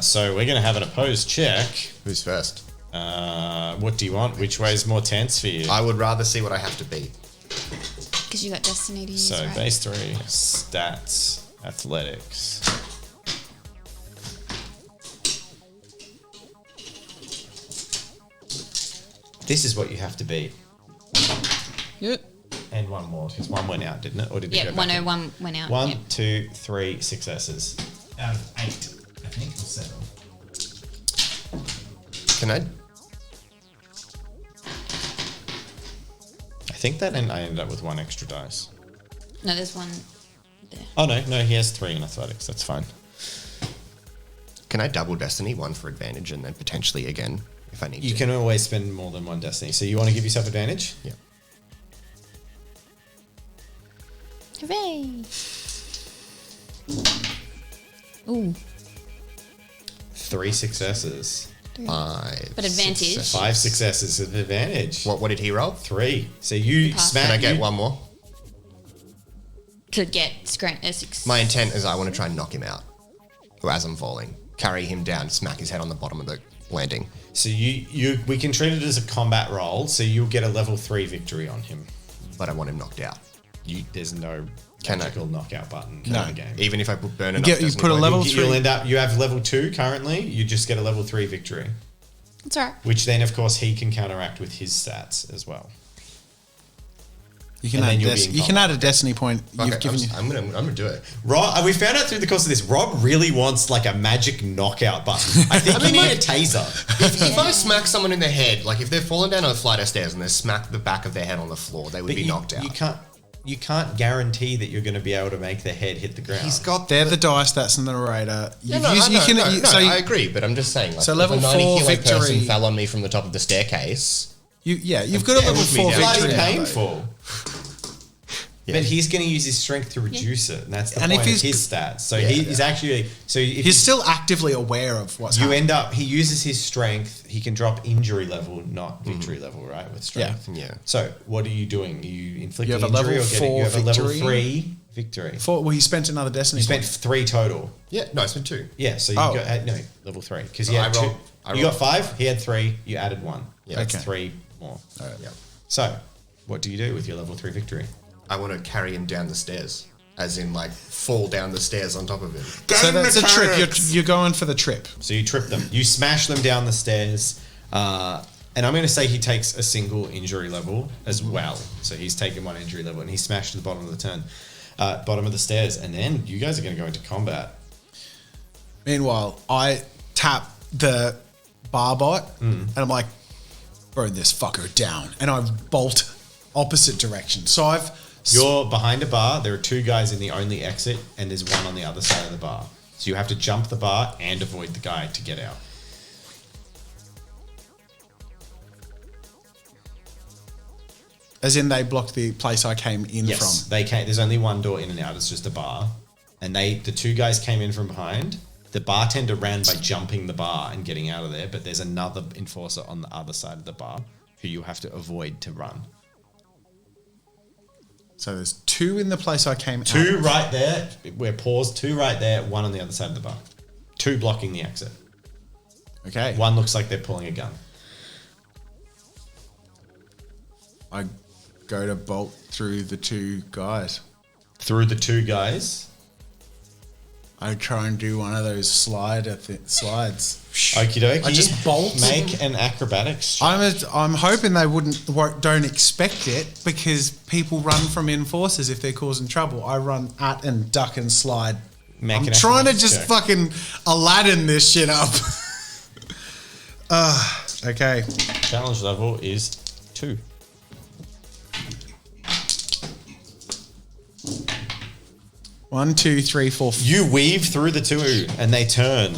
So we're going to have an opposed check. Who's first? What do you want? Which way is more tense for you? I would rather see what I have to beat. Because you got destiny to use, So right? base 3, stats, athletics. This is what you have to beat. Yep. And one more, because one went out, didn't it? Or did it Yeah, go back 101 went out. in? 1, Yep. 2, 3 successes. Out of 8, I think, or 7. Can I? I think that and I ended up with 1 extra dice. No, there's one there. Oh, no, he has 3 in athletics. That's fine. Can I double destiny, 1 for advantage, and then potentially again if I need to? You can always spend more than 1 destiny. So you want to give yourself advantage? Yeah. Hooray! Ooh. 3 successes. 5. But advantage. successes. 5 successes with advantage. What did he roll? 3. So you Pass. smack. Can I get you- one more? To get a 6. My intent is I want to try and knock him out. Or as I'm falling. Carry him down, smack his head on the bottom of the landing. So we can treat it as a combat roll. So you'll get a level 3 victory on him. But I want him knocked out. There's no Can I? magical knockout button in No. the game. Even if I put burn enough you destiny put a point, level- You'll 3. end up. You have level 2 currently. You just get a level 3 victory, That's all right. which then of course he can counteract with his stats as well. You can And then add you'll be in you can add a destiny point. Okay, You've given you. I'm gonna do it. Rob, we found out through the course of this, Rob really wants like a magic knockout button. I think you need a taser. If I smack someone in the head, like if they're falling down a flight of stairs and they smack the back of their head on the floor, they would But be knocked out. You can't guarantee that you're going to be able to make the head hit the ground. He's got They're the dice. That's in the narrator. No, You've no, used- I know, you can- no, you- no, so you- I agree, but I'm just saying. Like, So if level a 90 4 kilo victory- person fell on me from the top of the staircase. you've got a level Pulled me 4 down. bloody victory. painful. Yeah. But he's going to use his strength to reduce it, and that's the And point if of he's- his stats. So Yeah, he's actually so if He's still actively aware of what's you happening. end up he uses his strength, he can drop injury level, not victory level, right? With strength. Yeah. So what are you doing? Are you inflicting You have a injury level or getting 4 you have a level victory. 3 victory? Well, he spent another destiny. You spent point. 3 total. Yeah, no, it's been 2. Yeah, so you Oh. got no level 3 because No, you I had rolled- 2. I You got rolled 5. He had 3. You added 1. Yeah. That's Okay. 3 more. Yeah. So, what do you do with your level 3 victory? I want to carry him down the stairs, as in like fall down the stairs on top of him. So that's a trip. You're going for the trip. So you trip them. You smash them down the stairs. And I'm going to say he takes a single injury level as well. So he's taken 1 injury level and he's smashed to the bottom of the bottom of the stairs. And then you guys are going to go into combat. Meanwhile, I tap the bar bot and I'm like, burn this fucker down. And I bolt opposite direction. So You're behind a bar. There are 2 guys in the only exit and there's 1 on the other side of the bar. So you have to jump the bar and avoid the guy to get out. as in they blocked the place I came in Yes, from. they came. There's only one door in and out. It's just a bar, and the 2 guys came in from behind. The bartender ran by jumping the bar and getting out of there, but there's another enforcer on the other side of the bar who you have to avoid to run. So there's 2 in the place I came out. 2 right there. We're paused. 2 right there. 1 on the other side of the bar. 2 blocking the exit. Okay. 1 looks like they're pulling a gun. I go to bolt through the 2 guys. Through the 2 guys. I try and do one of those slides. Okie dokie. I just bolt. Make an acrobatics check. I'm hoping they don't expect it because people run from enforcers if they're causing trouble. I run at and duck and slide. Make I'm an trying to acrobatics just check. fucking Aladdin this shit up. Okay. Challenge level is 2. One, two, three, four. You weave through the 2 and they turn.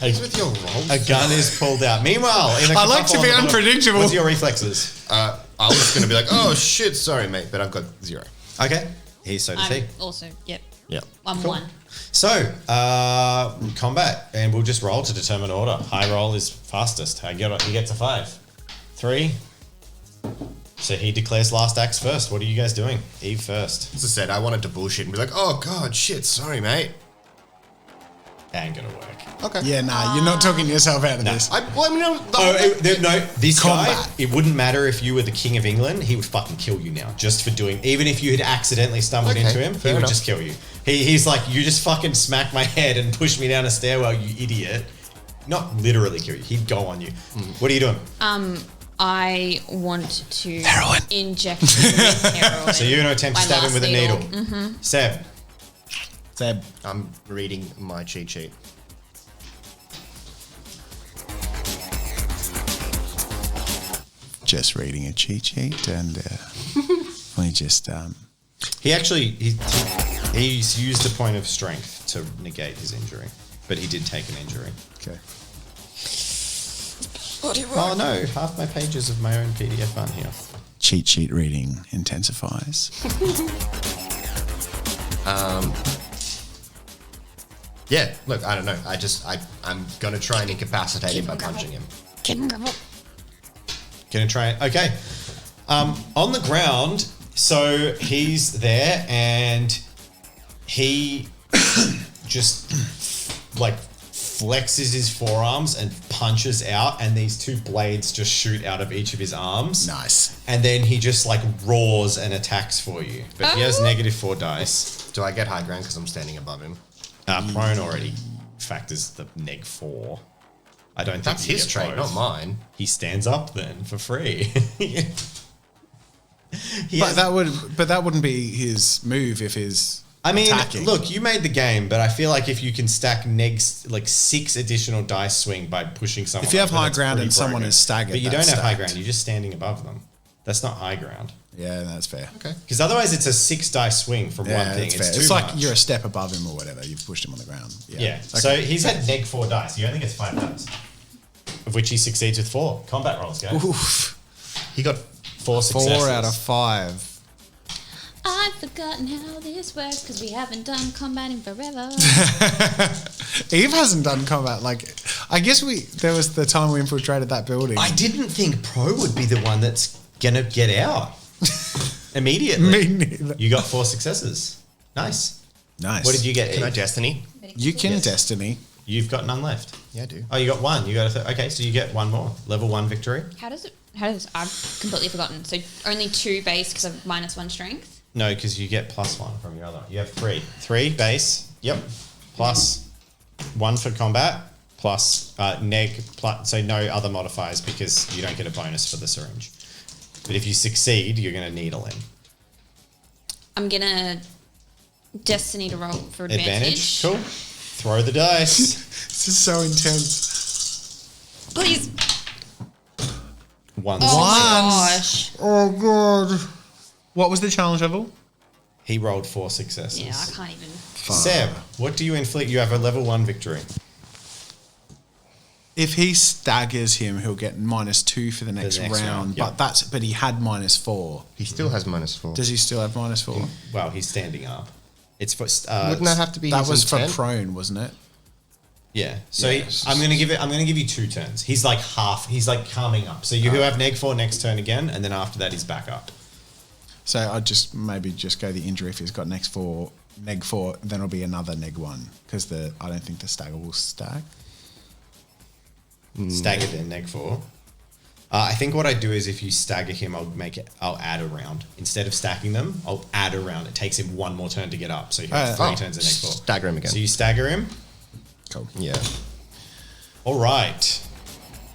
with your rolls. A gun is pulled out. Meanwhile, in a I like to kerfuffle be on the bottom, unpredictable. What's your reflexes? I was going to be like, oh shit, sorry mate, but I've got 0. Okay. He's so to I'm see. also, yep. Yeah. I'm 1. So, combat, and we'll just roll to determine order. High roll is fastest. He gets a 5. 3. So he declares last acts first. What are you guys doing? Eve first. As I said, I wanted to bullshit and be like, oh god, shit, sorry mate. Ain't gonna work. Okay. Yeah, nah, you're not talking yourself out of this. This Combat. guy, it wouldn't matter if you were the King of England, he would fucking kill you now just for doing, even if you had accidentally stumbled Okay, into him, he fair would enough. just kill you. He's like, you just fucking smack my head and push me down a stairwell, you idiot. Not literally kill you, he'd go on you. What are you doing? I want to Heroin. inject him with heroin. So you're going to attempt to My stab him last with a needle. needle. Seb, Seb. I'm reading my cheat sheet. Just reading a cheat sheet and we just he's used a point of strength to negate his injury, but he did take an injury. okay. Oh no, half my pages of my own PDF aren't here. Cheat sheet reading intensifies. Yeah, look, I don't know. I'm going to try and incapacitate him by punching him. Gonna try it. Okay. On the ground, so he's there and he just like flexes his forearms and punches out, and these 2 blades just shoot out of each of his arms. Nice. And then he just like roars and attacks for you. But he has -4 dice. Do I get high ground because I'm standing above him? Prone already factors the -4. I don't think That's you his get trait, both. not mine. He stands up then for free. But that wouldn't be his move if his I mean, attacking. look, you made the game, but I feel like if you can stack like 6 additional dice swing by pushing someone, If you have over, high that's ground pretty and someone broken. is staggered, but you that's don't have high stacked. ground. You're just standing above them. That's not high ground. Yeah, that's fair. Okay. Because otherwise, it's a 6 dice swing from Yeah, one thing. that's It's fair. too It's like much. you're a step above him or whatever. You've pushed him on the ground. Yeah. Okay. So he's had -4 dice. He only gets 5 dice, of which he succeeds with 4 combat rolls. Guys, Oof. He got 4 successes. 4 out of 5. I've forgotten how this works because we haven't done combat in forever. Eve hasn't done combat. Like, I guess there was the time we infiltrated that building. I didn't think Pro would be the one that's gonna get out immediately. Me neither. You got 4 successes. Nice. Nice. What did you get? Can I Eve? destiny? You can Yes. Destiny. You've got none left. Yeah, I do. Oh, you got 1. You got okay. So you get 1 more level 1 victory. How does I've completely forgotten. So only 2 base because of -1 strength. No, because you get +1 from your other. You have 3. 3 base. Yep. Plus 1 for combat. Plus neg. Plus, so no other modifiers because you don't get a bonus for the syringe. But if you succeed, you're going to needle him. I'm gonna destiny to roll for advantage. Cool. Throw the dice. This is so intense. Please. 1. Oh my gosh. Oh, God. What was the challenge level? He rolled 4 successes. Yeah, I can't even. Seb, what do you inflict? You have a level 1 victory. If he staggers him, he'll get -2 for the next next round. round, yeah. But he had -4. He still has -4. Does he still have -4? Well, he's standing up. It's for Wouldn't that have to be That his was intent? for prone, wasn't it? yeah. So Yes. I'm gonna give you 2 turns. He's like calming up. So you have -4 next turn again, and then after that he's back up. So I'd just maybe just go the injury if he's got -4, -4, then it'll be another -1 because I don't think the stagger will stag. Staggered then -4. I think what I do is if you stagger him, I'll add a round. Instead of stacking them, I'll add a round. It takes him 1 more turn to get up. So you have 3 turns at -4. Stagger him again. So you stagger him. Cool. Yeah. All right.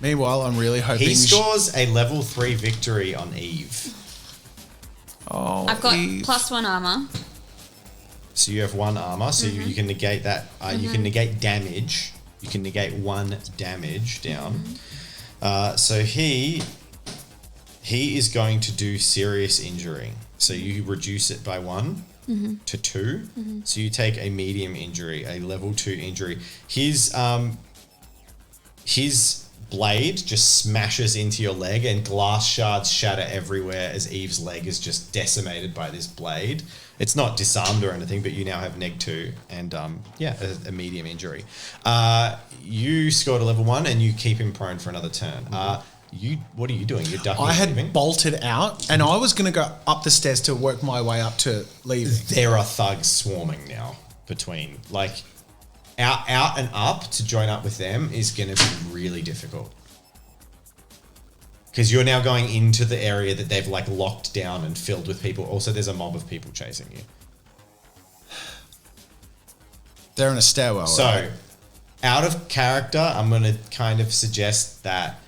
Meanwhile, I'm really hoping He scores a level 3 victory on Eve. Oh, I've got Eve. +1 armor. So you have 1 armor, so you can negate that. You can negate damage. You can negate 1 damage down. So he is going to do serious injury. So you reduce it by 1 to 2. So you take a medium injury, a level 2 injury. His his blade just smashes into your leg and glass shards shatter everywhere as Eve's leg is just decimated by this blade. It's not disarmed or anything, but you now have neg 2 and a medium injury. You scored a level 1 and you keep him prone for another turn. What are you doing? You're ducking. I had leaving? bolted out, and I was going to go up the stairs to work my way up to leaving. There are thugs swarming now between out and up. To join up with them is going to be really difficult because you're now going into the area that they've like locked down and filled with people. Also, there's a mob of people chasing you. They're in a stairwell. So, right? out of character, I'm going to kind of suggest that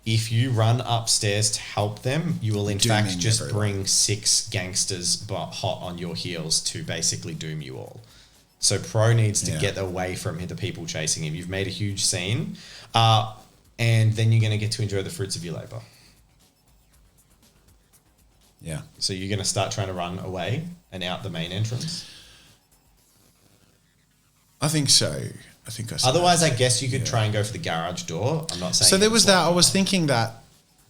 if you run upstairs to help them, you will in fact just bring 6 gangsters but hot on your heels to basically doom you all. So Pro needs to get away from the people chasing him. You've made a huge scene, and then you're going to get to enjoy the fruits of your labor. Yeah. So you're going to start trying to run away and out the main entrance? I think so. Otherwise, I guess you could try and go for the garage door. I'm not saying... So there was that. I was thinking that,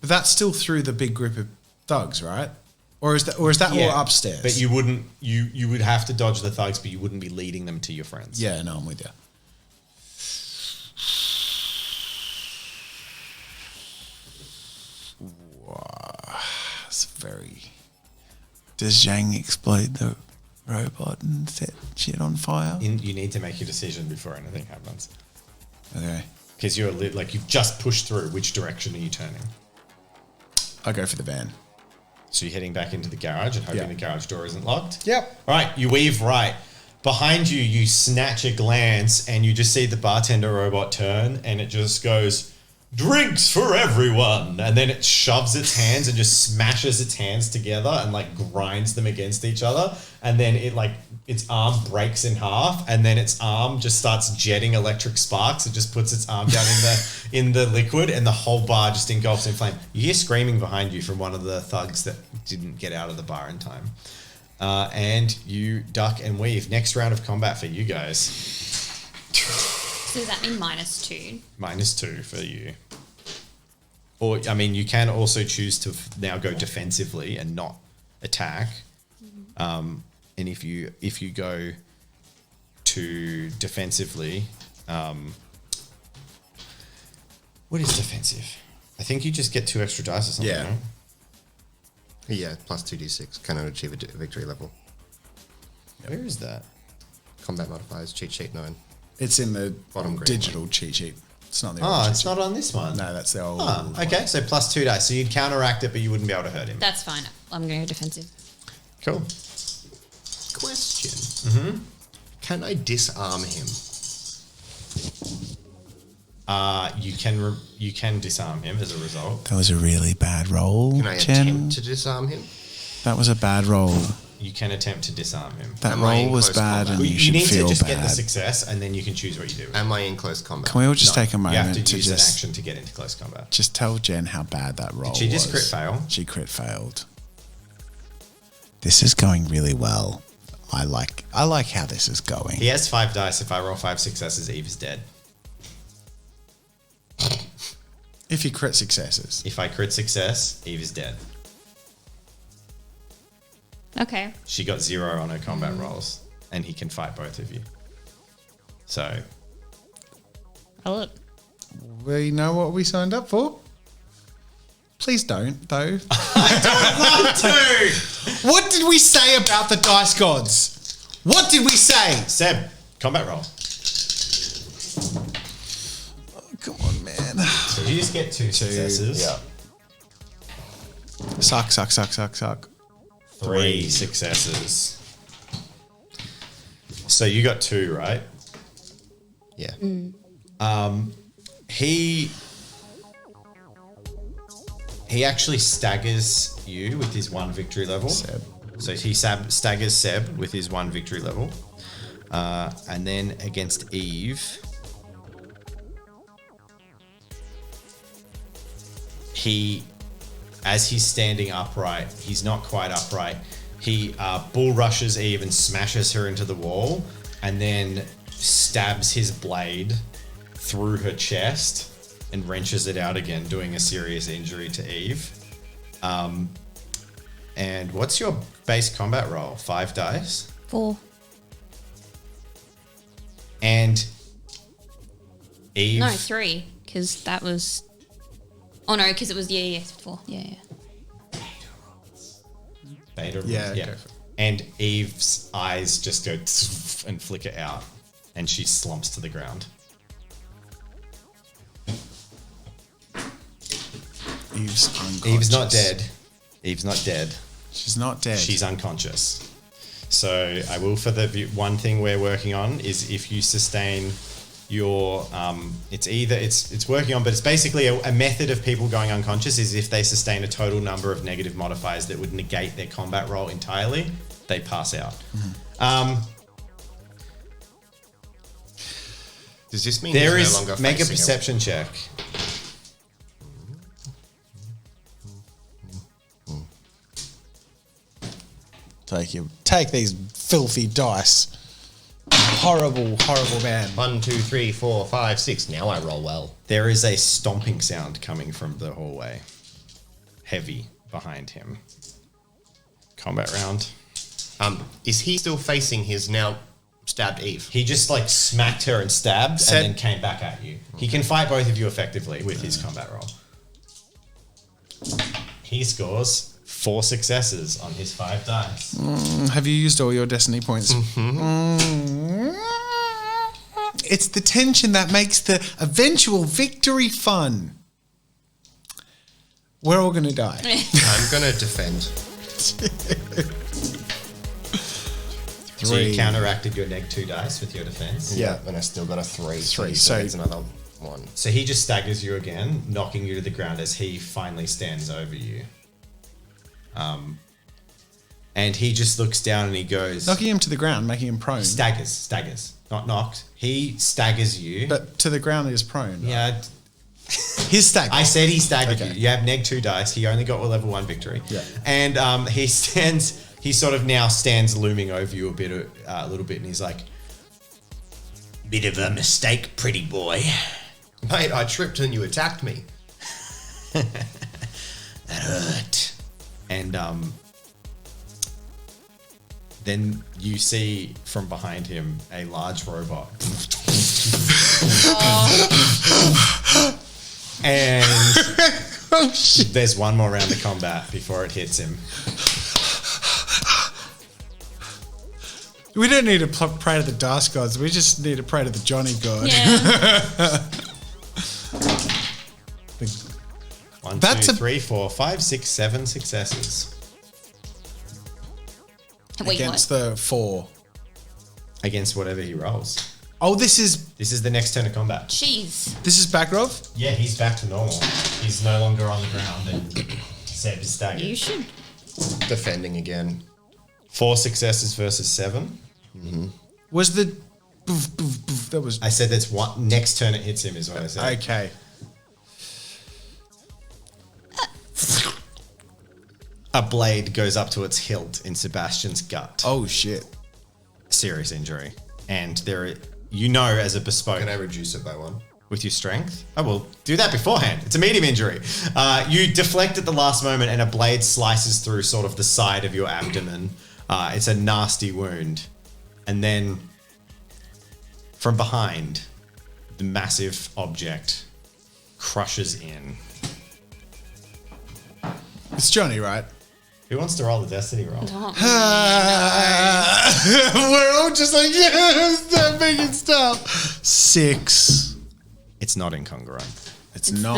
but that's still through the big group of thugs, right? Or is that all upstairs? But you wouldn't. You would have to dodge the thugs, but you wouldn't be leading them to your friends. Yeah, no, I'm with you. Wow, it's very. Does Zhang explode the robot and set shit on fire? You need to make your decision before anything happens. Okay. Because you've just pushed through. Which direction are you turning? I go for the van. So you're heading back into the garage and hoping the garage door isn't locked? Yep. All right, you weave right. Behind you, you snatch a glance and you just see the bartender robot turn and it just goes, "Drinks for everyone." And then it shoves its hands and just smashes its hands together and like grinds them against each other. And then its arm breaks in half and then its arm just starts jetting electric sparks. It just puts its arm down in the liquid and the whole bar just engulfs in flame. You hear screaming behind you from one of the thugs that didn't get out of the bar in time. And you duck and weave. Next round of combat for you guys. So does that mean -2? -2 for you. Or, I mean, you can also choose to now go defensively and not attack. And if you go to defensively, what is defensive? I think you just get 2 extra dice or something, right? Yeah, plus 2d6. Cannot achieve a victory level. Where is that? Combat modifiers, cheat sheet 9. It's in the Bottom green digital cheat sheet. It's not the old cheat It's not on this one. No, that's the old. Okay, so plus 2 dice. So you'd counteract it, but you wouldn't be able to hurt him. That's fine. I'm going to go defensive. Cool. Question. Can I disarm him? You can disarm him as a result. That was a really bad roll, Can I Jen. attempt to disarm him? That was a bad roll. You can attempt to disarm him. That Am I roll in was close bad, combat? and you You should need to feel just bad. get the success, and then you can choose what you do. With it. Am I in close combat? Can we all just take a You moment have to use an just action to get into close combat. just tell Jen how bad that roll was? Did she just crit fail? She crit failed. This is going really well. I like how this is going. He has 5 dice. If I roll 5 successes, Eve is dead. If you crit successes. If I crit success, Eve is dead. Okay. She got 0 on her combat rolls, and he can fight both of you. So, I'll We know what we signed up for? Please don't, though. want to! What did we say about the dice gods? What did we say? Seb, combat roll. Oh, come on, man. So you just get 2 successes. Yeah. Suck. 3 successes. So you got 2, right? Yeah. He actually staggers you with his 1 victory level. Seb. So he staggers Seb with his 1 victory level. And then against Eve, as he's standing upright, he's not quite upright. He bull rushes Eve and smashes her into the wall, and then stabs his blade through her chest and wrenches it out again, doing a serious injury to Eve. And what's your base combat roll? 5 dice? 4. And Eve... No, 3, because that was... Oh, no, because it was... Yeah, 4. Yeah. Beta rolls. Yeah, Yeah. go for it. And Eve's eyes just go and flicker out, and she slumps to the ground. Eve's unconscious. Eve's not dead. Eve's not dead. She's not dead. She's unconscious. So I will, for the one thing we're working on is if you sustain your, it's working on, but it's basically a method of people going unconscious is if they sustain a total number of negative modifiers that would negate their combat roll entirely, they pass out. Does this mean There he's is, no longer make a facing perception check. Take these filthy dice. Horrible, horrible man. 1, 2, 3, 4, 5, 6. Now I roll well. There is a stomping sound coming from the hallway. Heavy behind him. Combat round. Is he still facing his now stabbed Eve? He just like smacked her and stabbed and then came back at you. He can fight both of you effectively with his combat roll. He scores 4 successes on his 5 dice. Have you used all your destiny points? It's the tension that makes the eventual victory fun. We're all going to die. I'm going to defend. So you counteracted your -2 dice with your defense. Yeah, and I still got a 3. 3, So so- it's another 1. So he just staggers you again, knocking you to the ground as he finally stands over you. And he just looks down and he goes... Knocking him to the ground, making him prone. Staggers. Not knocked. He staggers you. But to the ground is prone. Right? Yeah, His stagger. I said he staggered Okay. you. You have -2 dice. He only got a level 1 victory. Yeah. And he sort of now stands looming over you a little bit, and he's like, "Bit of a mistake, pretty boy. Mate, I tripped and you attacked me. That hurt." And then you see from behind him a large robot. And there's one more round of combat before it hits him. We don't need to pray to the Dark Gods. We just need to pray to the Johnny God. Yeah. 1, That's 2, a- 3, 4, 5, 6, 7 successes Wait, Against what? the 4. against whatever he rolls. Oh, this is This is the next turn of combat. Jeez. Bakrov? Yeah, he's back to normal. He's no longer on the ground and Seb is staggered. You should. Defending again. 4 successes versus 7. Was the boof, boof, boof, that was I said that's one. Next turn it hits him is what I said. okay. A blade goes up to its hilt in Sebastian's gut. Oh shit. Serious injury. And there, you know, as a bespoke Can I reduce it by 1? with your strength. Oh, well, do that beforehand. It's a medium injury. You deflect at the last moment and a blade slices through sort of the side of your abdomen. It's a nasty wound. And then from behind, the massive object crushes in. It's Johnny, right? Who wants to roll the destiny roll? We're all just like, yes, they're making stuff. 6. It's not incongruent. It's not.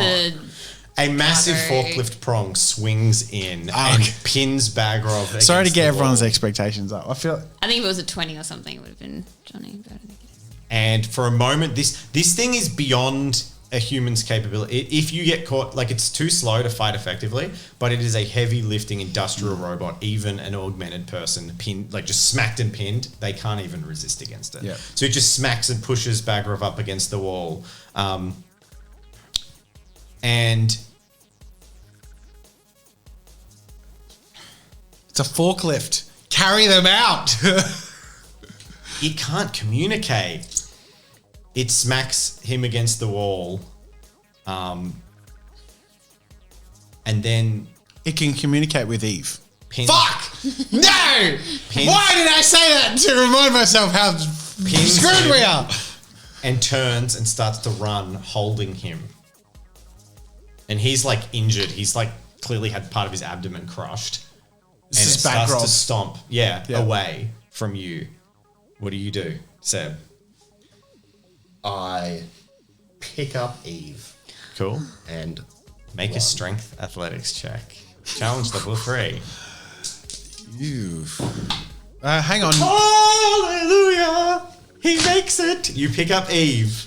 A massive Battery. forklift prong swings in Oh, and okay. pins Bagrov. Sorry to against get the everyone's wall. expectations up. I feel I think if it was a 20 or something, it would have been Johnny. But I don't think it is. And for a moment, this thing is beyond a human's capability. If you get caught, like it's too slow to fight effectively, but it is a heavy lifting industrial robot. Even an augmented person, pinned, like just smacked and pinned, they can't even resist against it. Yeah. So it just smacks and pushes Bagrov up against the wall. And it's a forklift. Carry them out. it can't communicate. It smacks him against the wall And then It can communicate with Eve. pins, Fuck! No! Why did I say that to remind myself how Pins screwed we him. are? and turns and starts to run, holding him. And he's like injured. He's like clearly had part of his abdomen crushed. This and is it starts Bagrov. to stomp, Yeah. away from you. What do, Seb? I pick up Eve Cool. and Make a strength athletics check. Challenge level 3. You. Hang on. Hallelujah! He makes it. You pick up Eve.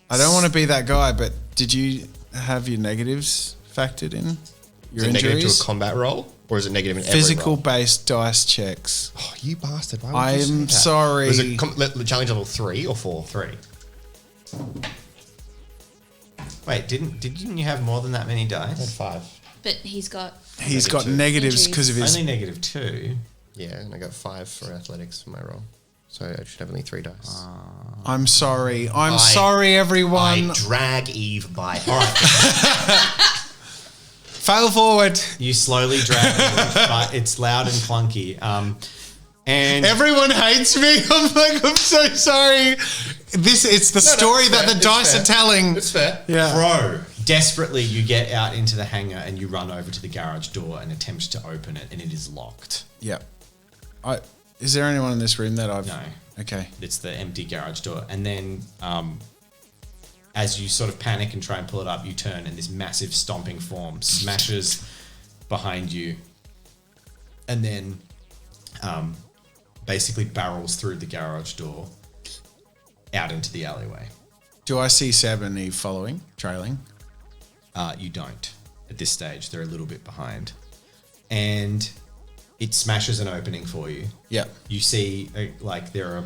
I don't want to be that guy, but did you have your negatives factored in? is Your it negative injuries? to a combat roll, or is it negative in every Physical roll? based dice checks. Oh, you bastard! Why would you say I'm that? sorry. Was it challenge level 3 or 4? 3. Wait, didn't you have more than that many I had dice? 5. But he's got. He's got Negative negatives Injuries. because of his. Only negative 2. Yeah, and I got 5 for athletics for my roll, so I should have only 3 dice. I'm sorry. I'm I- sorry, everyone. I drag Eve by. All right. Fail forward. You slowly drag Eve, but it's loud and clunky. And Everyone hates me. I'm like, I'm so sorry. It's the story it's that fair, the it's dice fair. are telling. It's fair. Yeah. Bro, desperately you get out into the hangar and you run over to the garage door and attempt to open it, and it is locked. Yeah. Is there anyone in this room that I've? No. Okay. It's the empty garage door. And then as you sort of panic and try and pull it up, you turn and this massive stomping form smashes behind you and then basically barrels through the garage door out into the alleyway. Do I see Seb and Eve following, trailing? You don't at this stage. They're a little bit behind. And it smashes an opening for you. Yeah. You see, like, there are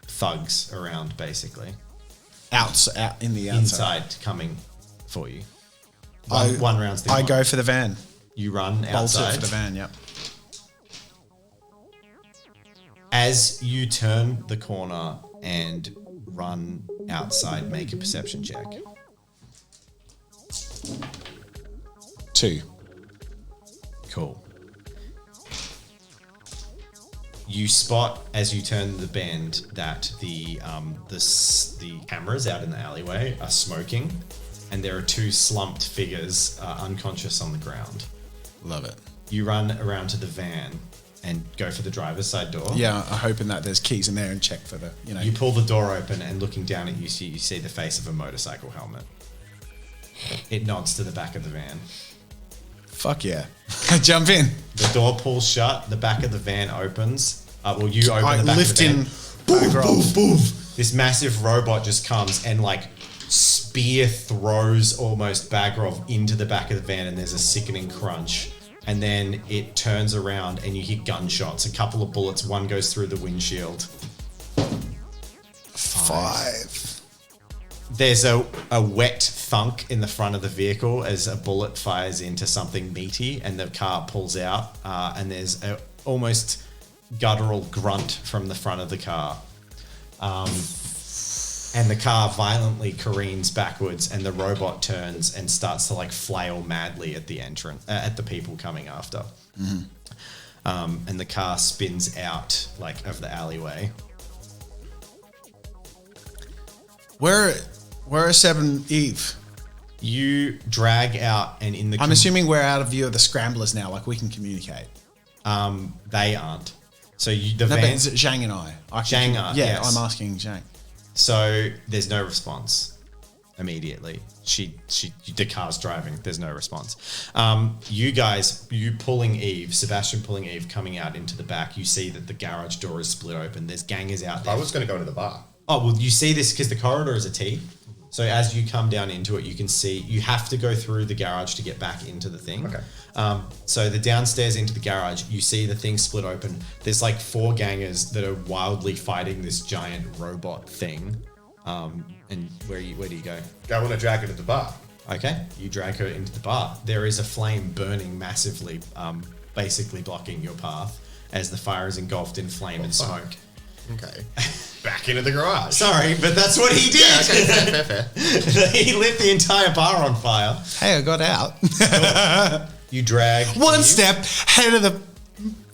thugs around, basically. Out in the outside. Inside coming for you. I- One round's the I clock. go for the van. You run Bolt it outside. for the van. Yep. As you turn the corner and run outside, make a perception check. 2. Cool. You spot as you turn the bend that the cameras out in the alleyway are smoking, and there are 2 slumped figures unconscious on the ground. Love it. You run around to the van and go for the driver's side door. Yeah, I'm hoping that there's keys in there and check for the, You pull the door open and looking down at you see the face of a motorcycle helmet. It nods to the back of the van. Fuck yeah. I jump in. The door pulls shut. The back of the van opens. You open I the back lift of the van. in. Bagrov. This massive robot just comes and like spear throws almost Bagrov into the back of the van, and there's a sickening crunch. And then it turns around and you hear gunshots. A couple of bullets. One goes through the windshield. 5. There's a wet thunk in the front of the vehicle as a bullet fires into something meaty, and the car pulls out, and there's a almost guttural grunt from the front of the car. And the car violently careens backwards, and the robot turns and starts to like flail madly at the at the people coming after. And the car spins out like of the alleyway. Where are Seb and Eve? You drag out, and in the I'm assuming we're out of view of the scramblers now. Like we can communicate. they aren't. So the No, but van. it's Zhang and I. Zhang are, Yeah, yes. I'm asking Zhang. So there's no response immediately. The car's driving. There's no response. You pulling Eve, Sebastian pulling Eve, coming out into the back. You see that the garage door is split open. There's gangers out there. I was going to go into the bar. Oh, well, you see this because the corridor is a T. So as you come down into it, you can see you have to go through the garage to get back into the thing. Okay. So the downstairs into the garage, you see the thing split open. There's like 4 gangers that are wildly fighting this giant robot thing. And where do you go? I want to drag her to the bar. Okay, you drag her into the bar. There is a flame burning massively, basically blocking your path as the fire is engulfed in flame and smoke. Okay. Back into the garage. Sorry, but that's what he did. Yeah, okay, fair. He lit the entire bar on fire. Hey, I got out. You drag One Eve. step ahead of the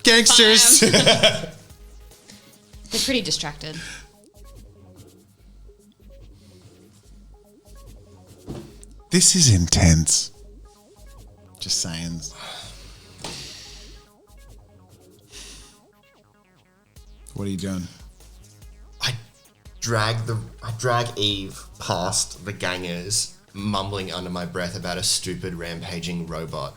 gangsters. They're pretty distracted. This is intense. Just saying. What are you doing? I drag Eve past the gangers, mumbling under my breath about a stupid rampaging robot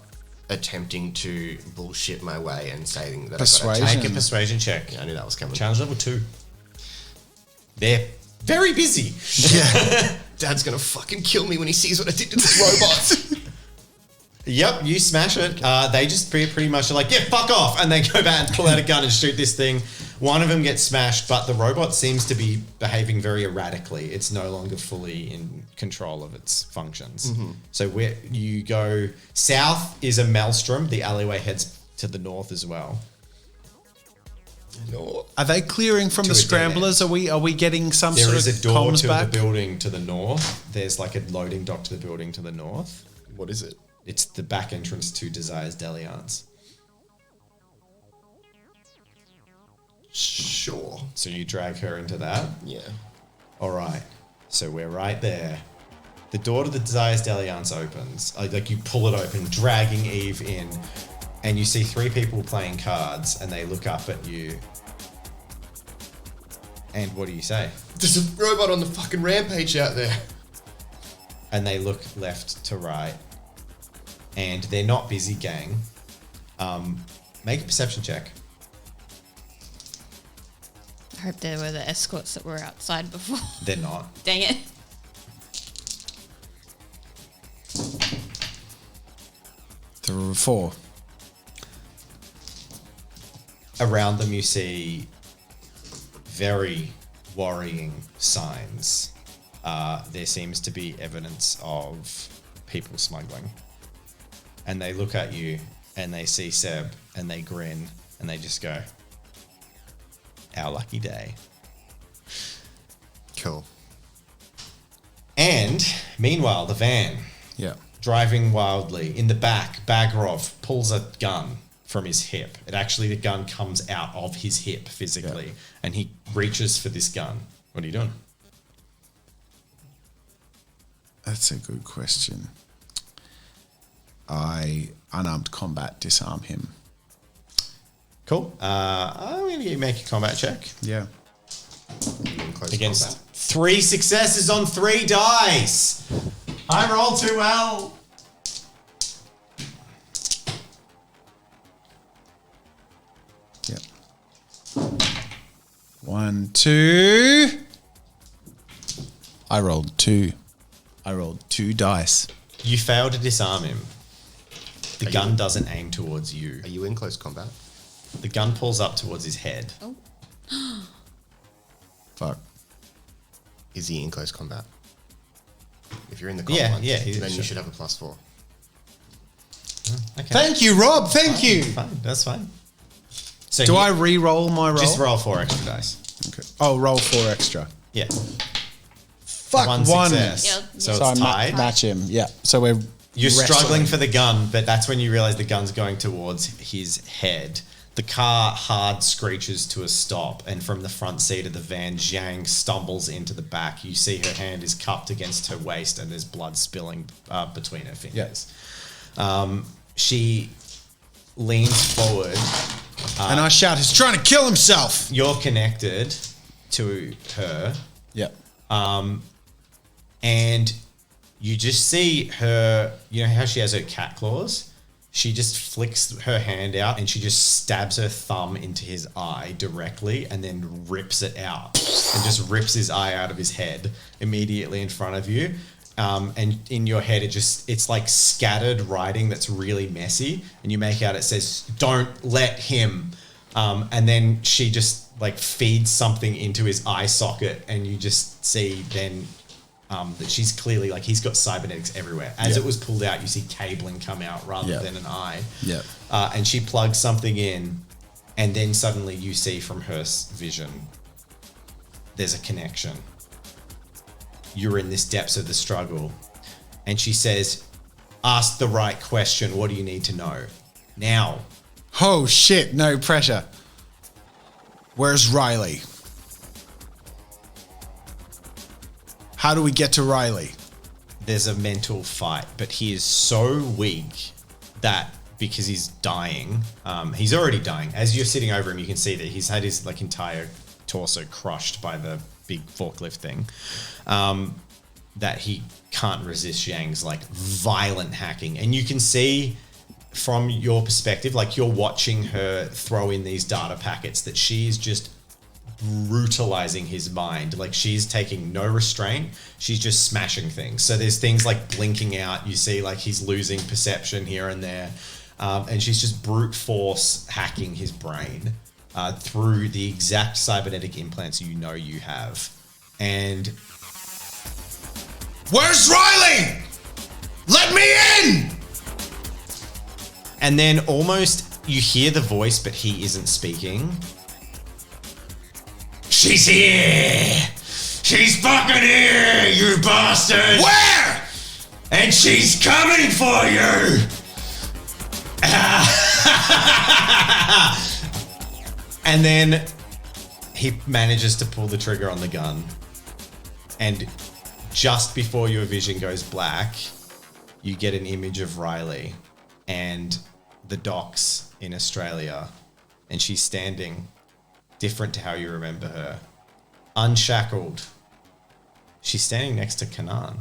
attempting to bullshit my way and saying that Persuasion. Make a persuasion check. I knew that was coming. Challenge level 2. They're very busy. Yeah. Dad's gonna fucking kill me when he sees what I did to this robot. Yep, you smash it. They just pretty much are like, yeah, fuck off. And they go back and pull out a gun and shoot this thing. One of them gets smashed, but the robot seems to be behaving very erratically. It's no longer fully in control of its functions. Mm-hmm. So where you go south is a maelstrom. The alleyway heads to the north as well. No. Are they clearing from To the a dead scramblers? Are we getting some There sort is of a door comms to back? the building to the north. There's like a loading dock to the building to the north. What is it? It's the back entrance to Desire's Dalliance. Sure. So you drag her into that. Yeah. All right. So we're right there. The door to the Desire's Dalliance opens. Like you pull it open, dragging Eve in, and you see 3 people playing cards, and they look up at you. And what do you say? There's a robot on the fucking rampage out there. And they look left to right. And they're not busy, gang. Make a perception check. I hope they were the escorts that were outside before. They're not. Dang it. There were 4. Around them you see very worrying signs. There seems to be evidence of people smuggling. And they look at you and they see Seb and they grin and they just go, our lucky day. Cool. And meanwhile, the van, Yeah. driving wildly, in the back, Bagrov pulls a gun from his hip. The gun comes out of his hip physically, and he reaches for this gun. What are you doing? That's a good question. I unarmed combat disarm him. Cool. I'm going to make a combat check Yeah. In close against combat. 3 successes on 3 dice. I roll too well. Yep. 1, 2. I rolled 2. I rolled 2 dice. You fail to disarm him. The gun doesn't aim towards you. Are you in close combat? The gun pulls up towards his head. Oh. Fuck. Is he in close combat? If you're in the Yeah, combat, yeah, then sure. you should have a +4. Okay. Thank you, Rob. Thank you. Fine, that's fine. So Do I re-roll my roll? just roll 4 extra dice? Okay. Oh, roll 4 extra. Yeah. Fuck, 1 1. success. Yep. So So I it's tied. match him. Yeah. So we're You're wrestling. struggling for the gun, but that's when you realize the gun's going towards his head. The car hard screeches to a stop, and from the front seat of the van, Zhang stumbles into the back. You see her hand is cupped against her waist, and there's blood spilling between her fingers. She leans forward. And I shout, he's trying to kill himself. You're connected to her. Yeah. And you just see her, you know how she has her cat claws? She just flicks her hand out and she just stabs her thumb into his eye directly and then rips it out and just rips his eye out of his head immediately in front of you. And in your head, it's like scattered writing that's really messy. And you make out it says, "Don't let him." And then she just like feeds something into his eye socket and you just see then that she's clearly like he's got cybernetics everywhere. As it was pulled out, you see cabling come out rather than an eye. Yeah. And she plugs something in, and then suddenly you see from her vision there's a connection. You're in this depths of the struggle. And she says, ask the right question. What do you need to know? Now. Oh shit, no pressure. Where's Riley? How do we get to Riley? There's a mental fight, but he is so weak that because he's dying, he's already dying. As you're sitting over him, you can see that he's had his like entire torso crushed by the big forklift thing. That he can't resist Zhang's like violent hacking. And you can see from your perspective, like you're watching her throw in these data packets, that she's just brutalizing his mind. Like she's taking no restraint. She's just smashing things. So there's things like blinking out. You see like he's losing perception here and there. And she's just brute force hacking his brain through the exact cybernetic implants you know you have. And where's Riley? Let me in! And then almost you hear the voice, but he isn't speaking. She's here! She's fucking here, you bastard! Where? And she's coming for you! And then he manages to pull the trigger on the gun. And just before your vision goes black, you get an image of Riley and the docks in Australia. And she's standing different to how you remember her. Unshackled. She's standing next to Kanan.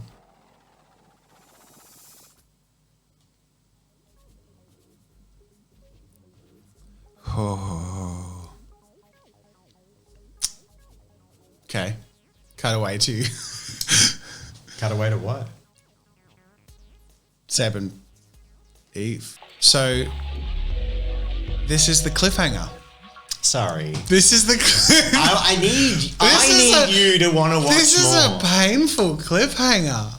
Oh. Okay. Cut away to Cut away to what? Seb and Eve. So this is the cliffhanger. Sorry. This is the I need you to want to watch more. This is a painful cliffhanger.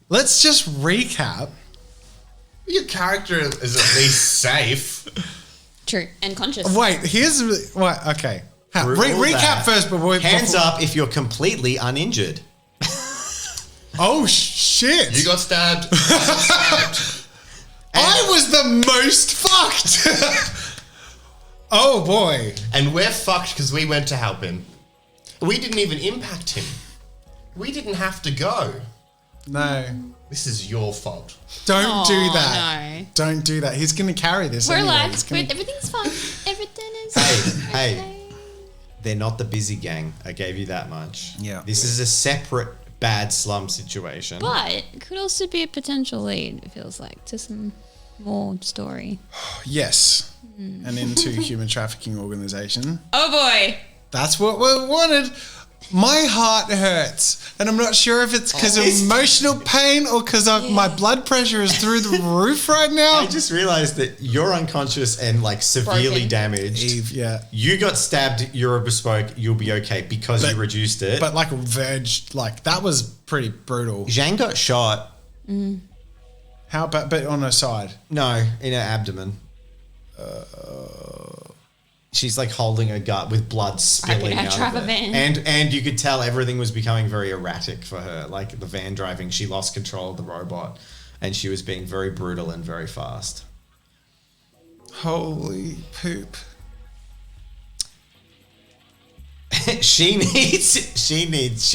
Let's just recap. Your character is at least safe. True. And conscious. Wait, okay. Recap that. first before Hands up if you're completely uninjured. Oh shit. You got stabbed. I was the most fucked. Oh boy. And we're fucked because we went to help him. We didn't even impact him. We didn't have to go. No. This is your fault. Don't do that. No. Don't do that. He's going to carry this anyway. Relax. Everything's fine. Everything is Hey, okay. they're not the busy gang. I gave you that much. Yeah. This is a separate bad slum situation. But it could also be a potential lead, it feels like, to some more story. Yes. And into human trafficking organization. Oh boy. That's what we wanted. My heart hurts. And I'm not sure if it's because of emotional pain or because my blood pressure is through the roof right now. I just realized that you're unconscious and like severely Broken. damaged. Eve, yeah. You got stabbed, you're a bespoke, you'll be okay because you reduced it. But like a verge, like that was pretty brutal. Zhang got shot. How about, but on her side? No, in her abdomen. She's like holding her gut with blood spilling I out drive of a it. van. And you could tell everything was becoming very erratic for her. Like the van driving, she lost control of the robot and she was being very brutal and very fast. Holy poop. She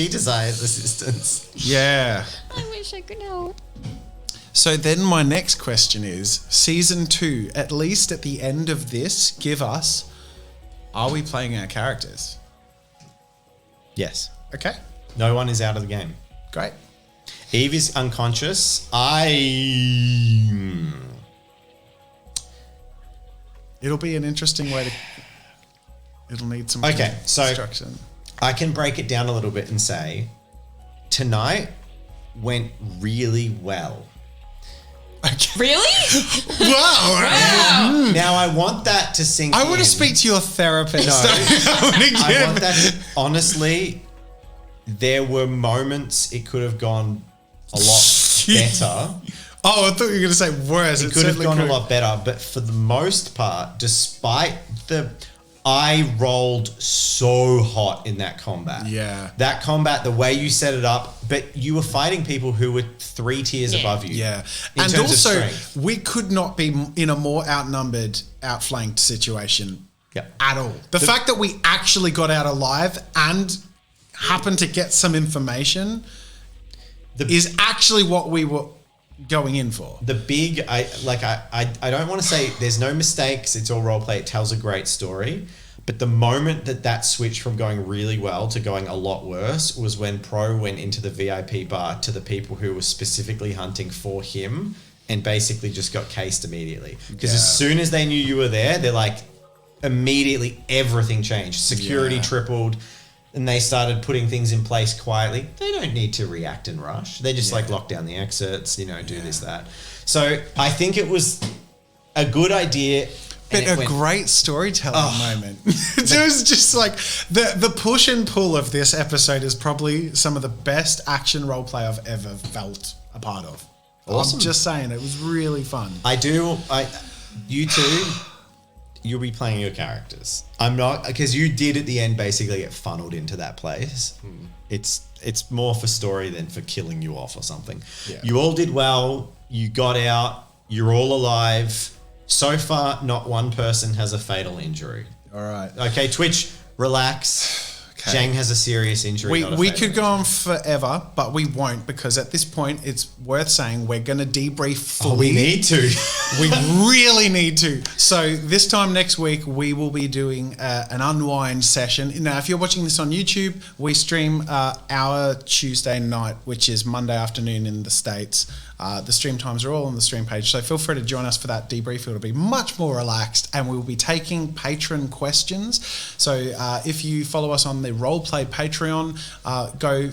desires assistance. Yeah. I wish I could help. So then my next question is, season 2, at least at the end of this, give us, are we playing our characters? Yes. Okay, No one is out of the game. great. Eve is unconscious. It'll be an interesting way to, it'll need some Okay, so- construction. I can break it down a little bit and say tonight went really well. Okay. Really? Wow. Now I want that to sink in. I want to speak to your therapist. No. I want that. that. Honestly, there were moments it could have gone a lot better. Oh, I thought you were going to say worse. It could have gone a lot better, but for the most part, despite I rolled so hot in that combat. Yeah. That combat, the way you set it up, but you were fighting people who were 3 tiers above you. Yeah. In And terms of also, strength. we could not be in a more outnumbered, outflanked situation at all. The fact that we actually got out alive and happened to get some information is actually what we were going in for. The big, I don't want to say there's no mistakes. It's all role play. It tells a great story. But the moment that switched from going really well to going a lot worse was when Pro went into the VIP bar to the people who were specifically hunting for him and basically just got cased immediately. Because as soon as they knew you were there, they're like, immediately everything changed. Security tripled. And they started putting things in place quietly. They don't need to react and rush. They just like lock down the exits, do this, that. So I think it was a good idea. But a great storytelling moment. It was just like the push and pull of this episode is probably some of the best action role play I've ever felt a part of. Awesome. I'm just saying, it was really fun. You two, you'll be playing your characters. I'm not, because you did at the end basically get funneled into that place. It's more for story than for killing you off or something. Yeah. You all did well. You got out. You're all alive. So far, not one person has a fatal injury. All right. Okay, Twitch, relax. Okay. Jang has a serious injury. We could go on forever, but we won't, because at this point it's worth saying we're going to debrief fully. We need to. We really need to. So this time next week we will be doing an unwind session. Now, if you're watching this on YouTube, we stream our Tuesday night, which is Monday afternoon in the States. The stream times are all on the stream page, so feel free to join us for that debrief. It'll be much more relaxed, and we will be taking patron questions. So if you follow us on the Roleplay Patreon,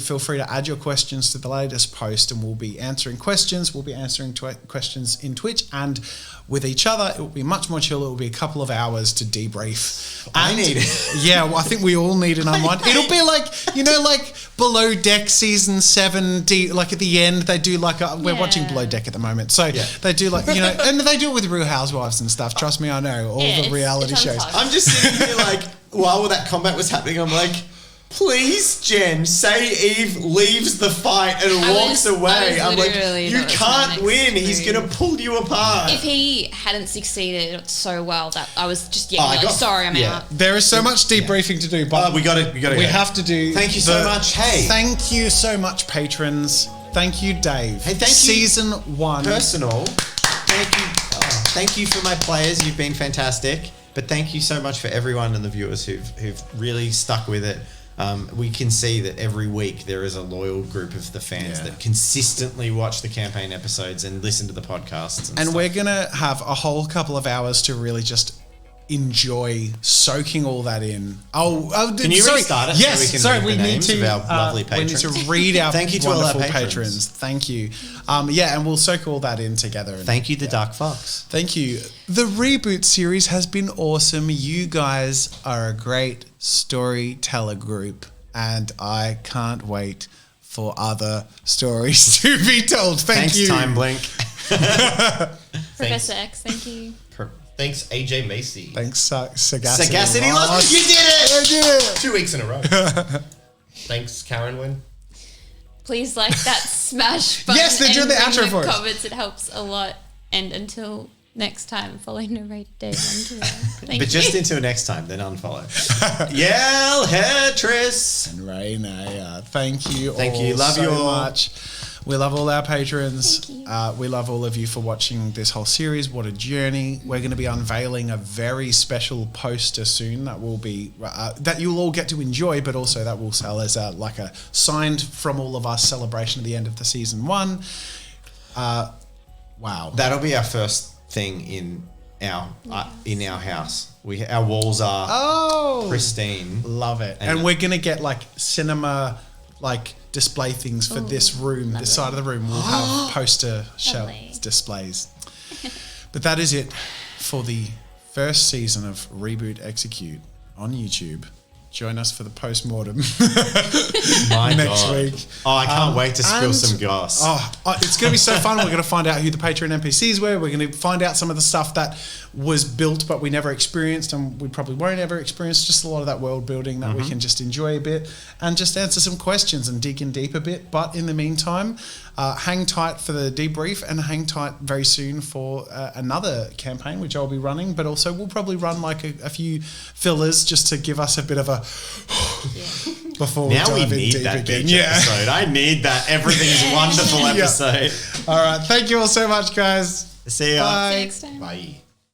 feel free to add your questions to the latest post, and we'll be answering questions. We'll be answering questions in Twitch, and with each other, it will be much more chill. It will be a couple of hours to debrief. I need it. Yeah, well, I think we all need an unwind. It'll be like, like Below Deck season 7, like at the end, they do like we're watching Below Deck at the moment. So they do like, and they do it with Real Housewives and stuff. Trust me, I know all the reality shows. I'm just sitting here like, while that combat was happening, I'm like, please, Jen, say Eve leaves the fight and walks away. I'm like, you can't win. He's going to pull you apart. If he hadn't succeeded so well, that I was just sorry, I'm out. There is so much debriefing to do, but we have to do. Thank you so much. Hey, thank you so much, patrons. Thank you, Dave. Hey, thank you. Season 1. Personal. Thank you. Thank you for my players. You've been fantastic. But thank you so much for everyone and the viewers who've really stuck with it. We can see that every week there is a loyal group of the fans that consistently watch the campaign episodes and listen to the podcasts. And we're going to have a whole couple of hours to really just enjoy soaking all that in. Can you restart it? Yes, so we need to. Our lovely patrons. We need to read our Thank you to wonderful all our patrons. Thank you. And we'll soak all that in together. Thank you, the Dark Fox. Thank you. The Reboot series has been awesome. You guys are a great storyteller group, and I can't wait for other stories to be told. Thanks, you. Time Blink. Professor X, thank you. Thanks, AJ Macy. Thanks, Sagacity. Sagacity Lost. You did it! I did it! 2 weeks in a row. Thanks, Karen Wynn. Please like that smash button. Yes, they're doing the outro for us. Comments, it helps a lot. And until next time, follow Narrate Dave on Twitter. Thank you. Just until next time, then unfollow. Yell, Tris. And Raynaya. Thank you all. Thank you. Love so you all. much. We love all our patrons. Thank you. We love all of you for watching this whole series. What a journey. We're going to be unveiling a very special poster soon that will be that you'll all get to enjoy, but also that will sell as a signed from all of us celebration at the end of the season 1. Wow. That'll be our first thing in our house. Our walls are pristine. Love it. And we're going to get cinema display things for this room. This side of the room will have poster shelves displays. But that is it for the first season of Reboot Execute on YouTube. join us for the post-mortem My next God. week. Oh, I can't wait to spill and- some goss. It's going to be so fun. We're going to find out who the Patreon NPCs were. We're going to find out some of the stuff that was built but we never experienced and we probably won't ever experience. Just a lot of that world building that we can just enjoy a bit and just answer some questions and dig in deep a bit. But in the meantime, hang tight for the debrief and hang tight very soon for another campaign which I'll be running. But also we'll probably run like a few fillers just to give us a bit of a before Now we we dive in need deep that again. beach episode. I need that. Everything's wonderful episode. All right. Thank you all so much, guys. See ya. Bye. See you next time. Bye.